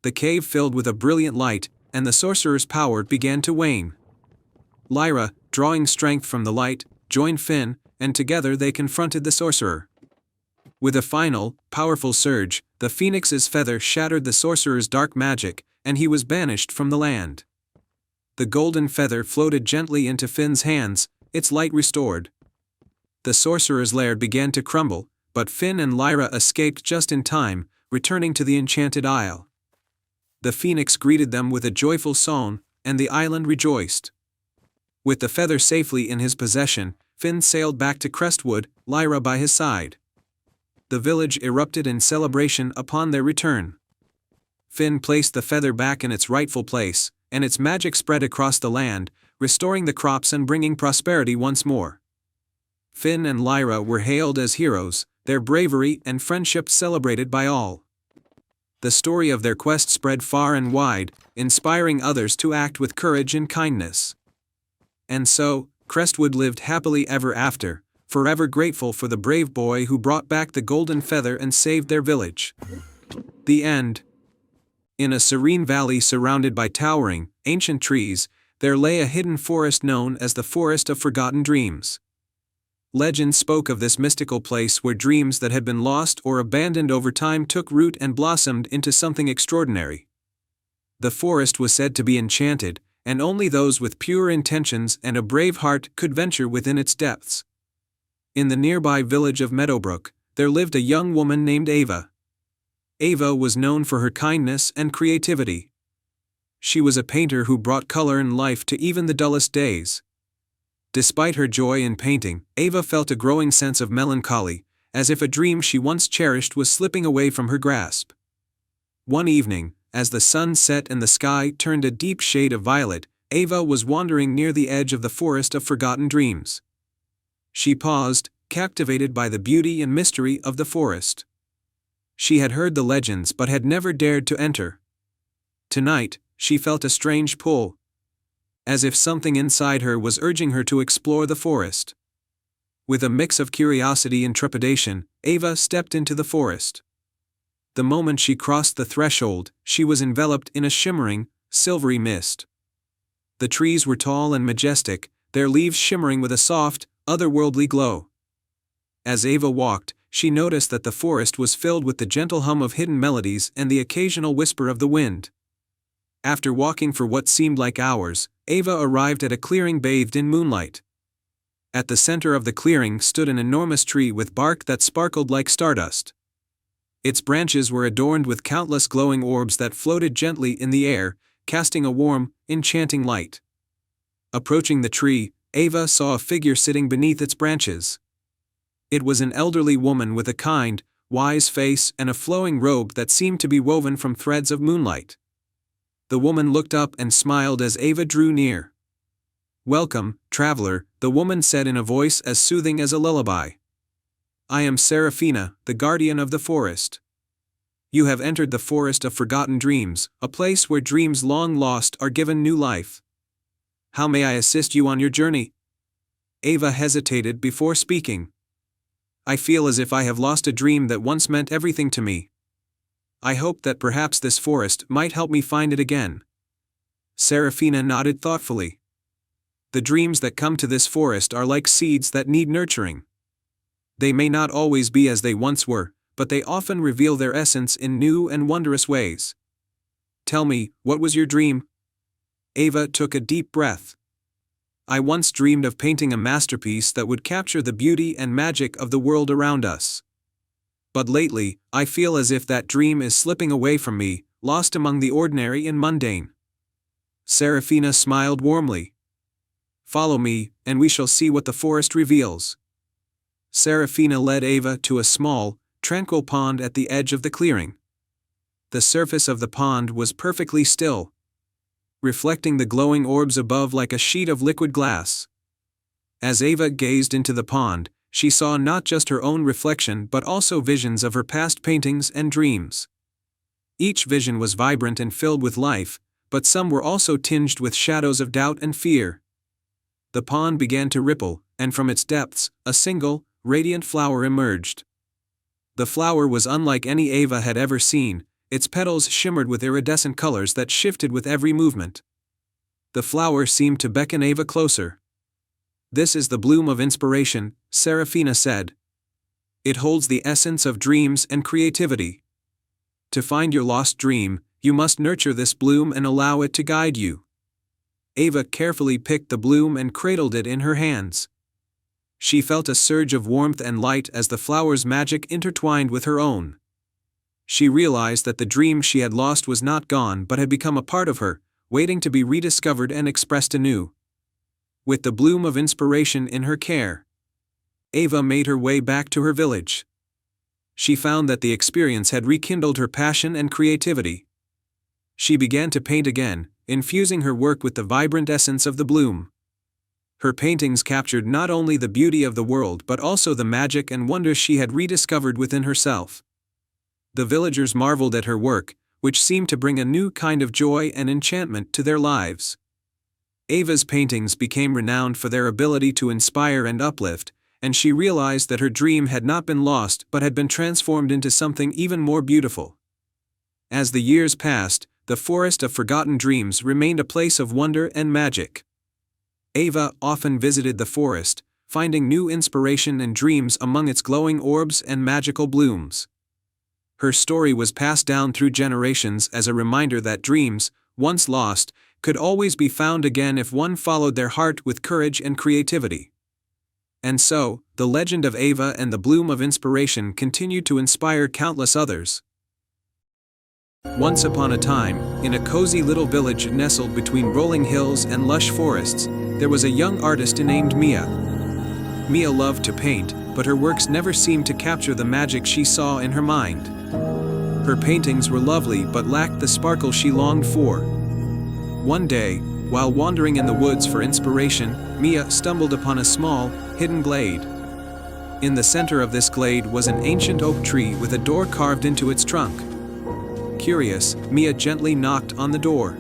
The cave filled with a brilliant light, and the sorcerer's power began to wane. Lyra, drawing strength from the light, joined Finn, and together they confronted the sorcerer. With a final, powerful surge, the phoenix's feather shattered the sorcerer's dark magic, and he was banished from the land. The golden feather floated gently into Finn's hands, its light restored. The sorcerer's lair began to crumble, but Finn and Lyra escaped just in time, returning to the enchanted isle. The phoenix greeted them with a joyful song, and the island rejoiced. With the feather safely in his possession, Finn sailed back to Crestwood, Lyra by his side. The village erupted in celebration upon their return. Finn placed the feather back in its rightful place, and its magic spread across the land, restoring the crops and bringing prosperity once more. Finn and Lyra were hailed as heroes, their bravery and friendship celebrated by all. The story of their quest spread far and wide, inspiring others to act with courage and kindness. And so, Crestwood lived happily ever after, forever grateful for the brave boy who brought back the golden feather and saved their village. The end. In a serene valley surrounded by towering, ancient trees, there lay a hidden forest known as the Forest of Forgotten Dreams. Legend spoke of this mystical place where dreams that had been lost or abandoned over time took root and blossomed into something extraordinary. The forest was said to be enchanted, and only those with pure intentions and a brave heart could venture within its depths. In the nearby village of Meadowbrook, there lived a young woman named Ava. Ava was known for her kindness and creativity. She was a painter who brought color and life to even the dullest days. Despite her joy in painting, Ava felt a growing sense of melancholy, as if a dream she once cherished was slipping away from her grasp. One evening, as the sun set and the sky turned a deep shade of violet, Ava was wandering near the edge of the Forest of Forgotten Dreams. She paused, captivated by the beauty and mystery of the forest. She had heard the legends but had never dared to enter. Tonight, she felt a strange pull, as if something inside her was urging her to explore the forest. With a mix of curiosity and trepidation, Ava stepped into the forest. The moment she crossed the threshold, she was enveloped in a shimmering, silvery mist. The trees were tall and majestic, their leaves shimmering with a soft, otherworldly glow. As Ava walked, she noticed that the forest was filled with the gentle hum of hidden melodies and the occasional whisper of the wind. After walking for what seemed like hours, Ava arrived at a clearing bathed in moonlight. At the center of the clearing stood an enormous tree with bark that sparkled like stardust. Its branches were adorned with countless glowing orbs that floated gently in the air, casting a warm, enchanting light. Approaching the tree, Ava saw a figure sitting beneath its branches. It was an elderly woman with a kind, wise face and a flowing robe that seemed to be woven from threads of moonlight. The woman looked up and smiled as Ava drew near. "Welcome, traveler," the woman said in a voice as soothing as a lullaby. "I am Seraphina, the guardian of the forest. You have entered the Forest of Forgotten Dreams, a place where dreams long lost are given new life. How may I assist you on your journey?" Ava hesitated before speaking. "I feel as if I have lost a dream that once meant everything to me. I hope that perhaps this forest might help me find it again." Seraphina nodded thoughtfully. "The dreams that come to this forest are like seeds that need nurturing. They may not always be as they once were, but they often reveal their essence in new and wondrous ways. Tell me, what was your dream?" Ava took a deep breath. I once dreamed of painting a masterpiece that would capture the beauty and magic of the world around us. But lately, I feel as if that dream is slipping away from me, lost among the ordinary and mundane." Serafina smiled warmly. "Follow me, and we shall see what the forest reveals." Serafina led Ava to a small, tranquil pond at the edge of the clearing. The surface of the pond was perfectly still, reflecting the glowing orbs above like a sheet of liquid glass. As Ava gazed into the pond, she saw not just her own reflection but also visions of her past paintings and dreams. Each vision was vibrant and filled with life, but some were also tinged with shadows of doubt and fear. The pond began to ripple, and from its depths, a single, radiant flower emerged. The flower was unlike any Ava had ever seen. Its petals shimmered with iridescent colors that shifted with every movement. The flower seemed to beckon Ava closer. "This is the bloom of inspiration," Serafina said. "It holds the essence of dreams and creativity. To find your lost dream, you must nurture this bloom and allow it to guide you." Ava carefully picked the bloom and cradled it in her hands. She felt a surge of warmth and light as the flower's magic intertwined with her own. She realized that the dream she had lost was not gone but had become a part of her, waiting to be rediscovered and expressed anew. With the bloom of inspiration in her care, Ava made her way back to her village. She found that the experience had rekindled her passion and creativity. She began to paint again, infusing her work with the vibrant essence of the bloom. Her paintings captured not only the beauty of the world but also the magic and wonders she had rediscovered within herself. The villagers marveled at her work, which seemed to bring a new kind of joy and enchantment to their lives. Ava's paintings became renowned for their ability to inspire and uplift, and she realized that her dream had not been lost but had been transformed into something even more beautiful. As the years passed, the Forest of Forgotten Dreams remained a place of wonder and magic. Ava often visited the forest, finding new inspiration and dreams among its glowing orbs and magical blooms. Her story was passed down through generations as a reminder that dreams, once lost, could always be found again if one followed their heart with courage and creativity. And so, the legend of Ava and the bloom of inspiration continued to inspire countless others. Once upon a time, in a cozy little village nestled between rolling hills and lush forests, there was a young artist named Mia. Mia loved to paint, but her works never seemed to capture the magic she saw in her mind. Her paintings were lovely but lacked the sparkle she longed for. One day, while wandering in the woods for inspiration, Mia stumbled upon a small, hidden glade. In the center of this glade was an ancient oak tree with a door carved into its trunk. Curious, Mia gently knocked on the door.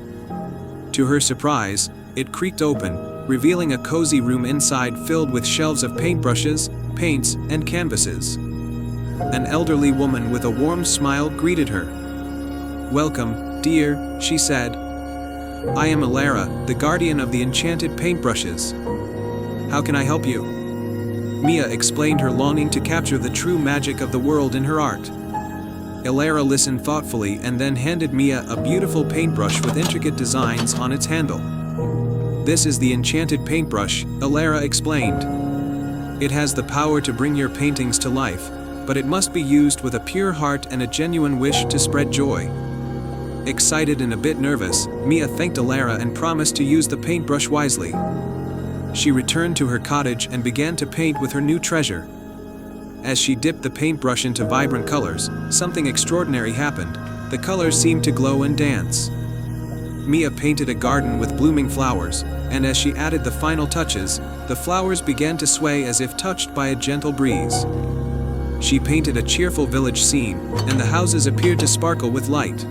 To her surprise, it creaked open, revealing a cozy room inside filled with shelves of paintbrushes, paints, and canvases. An elderly woman with a warm smile greeted her. "Welcome, dear," she said. "I am Alara, the guardian of the enchanted paintbrushes. How can I help you?" Mia explained her longing to capture the true magic of the world in her art. Alara listened thoughtfully and then handed Mia a beautiful paintbrush with intricate designs on its handle. "This is the enchanted paintbrush," Alara explained. "It has the power to bring your paintings to life, but it must be used with a pure heart and a genuine wish to spread joy." Excited and a bit nervous, Mia thanked Alara and promised to use the paintbrush wisely. She returned to her cottage and began to paint with her new treasure. As she dipped the paintbrush into vibrant colors, something extraordinary happened. The colors seemed to glow and dance. Mia painted a garden with blooming flowers, and as she added the final touches, the flowers began to sway as if touched by a gentle breeze. She painted a cheerful village scene, and the houses appeared to sparkle with light.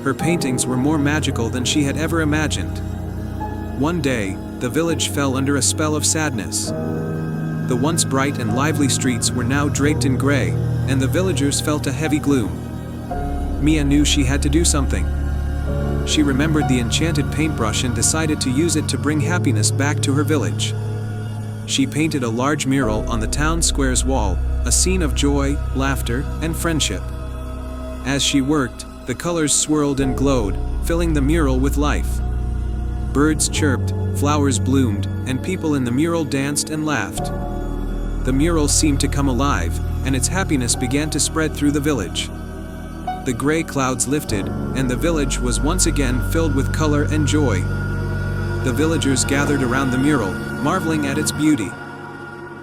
Her paintings were more magical than she had ever imagined. One day, the village fell under a spell of sadness. The once bright and lively streets were now draped in gray, and the villagers felt a heavy gloom. Mia knew she had to do something. She remembered the enchanted paintbrush and decided to use it to bring happiness back to her village. She painted a large mural on the town square's wall, a scene of joy, laughter, and friendship. As she worked, the colors swirled and glowed, filling the mural with life. Birds chirped, flowers bloomed, and people in the mural danced and laughed. The mural seemed to come alive, and its happiness began to spread through the village. The gray clouds lifted, and the village was once again filled with color and joy. The villagers gathered around the mural, marveling at its beauty.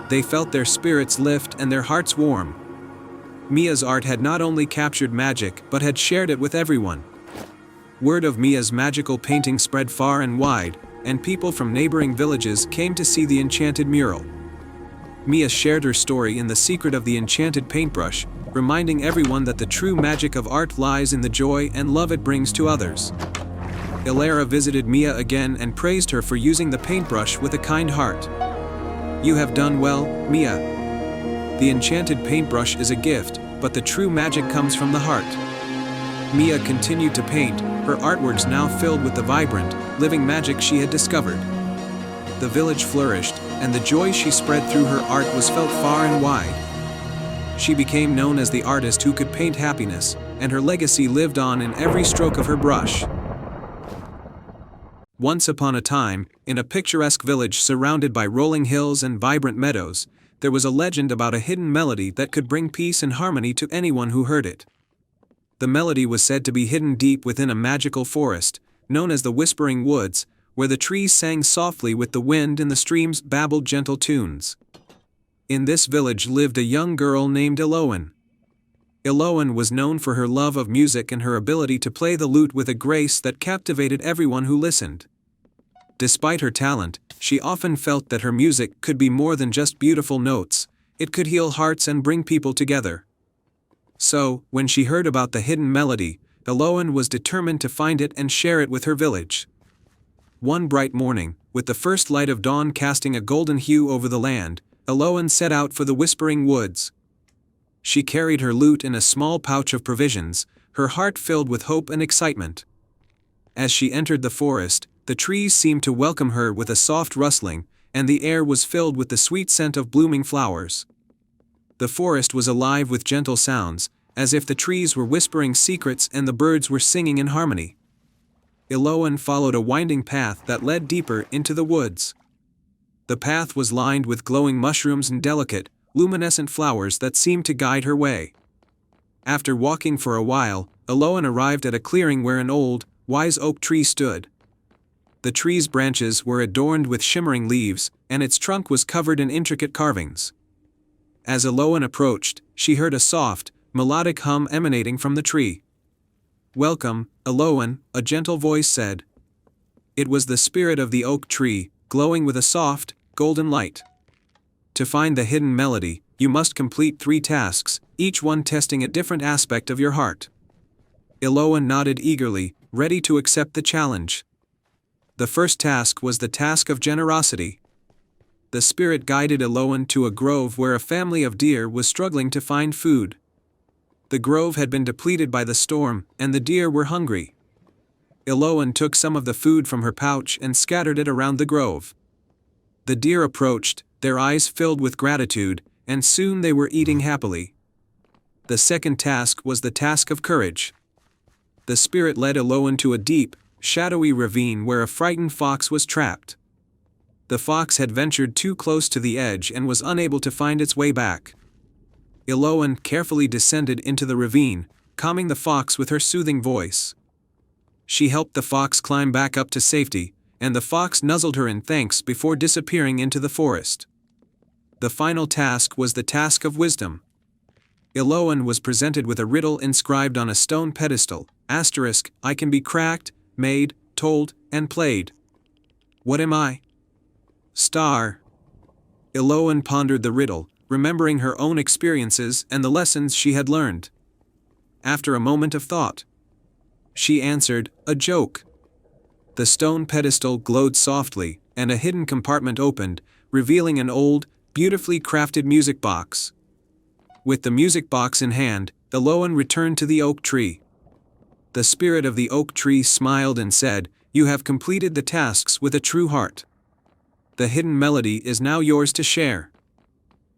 They felt their spirits lift and their hearts warm. Mia's art had not only captured magic but had shared it with everyone. Word of Mia's magical painting spread far and wide, and people from neighboring villages came to see the enchanted mural. Mia shared her story in The Secret of the Enchanted Paintbrush, reminding everyone that the true magic of art lies in the joy and love it brings to others. Ilera visited Mia again and praised her for using the paintbrush with a kind heart. "You have done well, Mia. The enchanted paintbrush is a gift, but the true magic comes from the heart." Mia continued to paint, her artworks now filled with the vibrant, living magic she had discovered. The village flourished, and the joy she spread through her art was felt far and wide. She became known as the artist who could paint happiness, and her legacy lived on in every stroke of her brush. Once upon a time, in a picturesque village surrounded by rolling hills and vibrant meadows, there was a legend about a hidden melody that could bring peace and harmony to anyone who heard it. The melody was said to be hidden deep within a magical forest, known as the Whispering Woods, where the trees sang softly with the wind and the streams babbled gentle tunes. In this village lived a young girl named Eloan. Eloan was known for her love of music and her ability to play the lute with a grace that captivated everyone who listened. Despite her talent, she often felt that her music could be more than just beautiful notes, it could heal hearts and bring people together. So, when she heard about the hidden melody, Eloan was determined to find it and share it with her village. One bright morning, with the first light of dawn casting a golden hue over the land, Eloan set out for the Whispering Woods. She carried her lute in a small pouch of provisions, her heart filled with hope and excitement. As she entered the forest, the trees seemed to welcome her with a soft rustling, and the air was filled with the sweet scent of blooming flowers. The forest was alive with gentle sounds, as if the trees were whispering secrets and the birds were singing in harmony. Eloan followed a winding path that led deeper into the woods. The path was lined with glowing mushrooms and delicate, luminescent flowers that seemed to guide her way. After walking for a while, Eloan arrived at a clearing where an old, wise oak tree stood. The tree's branches were adorned with shimmering leaves, and its trunk was covered in intricate carvings. As Eloan approached, she heard a soft, melodic hum emanating from the tree. "Welcome, Eloan," a gentle voice said. It was the spirit of the oak tree, glowing with a soft, golden light. To find the hidden melody, you must complete 3 tasks, each one testing a different aspect of your heart. Eloan nodded eagerly, ready to accept the challenge. The first task was the task of generosity. The spirit guided Eloan to a grove where a family of deer was struggling to find food. The grove had been depleted by the storm, and the deer were hungry. Eloan took some of the food from her pouch and scattered it around the grove. The deer approached, their eyes filled with gratitude, and soon they were eating happily. The second task was the task of courage. The spirit led Eloan to a deep, shadowy ravine where a frightened fox was trapped. The fox had ventured too close to the edge and was unable to find its way back. Eloan carefully descended into the ravine, calming the fox with her soothing voice. She helped the fox climb back up to safety, and the fox nuzzled her in thanks before disappearing into the forest. The final task was the task of wisdom. Eloan was presented with a riddle inscribed on a stone pedestal, asterisk, "I can be cracked, made, told, and played. What am I?" Star. Eloan pondered the riddle, remembering her own experiences and the lessons she had learned. After a moment of thought, she answered, "A joke." The stone pedestal glowed softly, and a hidden compartment opened, revealing an old, beautifully crafted music box. With the music box in hand, Eloan returned to the oak tree. The spirit of the oak tree smiled and said, "You have completed the tasks with a true heart. The hidden melody is now yours to share."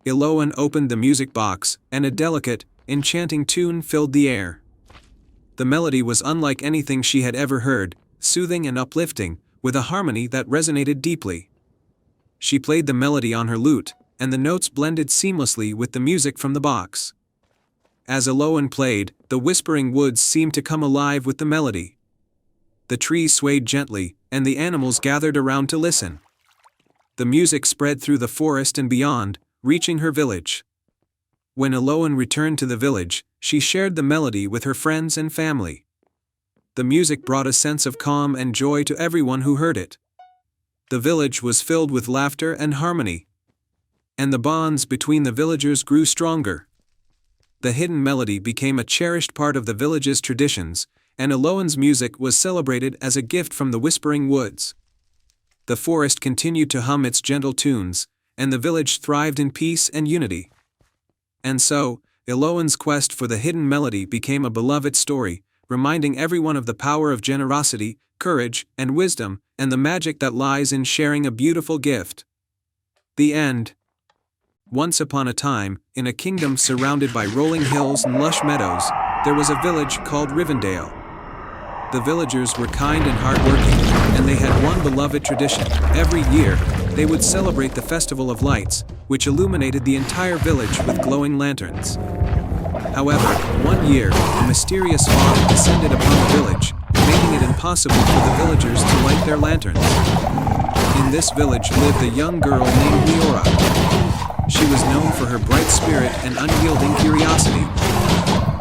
Eloan opened the music box, and a delicate, enchanting tune filled the air. The melody was unlike anything she had ever heard, soothing and uplifting, with a harmony that resonated deeply. She played the melody on her lute, and the notes blended seamlessly with the music from the box. As Eloan played, the whispering woods seemed to come alive with the melody. The trees swayed gently, and the animals gathered around to listen. The music spread through the forest and beyond, reaching her village. When Eloan returned to the village, she shared the melody with her friends and family. The music brought a sense of calm and joy to everyone who heard it. The village was filled with laughter and harmony. And the bonds between the villagers grew stronger. The hidden melody became a cherished part of the village's traditions, and Eloan's music was celebrated as a gift from the Whispering Woods. The forest continued to hum its gentle tunes, and the village thrived in peace and unity. And so, Eloan's quest for the hidden melody became a beloved story, reminding everyone of the power of generosity, courage, and wisdom, and the magic that lies in sharing a beautiful gift. The end. Once upon a time, in a kingdom surrounded by rolling hills and lush meadows, there was a village called Rivendell. The villagers were kind and hardworking, and they had one beloved tradition. Every year, they would celebrate the Festival of Lights, which illuminated the entire village with glowing lanterns. However, one year, a mysterious fog descended upon the village, making it impossible for the villagers to light their lanterns. In this village lived a young girl named Leora. She was known for her bright spirit and unyielding curiosity.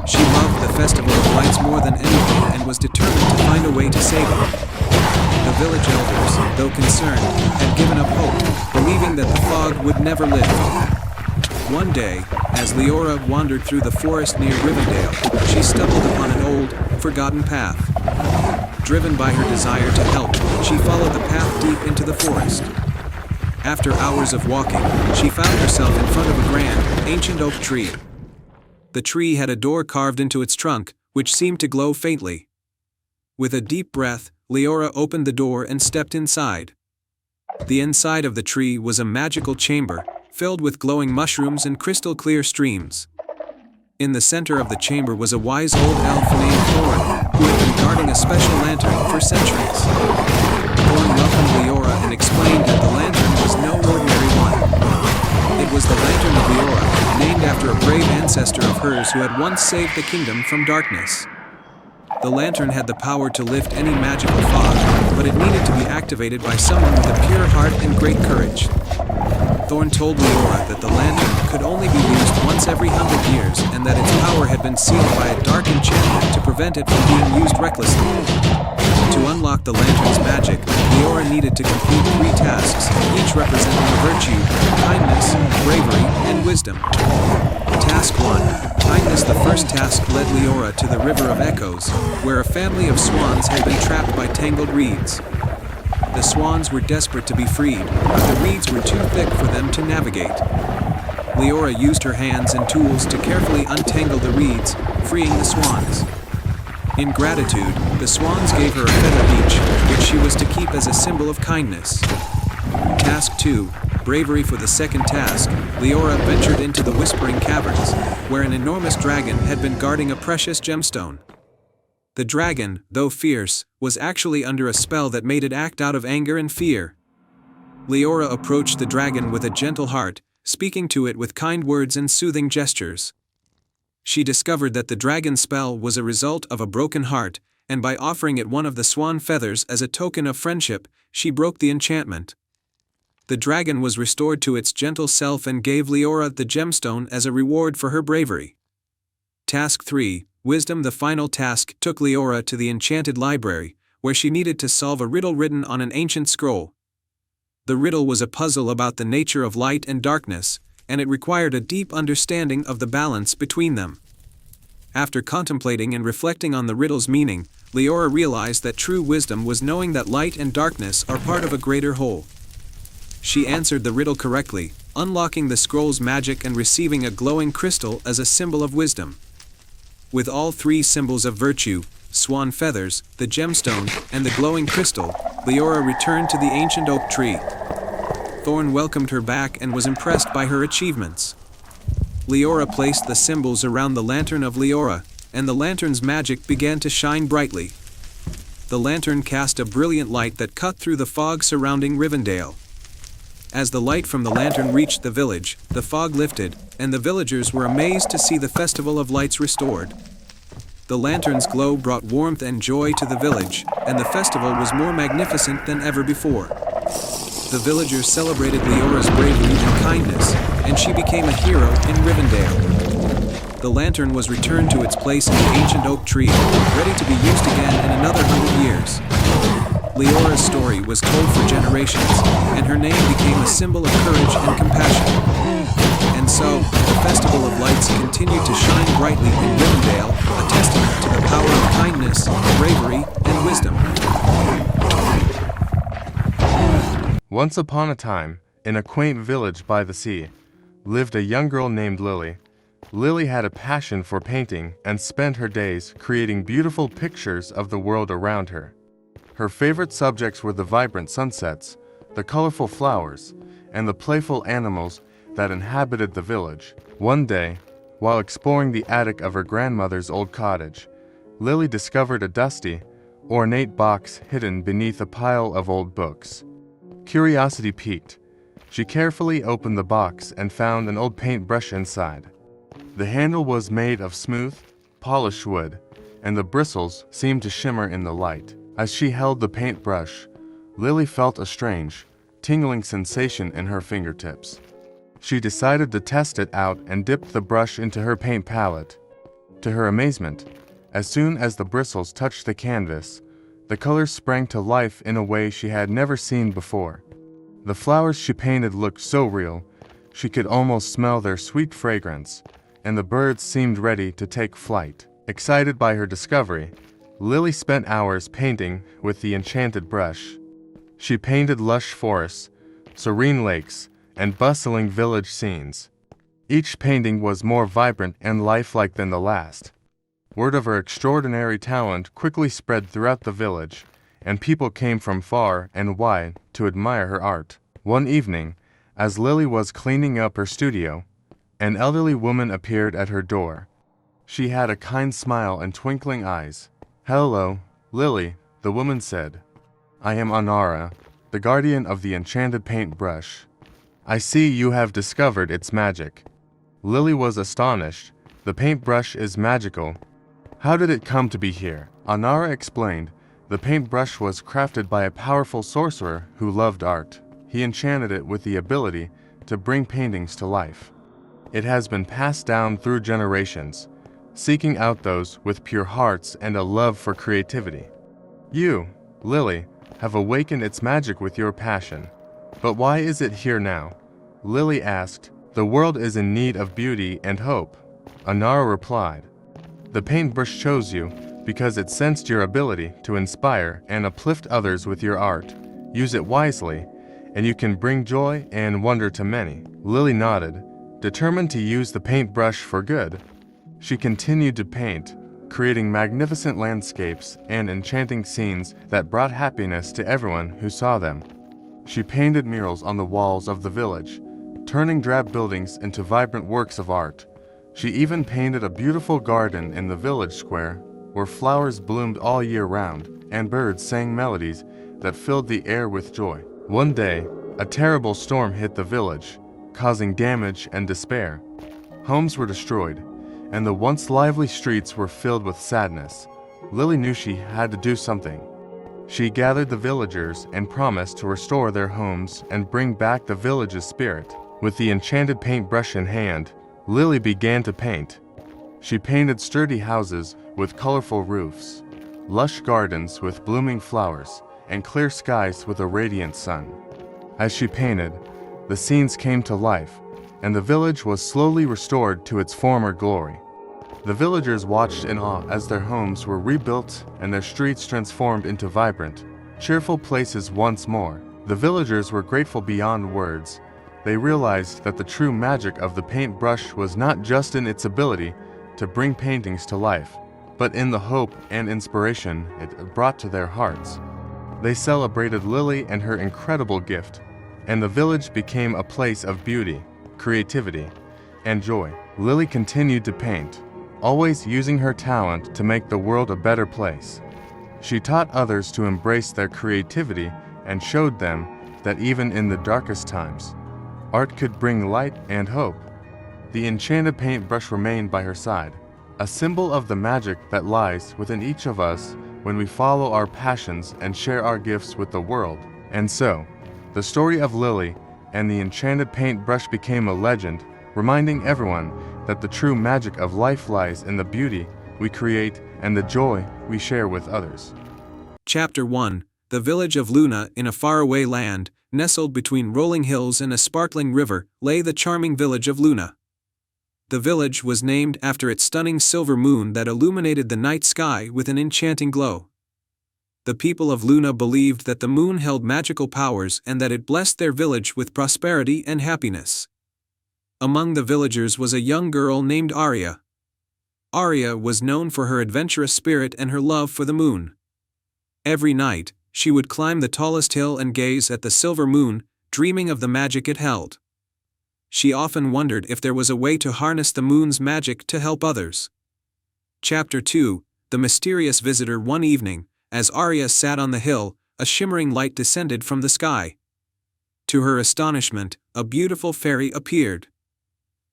She loved the Festival of Lights more than anything and was determined to find a way to save it. The village elders, though concerned, had given up hope, believing that the fog would never lift. One day, as Leora wandered through the forest near Rivendell, she stumbled upon an old, forgotten path. Driven by her desire to help, she followed the path deep into the forest. After hours of walking, she found herself in front of a grand, ancient oak tree. The tree had a door carved into its trunk, which seemed to glow faintly. With a deep breath, Leora opened the door and stepped inside. The inside of the tree was a magical chamber, filled with glowing mushrooms and crystal-clear streams. In the center of the chamber was a wise old elf named Thorn, who had been guarding a special lantern for centuries. Thorn welcomed Leora and explained that the lantern was no ordinary one. It was the Lantern of Leora, named after a brave ancestor of hers who had once saved the kingdom from darkness. The lantern had the power to lift any magical fog, but it needed to be activated by someone with a pure heart and great courage. Thorn told Leora that the lantern could only be used once every 100 years and that its power had been sealed by a dark enchantment to prevent it from being used recklessly. To unlock the lantern's magic, Leora needed to complete 3 tasks, each representing a virtue: kindness, bravery, and wisdom. Task 1. Kindness. The first task led Leora to the River of Echoes, where a family of swans had been trapped by tangled reeds. The swans were desperate to be freed, but the reeds were too thick for them to navigate. Leora used her hands and tools to carefully untangle the reeds, freeing the swans. In gratitude, the swans gave her a feather each, which she was to keep as a symbol of kindness. Task 2. Bravery. For the second task, Leora ventured into the Whispering Caverns, where an enormous dragon had been guarding a precious gemstone. The dragon, though fierce, was actually under a spell that made it act out of anger and fear. Leora approached the dragon with a gentle heart, speaking to it with kind words and soothing gestures. She discovered that the dragon's spell was a result of a broken heart, and by offering it one of the swan feathers as a token of friendship, she broke the enchantment. The dragon was restored to its gentle self and gave Leora the gemstone as a reward for her bravery. Task 3. Wisdom. The final task took Leora to the enchanted library, where she needed to solve a riddle written on an ancient scroll. The riddle was a puzzle about the nature of light and darkness, and it required a deep understanding of the balance between them. After contemplating and reflecting on the riddle's meaning, Leora realized that true wisdom was knowing that light and darkness are part of a greater whole. She answered the riddle correctly, unlocking the scroll's magic and receiving a glowing crystal as a symbol of wisdom. With all 3 symbols of virtue, swan feathers, the gemstone, and the glowing crystal, Leora returned to the ancient oak tree. Thorn welcomed her back and was impressed by her achievements. Leora placed the symbols around the lantern of Leora, and the lantern's magic began to shine brightly. the lantern cast a brilliant light that cut through the fog surrounding Rivendell. As the light from the lantern reached the village, the fog lifted, and the villagers were amazed to see the Festival of Lights restored. The lantern's glow brought warmth and joy to the village, and the festival was more magnificent than ever before. The villagers celebrated Leora's bravery and kindness, and she became a hero in Rivendell. The lantern was returned to its place in the ancient oak tree, ready to be used again in another 100 years. Leora's story was told for generations, and her name became a symbol of courage and compassion. And so, the Festival of Lights continued to shine brightly in Rivendell, a testament to the power of kindness, bravery, and wisdom. Once upon a time, in a quaint village by the sea, lived a young girl named Lily. Lily had a passion for painting and spent her days creating beautiful pictures of the world around her. Her favorite subjects were the vibrant sunsets, the colorful flowers, and the playful animals that inhabited the village. One day, while exploring the attic of her grandmother's old cottage, Lily discovered a dusty, ornate box hidden beneath a pile of old books. Curiosity piqued. She carefully opened the box and found an old paintbrush inside. The handle was made of smooth, polished wood, and the bristles seemed to shimmer in the light. As she held the paintbrush, Lily felt a strange, tingling sensation in her fingertips. She decided to test it out and dipped the brush into her paint palette. To her amazement, as soon as the bristles touched the canvas, the colors sprang to life in a way she had never seen before. The flowers she painted looked so real, she could almost smell their sweet fragrance, and the birds seemed ready to take flight. Excited by her discovery, Lily spent hours painting with the enchanted brush. She painted lush forests, serene lakes, and bustling village scenes. Each painting was more vibrant and lifelike than the last. Word of her extraordinary talent quickly spread throughout the village, and people came from far and wide to admire her art. One evening, as Lily was cleaning up her studio, an elderly woman appeared at her door. She had a kind smile and twinkling eyes. "Hello, Lily," the woman said. "I am Anara, the guardian of the enchanted paintbrush. I see you have discovered its magic." Lily was astonished. "The paintbrush is magical. How did it come to be here?" Anara explained. The paintbrush was crafted by a powerful sorcerer who loved art. He enchanted it with the ability to bring paintings to life. It has been passed down through generations, seeking out those with pure hearts and a love for creativity. You, Lily, have awakened its magic with your passion. But why is it here now? Lily asked. "The world is in need of beauty and hope," Anara replied. "The paintbrush chose you because it sensed your ability to inspire and uplift others with your art. Use it wisely, and you can bring joy and wonder to many." Lily nodded, determined to use the paintbrush for good. She continued to paint, creating magnificent landscapes and enchanting scenes that brought happiness to everyone who saw them. She painted murals on the walls of the village, turning drab buildings into vibrant works of art. She even painted a beautiful garden in the village square, where flowers bloomed all year round, and birds sang melodies that filled the air with joy. One day, a terrible storm hit the village, causing damage and despair. Homes were destroyed, and the once lively streets were filled with sadness. Lily knew she had to do something. She gathered the villagers and promised to restore their homes and bring back the village's spirit. With the enchanted paintbrush in hand, Lily began to paint. She painted sturdy houses with colorful roofs, lush gardens with blooming flowers, and clear skies with a radiant sun. As she painted, the scenes came to life, and the village was slowly restored to its former glory. The villagers watched in awe as their homes were rebuilt and their streets transformed into vibrant, cheerful places once more. The villagers were grateful beyond words. They realized that the true magic of the paintbrush was not just in its ability to bring paintings to life, but in the hope and inspiration it brought to their hearts. They celebrated Lily and her incredible gift, and the village became a place of beauty, creativity, and joy. Lily continued to paint, always using her talent to make the world a better place. She taught others to embrace their creativity and showed them that even in the darkest times, art could bring light and hope. The enchanted paintbrush remained by her side, a symbol of the magic that lies within each of us when we follow our passions and share our gifts with the world. And so, the story of Lily and the enchanted paintbrush became a legend, reminding everyone that the true magic of life lies in the beauty we create and the joy we share with others. Chapter 1. The village of Luna. In a faraway land, nestled between rolling hills and a sparkling river, lay the charming village of Luna. The village was named after its stunning silver moon that illuminated the night sky with an enchanting glow. The people of Luna believed that the moon held magical powers and that it blessed their village with prosperity and happiness. Among the villagers was a young girl named Arya. Arya was known for her adventurous spirit and her love for the moon. Every night, she would climb the tallest hill and gaze at the silver moon, dreaming of the magic it held. She often wondered if there was a way to harness the moon's magic to help others. Chapter 2. The mysterious visitor. One evening, as Arya sat on the hill, a shimmering light descended from the sky. To her astonishment, a beautiful fairy appeared.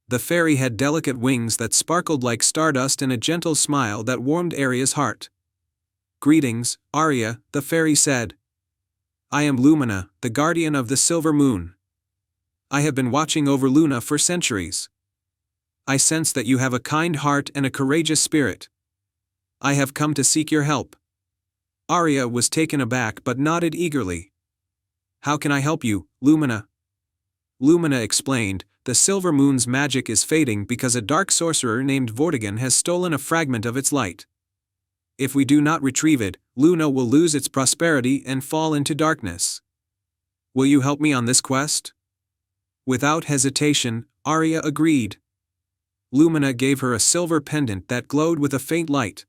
The fairy had delicate wings that sparkled like stardust and a gentle smile that warmed Arya's heart. "Greetings, Arya," the fairy said. "I am Lumina, the guardian of the silver moon. I have been watching over Luna for centuries. I sense that you have a kind heart and a courageous spirit. I have come to seek your help." Arya was taken aback but nodded eagerly. "How can I help you, Lumina?" Lumina explained, "The silver moon's magic is fading because a dark sorcerer named Vortigern has stolen a fragment of its light. If we do not retrieve it, Luna will lose its prosperity and fall into darkness. Will you help me on this quest?" Without hesitation, Arya agreed. Lumina gave her a silver pendant that glowed with a faint light.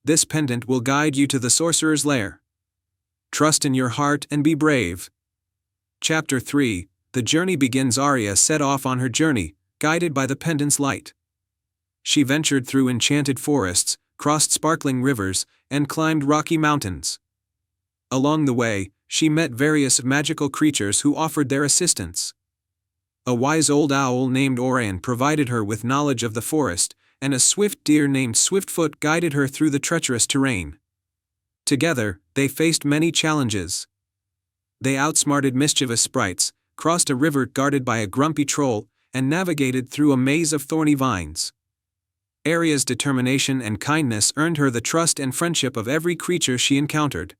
"This pendant will guide you to the sorcerer's lair. Trust in your heart and be brave." Chapter 3. The journey begins. Arya set off on her journey, guided by the pendant's light. She ventured through enchanted forests, crossed sparkling rivers, and climbed rocky mountains. Along the way, she met various magical creatures who offered their assistance. A wise old owl named Orion provided her with knowledge of the forest, and a swift deer named Swiftfoot guided her through the treacherous terrain. Together, they faced many challenges. They outsmarted mischievous sprites, crossed a river guarded by a grumpy troll, and navigated through a maze of thorny vines. Arya's determination and kindness earned her the trust and friendship of every creature she encountered.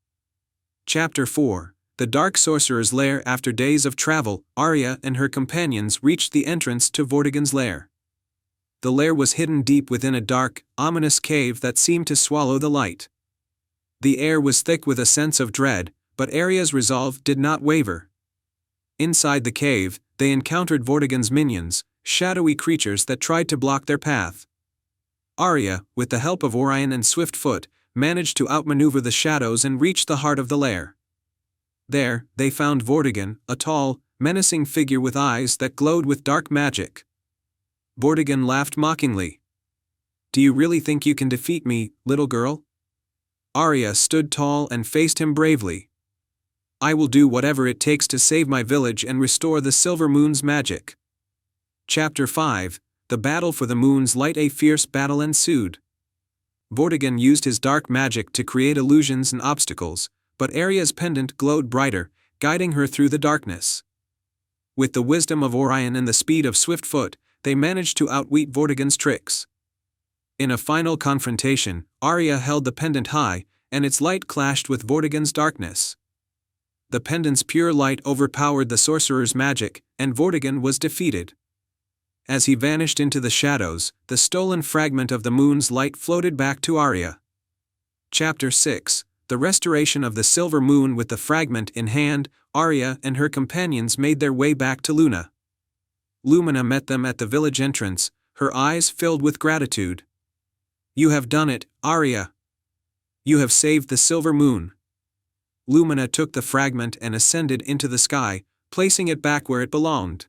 Chapter 4. The Dark Sorcerer's Lair. After days of travel, Arya and her companions reached the entrance to Vortigern's lair. The lair was hidden deep within a dark, ominous cave that seemed to swallow the light. The air was thick with a sense of dread, but Arya's resolve did not waver. Inside the cave, they encountered Vortigern's minions, shadowy creatures that tried to block their path. Arya, with the help of Orion and Swiftfoot, managed to outmaneuver the shadows and reach the heart of the lair. There, they found Vortigern, a tall, menacing figure with eyes that glowed with dark magic. Vortigern laughed mockingly. "Do you really think you can defeat me, little girl?" Arya stood tall and faced him bravely. "I will do whatever it takes to save my village and restore the silver moon's magic." Chapter 5. The Battle for the Moon's Light. A fierce battle ensued. Vortigern used his dark magic to create illusions and obstacles, but Arya's pendant glowed brighter, guiding her through the darkness. With the wisdom of Orion and the speed of Swiftfoot, they managed to outwit Vortigern's tricks. In a final confrontation, Arya held the pendant high, and its light clashed with Vortigern's darkness. The pendant's pure light overpowered the sorcerer's magic, and Vortigern was defeated. As he vanished into the shadows, the stolen fragment of the moon's light floated back to Arya. Chapter 6. The Restoration of the Silver Moon. With the fragment in hand, Arya and her companions made their way back to Luna. Lumina met them at the village entrance, her eyes filled with gratitude. "You have done it, Arya. You have saved the silver moon." Lumina took the fragment and ascended into the sky, placing it back where it belonged.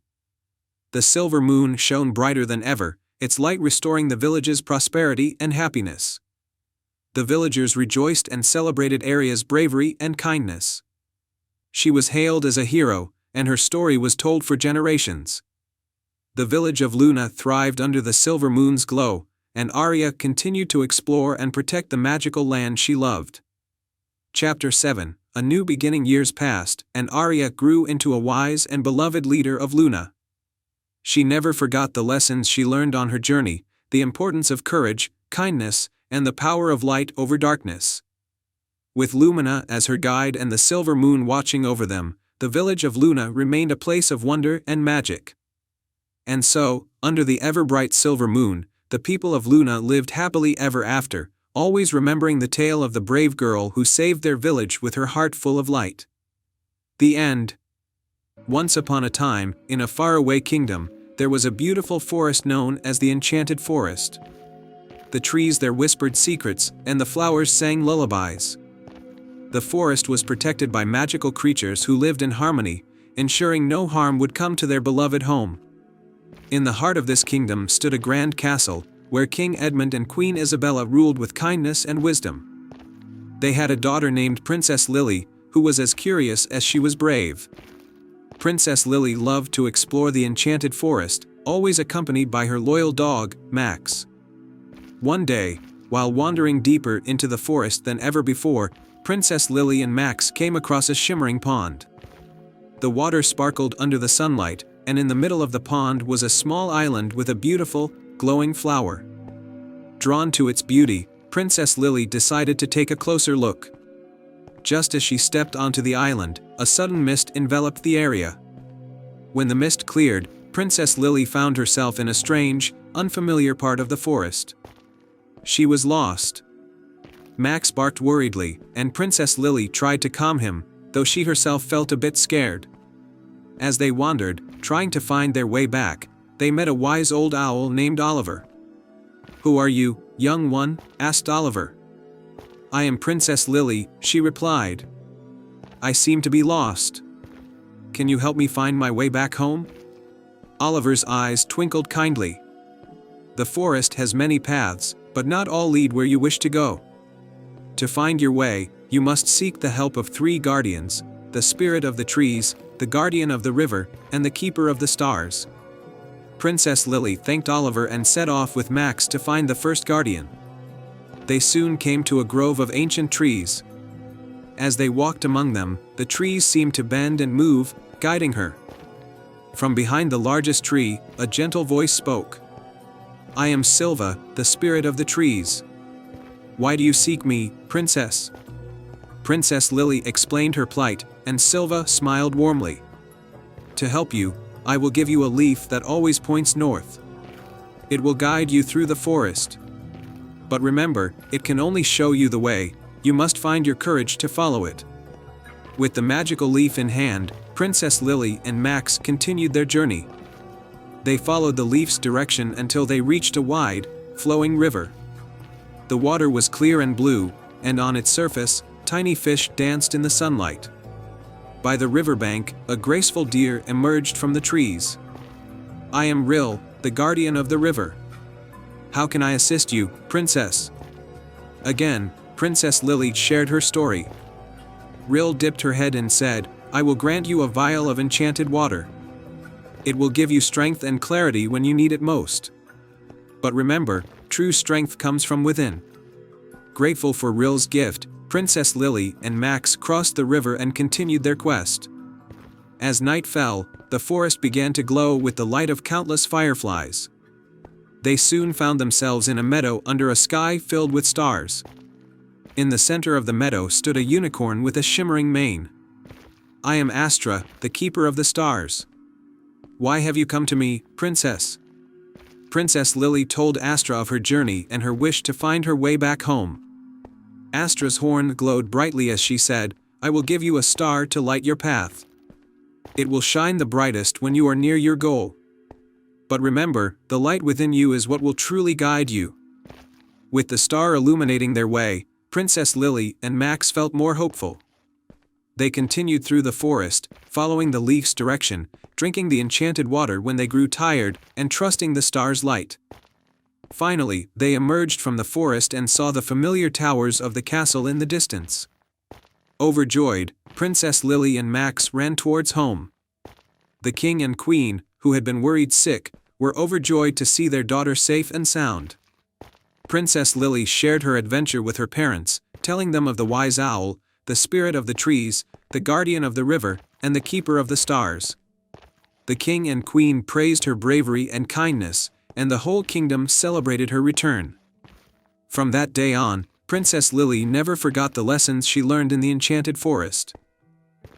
The silver moon shone brighter than ever, its light restoring the village's prosperity and happiness. The villagers rejoiced and celebrated Aria's bravery and kindness. She was hailed as a hero, and her story was told for generations. The village of Luna thrived under the silver moon's glow, and Aria continued to explore and protect the magical land she loved. Chapter 7. A new beginning. Years passed, and Aria grew into a wise and beloved leader of Luna. She never forgot the lessons she learned on her journey, the importance of courage, kindness, and the power of light over darkness. With Lumina as her guide and the silver moon watching over them, the village of Luna remained a place of wonder and magic. And so, under the ever-bright silver moon, the people of Luna lived happily ever after, always remembering the tale of the brave girl who saved their village with her heart full of light. The end. Once upon a time, in a faraway kingdom, there was a beautiful forest known as the Enchanted Forest. The trees there whispered secrets, and the flowers sang lullabies. The forest was protected by magical creatures who lived in harmony, ensuring no harm would come to their beloved home. In the heart of this kingdom stood a grand castle, where King Edmund and Queen Isabella ruled with kindness and wisdom. They had a daughter named Princess Lily, who was as curious as she was brave. Princess Lily loved to explore the enchanted forest, always accompanied by her loyal dog, Max. One day, while wandering deeper into the forest than ever before, Princess Lily and Max came across a shimmering pond. The water sparkled under the sunlight, and in the middle of the pond was a small island with a beautiful, glowing flower. Drawn to its beauty, Princess Lily decided to take a closer look. Just as she stepped onto the island, a sudden mist enveloped the area. When the mist cleared, Princess Lily found herself in a strange, unfamiliar part of the forest. She was lost. Max barked worriedly, and Princess Lily tried to calm him, though she herself felt a bit scared. As they wandered, trying to find their way back, they met a wise old owl named Oliver. "Who are you, young one?" asked Oliver. "I am Princess Lily," she replied. "I seem to be lost. Can you help me find my way back home?" Oliver's eyes twinkled kindly. "The forest has many paths, but not all lead where you wish to go. To find your way, you must seek the help of 3 guardians: the spirit of the trees, the guardian of the river, and the keeper of the stars." Princess Lily thanked Oliver and set off with Max to find the first guardian. They soon came to a grove of ancient trees. As they walked among them, the trees seemed to bend and move, guiding her. From behind the largest tree, a gentle voice spoke. "I am Silva, the spirit of the trees. Why do you seek me, Princess?" Princess Lily explained her plight, and Silva smiled warmly. "To help you, I will give you a leaf that always points north. It will guide you through the forest. But remember, it can only show you the way, you must find your courage to follow it." With the magical leaf in hand, Princess Lily and Max continued their journey. They followed the leaf's direction until they reached a wide, flowing river. The water was clear and blue, and on its surface, tiny fish danced in the sunlight. By the riverbank, a graceful deer emerged from the trees. "I am Ril, the guardian of the river. How can I assist you, Princess?" Again, Princess Lily shared her story. Ril dipped her head and said, "I will grant you a vial of enchanted water. It will give you strength and clarity when you need it most. But remember, true strength comes from within." Grateful for Ril's gift, Princess Lily and Max crossed the river and continued their quest. As night fell, the forest began to glow with the light of countless fireflies. They soon found themselves in a meadow under a sky filled with stars. In the center of the meadow stood a unicorn with a shimmering mane. "I am Astra, the keeper of the stars. Why have you come to me, Princess?" Princess Lily told Astra of her journey and her wish to find her way back home. Astra's horn glowed brightly as she said, "I will give you a star to light your path. It will shine the brightest when you are near your goal. But remember, the light within you is what will truly guide you." With the star illuminating their way, Princess Lily and Max felt more hopeful. They continued through the forest, following the leaf's direction, drinking the enchanted water when they grew tired, and trusting the star's light. Finally, they emerged from the forest and saw the familiar towers of the castle in the distance. Overjoyed, Princess Lily and Max ran towards home. The king and queen, who had been worried sick, were overjoyed to see their daughter safe and sound. Princess Lily shared her adventure with her parents, telling them of the wise owl, the spirit of the trees, the guardian of the river, and the keeper of the stars. The king and queen praised her bravery and kindness, and the whole kingdom celebrated her return. From that day on, Princess Lily never forgot the lessons she learned in the enchanted forest.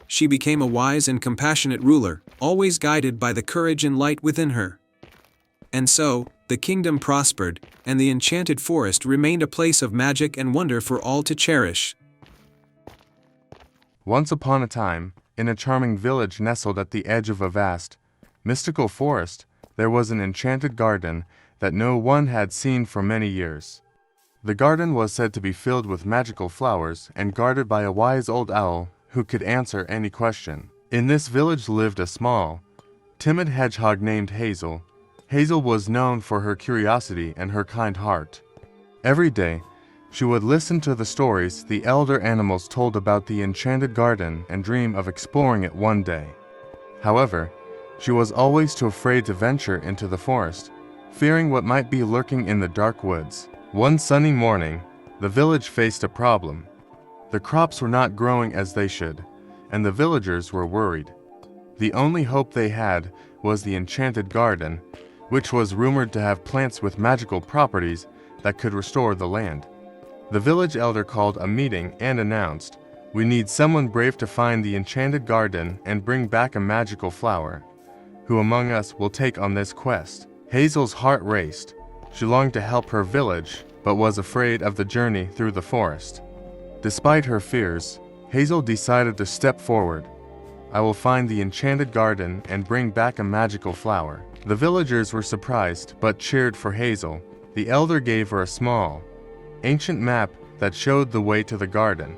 She became a wise and compassionate ruler, always guided by the courage and light within her. And so, the kingdom prospered, and the enchanted forest remained a place of magic and wonder for all to cherish. Once upon a time, in a charming village nestled at the edge of a vast, mystical forest, there was an enchanted garden that no one had seen for many years. The garden was said to be filled with magical flowers and guarded by a wise old owl who could answer any question. In this village lived a small, timid hedgehog named Hazel. Hazel was known for her curiosity and her kind heart. Every day, she would listen to the stories the elder animals told about the enchanted garden and dream of exploring it one day. However, she was always too afraid to venture into the forest, fearing what might be lurking in the dark woods. One sunny morning, the village faced a problem. The crops were not growing as they should, and the villagers were worried. The only hope they had was the enchanted garden, which was rumored to have plants with magical properties that could restore the land. The village elder called a meeting and announced, "We need someone brave to find the enchanted garden and bring back a magical flower. Who among us will take on this quest?" Hazel's heart raced. She longed to help her village, but was afraid of the journey through the forest. Despite her fears, Hazel decided to step forward. "I will find the enchanted garden and bring back a magical flower." The villagers were surprised, but cheered for Hazel. The elder gave her a small, ancient map that showed the way to the garden.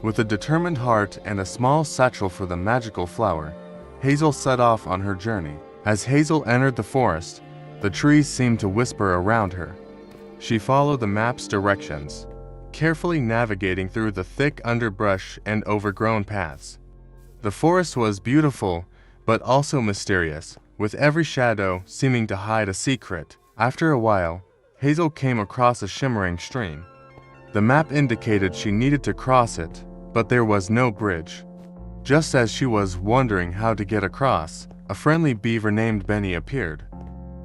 With a determined heart and a small satchel for the magical flower, Hazel set off on her journey. As Hazel entered the forest, the trees seemed to whisper around her. She followed the map's directions, carefully navigating through the thick underbrush and overgrown paths. The forest was beautiful, but also mysterious, with every shadow seeming to hide a secret. After a while, Hazel came across a shimmering stream. The map indicated she needed to cross it, but there was no bridge. Just as she was wondering how to get across, a friendly beaver named Benny appeared.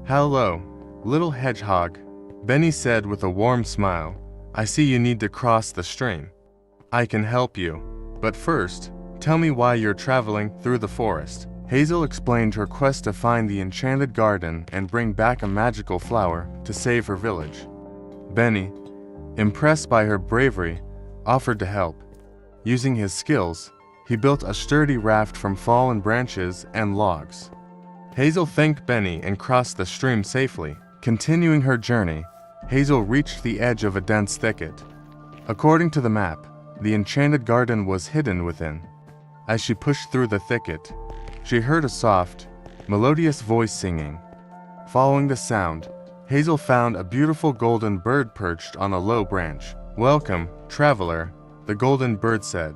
"Hello, little hedgehog," Benny said with a warm smile. "I see you need to cross the stream. I can help you, but first, tell me why you're traveling through the forest." Hazel explained her quest to find the enchanted garden and bring back a magical flower to save her village. Benny, impressed by her bravery, offered to help. Using his skills, he built a sturdy raft from fallen branches and logs. Hazel thanked Benny and crossed the stream safely. Continuing her journey, Hazel reached the edge of a dense thicket. According to the map, the enchanted garden was hidden within. As she pushed through the thicket, she heard a soft, melodious voice singing. Following the sound, Hazel found a beautiful golden bird perched on a low branch. "Welcome, traveler," the golden bird said.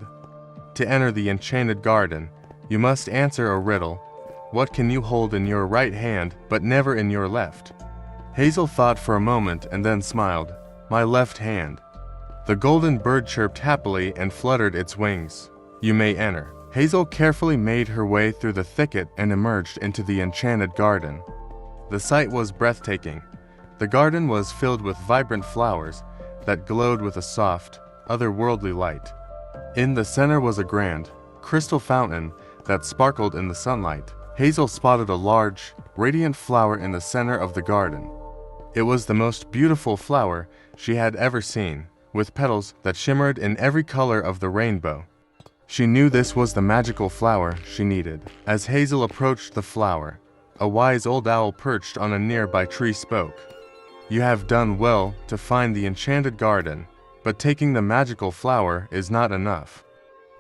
"To enter the enchanted garden, you must answer a riddle. What can you hold in your right hand, but never in your left?" Hazel thought for a moment and then smiled. "My left hand." The golden bird chirped happily and fluttered its wings. "You may enter." Hazel carefully made her way through the thicket and emerged into the enchanted garden. The sight was breathtaking. The garden was filled with vibrant flowers that glowed with a soft, otherworldly light. In the center was a grand, crystal fountain that sparkled in the sunlight. Hazel spotted a large, radiant flower in the center of the garden. It was the most beautiful flower she had ever seen, with petals that shimmered in every color of the rainbow. She knew this was the magical flower she needed. As Hazel approached the flower, a wise old owl perched on a nearby tree spoke. "You have done well to find the enchanted garden, but taking the magical flower is not enough.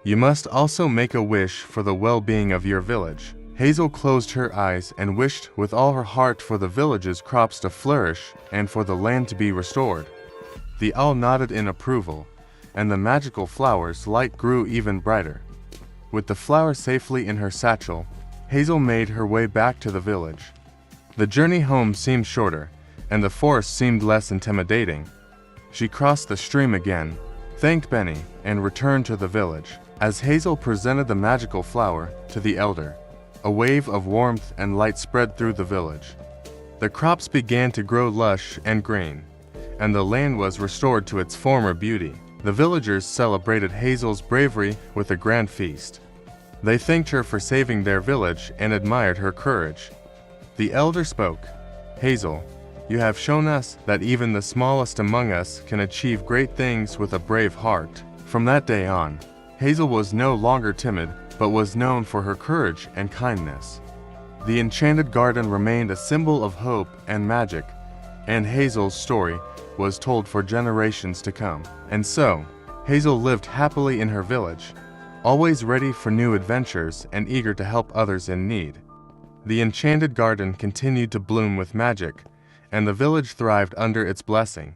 You must also make a wish for the well-being of your village." Hazel closed her eyes and wished with all her heart for the village's crops to flourish and for the land to be restored. The owl nodded in approval, and the magical flower's light grew even brighter. With the flower safely in her satchel, Hazel made her way back to the village. The journey home seemed shorter, and the forest seemed less intimidating. She crossed the stream again, thanked Benny, and returned to the village. As Hazel presented the magical flower to the elder, a wave of warmth and light spread through the village. The crops began to grow lush and green, and the land was restored to its former beauty. The villagers celebrated Hazel's bravery with a grand feast. They thanked her for saving their village and admired her courage. The elder spoke, "Hazel, you have shown us that even the smallest among us can achieve great things with a brave heart." From that day on, Hazel was no longer timid, but was known for her courage and kindness. The enchanted garden remained a symbol of hope and magic, and Hazel's story was told for generations to come. And so, Hazel lived happily in her village, always ready for new adventures and eager to help others in need. The enchanted garden continued to bloom with magic, and the village thrived under its blessing.